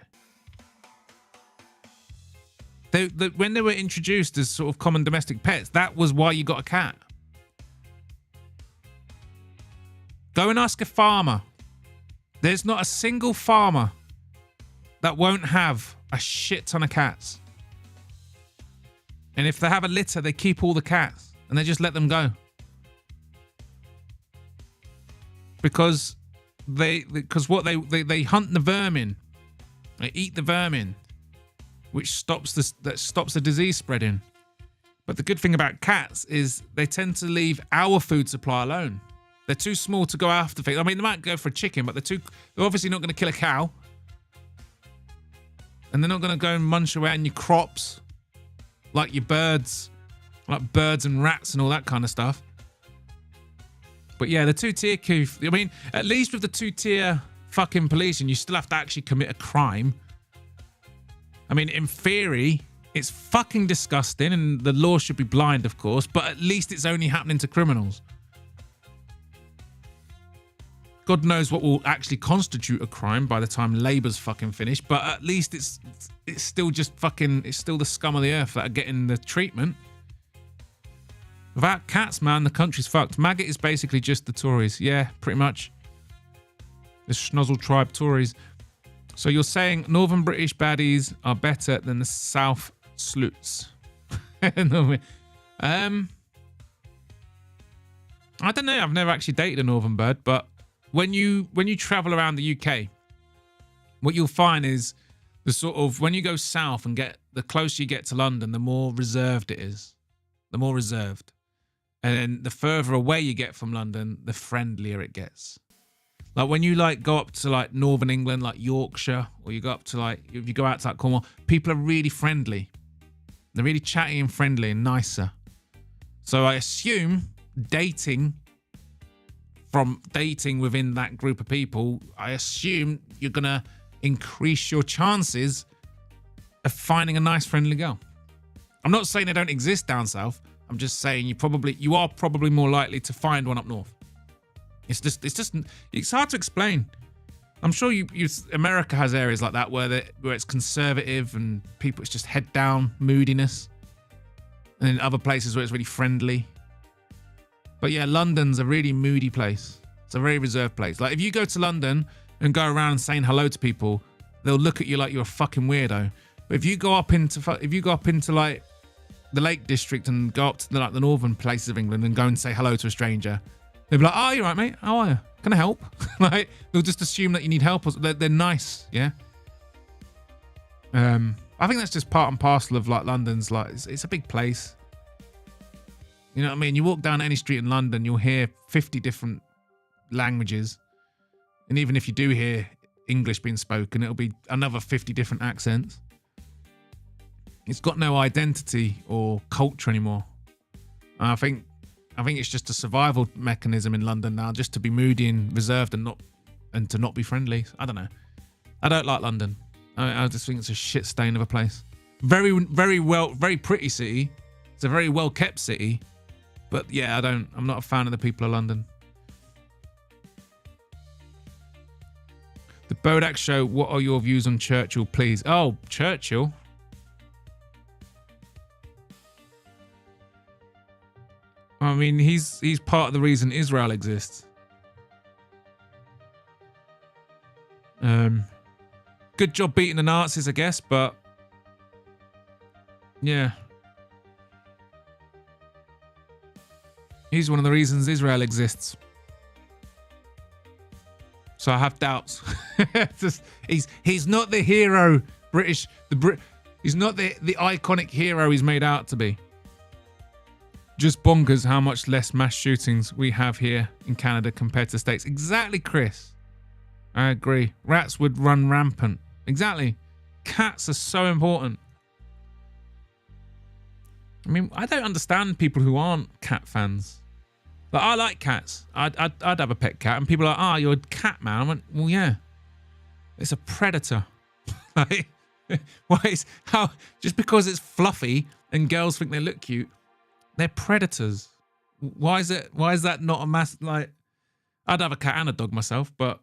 When they were introduced as sort of common domestic pets, that was why you got a cat. Go and ask a farmer. There's not a single farmer that won't have a shit ton of cats. And if they have a litter, they keep all the cats and they just let them go. Because they hunt the vermin. They eat the vermin, which stops the disease spreading. But the good thing about cats is they tend to leave our food supply alone. They're too small to go after things. I mean, they might go for a chicken, but they're obviously not going to kill a cow. And they're not going to go and munch away on your crops like your birds, like birds and rats and all that kind of stuff. But yeah, the two-tier coup, I mean, at least with the two-tier fucking policing, you still have to actually commit a crime. I mean, in theory, it's fucking disgusting and the law should be blind, of course, but at least it's only happening to criminals. God knows what will actually constitute a crime by the time Labour's fucking finished, but at least it's still just fucking, it's still the scum of the earth that are getting the treatment. Without cats, man, the country's fucked. Maggot is basically just the Tories. Yeah, pretty much. The Schnozzle tribe Tories. So you're saying Northern British baddies are better than the South sleuths? I don't know. I've never actually dated a Northern bird, but when you travel around the UK, what you'll find is the sort of, when you go south and the closer you get to London, the more reserved it is. The more reserved. And then the further away you get from London, the friendlier it gets. Like when you go up to like Northern England, like Yorkshire, or you go up to if you go out to like Cornwall, people are really friendly. They're really chatty and friendly and nicer. So I assume dating within that group of people, I assume you're going to increase your chances of finding a nice, friendly girl. I'm not saying they don't exist down south. I'm just saying you are probably more likely to find one up north. It's hard to explain. I'm sure America has areas like that where it's conservative and people, it's just head down moodiness. And in other places where it's really friendly. But yeah, London's a really moody place. It's a very reserved place. Like if you go to London and go around saying hello to people, they'll look at you like you're a fucking weirdo. But if you go up into like the Lake District and go up to the northern places of England and go and say hello to a stranger, they'll be like, "Oh, you're right, mate. How are you? Can I help?" Like they'll just assume that you need help. They're nice, yeah. I think that's just part and parcel of like London's like it's a big place. You know what I mean? You walk down any street in London, you'll hear 50 different languages. And even if you do hear English being spoken, it'll be another 50 different accents. It's got no identity or culture anymore. I think it's just a survival mechanism in London now, just to be moody and reserved and to not be friendly. I don't know. I don't like London. I just think it's a shit stain of a place. Very pretty city. It's a very well kept city. But yeah, I'm not a fan of the people of London. The Bodach Show, what are your views on Churchill, please? Oh, Churchill. I mean, he's part of the reason Israel exists. Good job beating the Nazis, I guess, but Yeah. He's one of the reasons Israel exists. So I have doubts. He's not the hero he's not the iconic hero he's made out to be. Just bonkers how much less mass shootings we have here in Canada compared to the States. Exactly, Chris. I agree. Rats would run rampant. Exactly. Cats are so important. I mean, I don't understand people who aren't cat fans. Like, I like cats. I'd have a pet cat, and people are like, "Ah, you're a cat man." I went, "Well, yeah. It's a predator." Like, just because it's fluffy and girls think they look cute, they're predators. Why is that not a mass? Like, I'd have a cat and a dog myself, but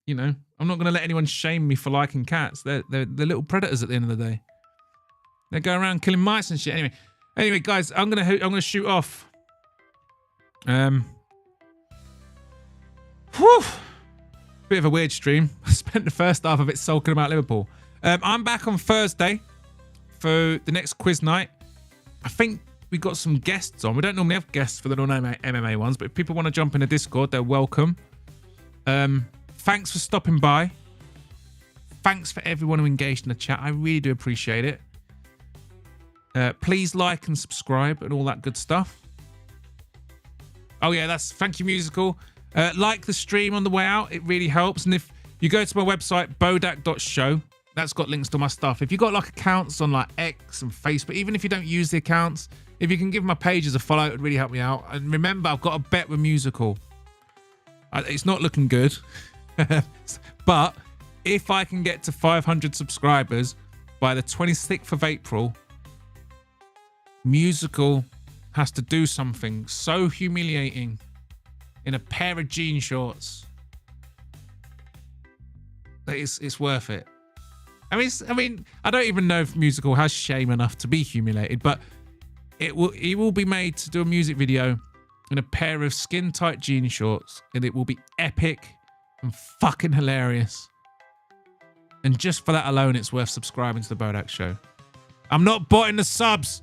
you know, I'm not going to let anyone shame me for liking cats. They're little predators at the end of the day. They go around killing mice and shit. Anyway, guys, I'm gonna shoot off. Whew. Bit of a weird stream. I spent the first half of it sulking about Liverpool. I'm back on Thursday for the next quiz night. I think we got some guests on. We don't normally have guests for the non-MMA ones, but if people want to jump in the Discord, they're welcome. Thanks for stopping by. Thanks for everyone who engaged in the chat. I really do appreciate it. Please like and subscribe and all that good stuff. Oh yeah, that's thank you musical. Like the stream on the way out, it really helps. And if you go to my website, bodach.show, that's got links to my stuff. If you've got like accounts on like X and Facebook, even if you don't use the accounts, if you can give my pages a follow, it would really help me out. And remember, I've got a bet with musical. It's not looking good. But if I can get to 500 subscribers by the 26th of April, musical has to do something so humiliating in a pair of jean shorts that it's worth it. I mean, I don't even know if musical has shame enough to be humiliated, but he will be made to do a music video in a pair of skin tight jean shorts, and it will be epic and fucking hilarious. And just for that alone, it's worth subscribing to the Bodach Show. I'm not botting the subs.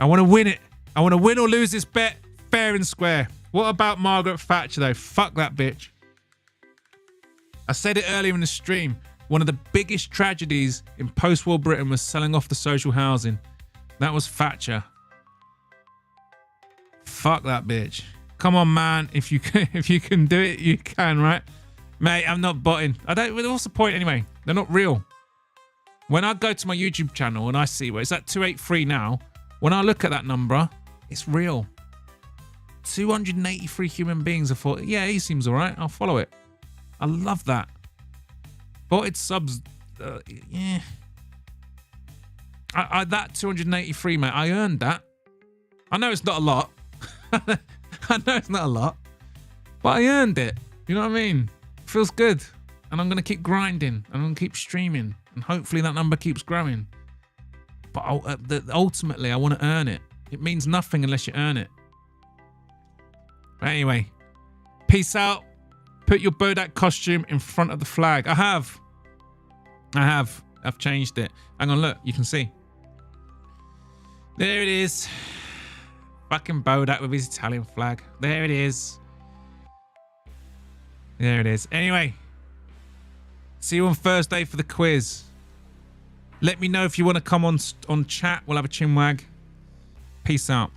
I want to win it. I want to win or lose this bet fair and square. What about Margaret Thatcher, though? Fuck that bitch. I said it earlier in the stream. One of the biggest tragedies in post-war Britain was selling off the social housing. That was Thatcher. Fuck that bitch. Come on, man. If you can do it, you can, right? Mate, I'm not botting. What's the point anyway? They're not real. When I go to my YouTube channel and I see where it's at 283 now, when I look at that number, it's real. 283 human beings have thought, yeah, he seems all right. I'll follow it. I love that. Botted subs, yeah. That 283, mate, I earned that. I know it's not a lot. I know it's not a lot. But I earned it. You know what I mean? It feels good. And I'm going to keep grinding. And I'm going to keep streaming. And hopefully that number keeps growing. But ultimately, I want to earn it. It means nothing unless you earn it. But anyway, peace out. Put your Bodach costume in front of the flag. I have. I've changed it. Hang on, look. You can see. There it is. Fucking Bodach with his Italian flag. There it is. There it is. Anyway. See you on Thursday for the quiz. Let me know if you want to come on chat. We'll have a chinwag. Peace out.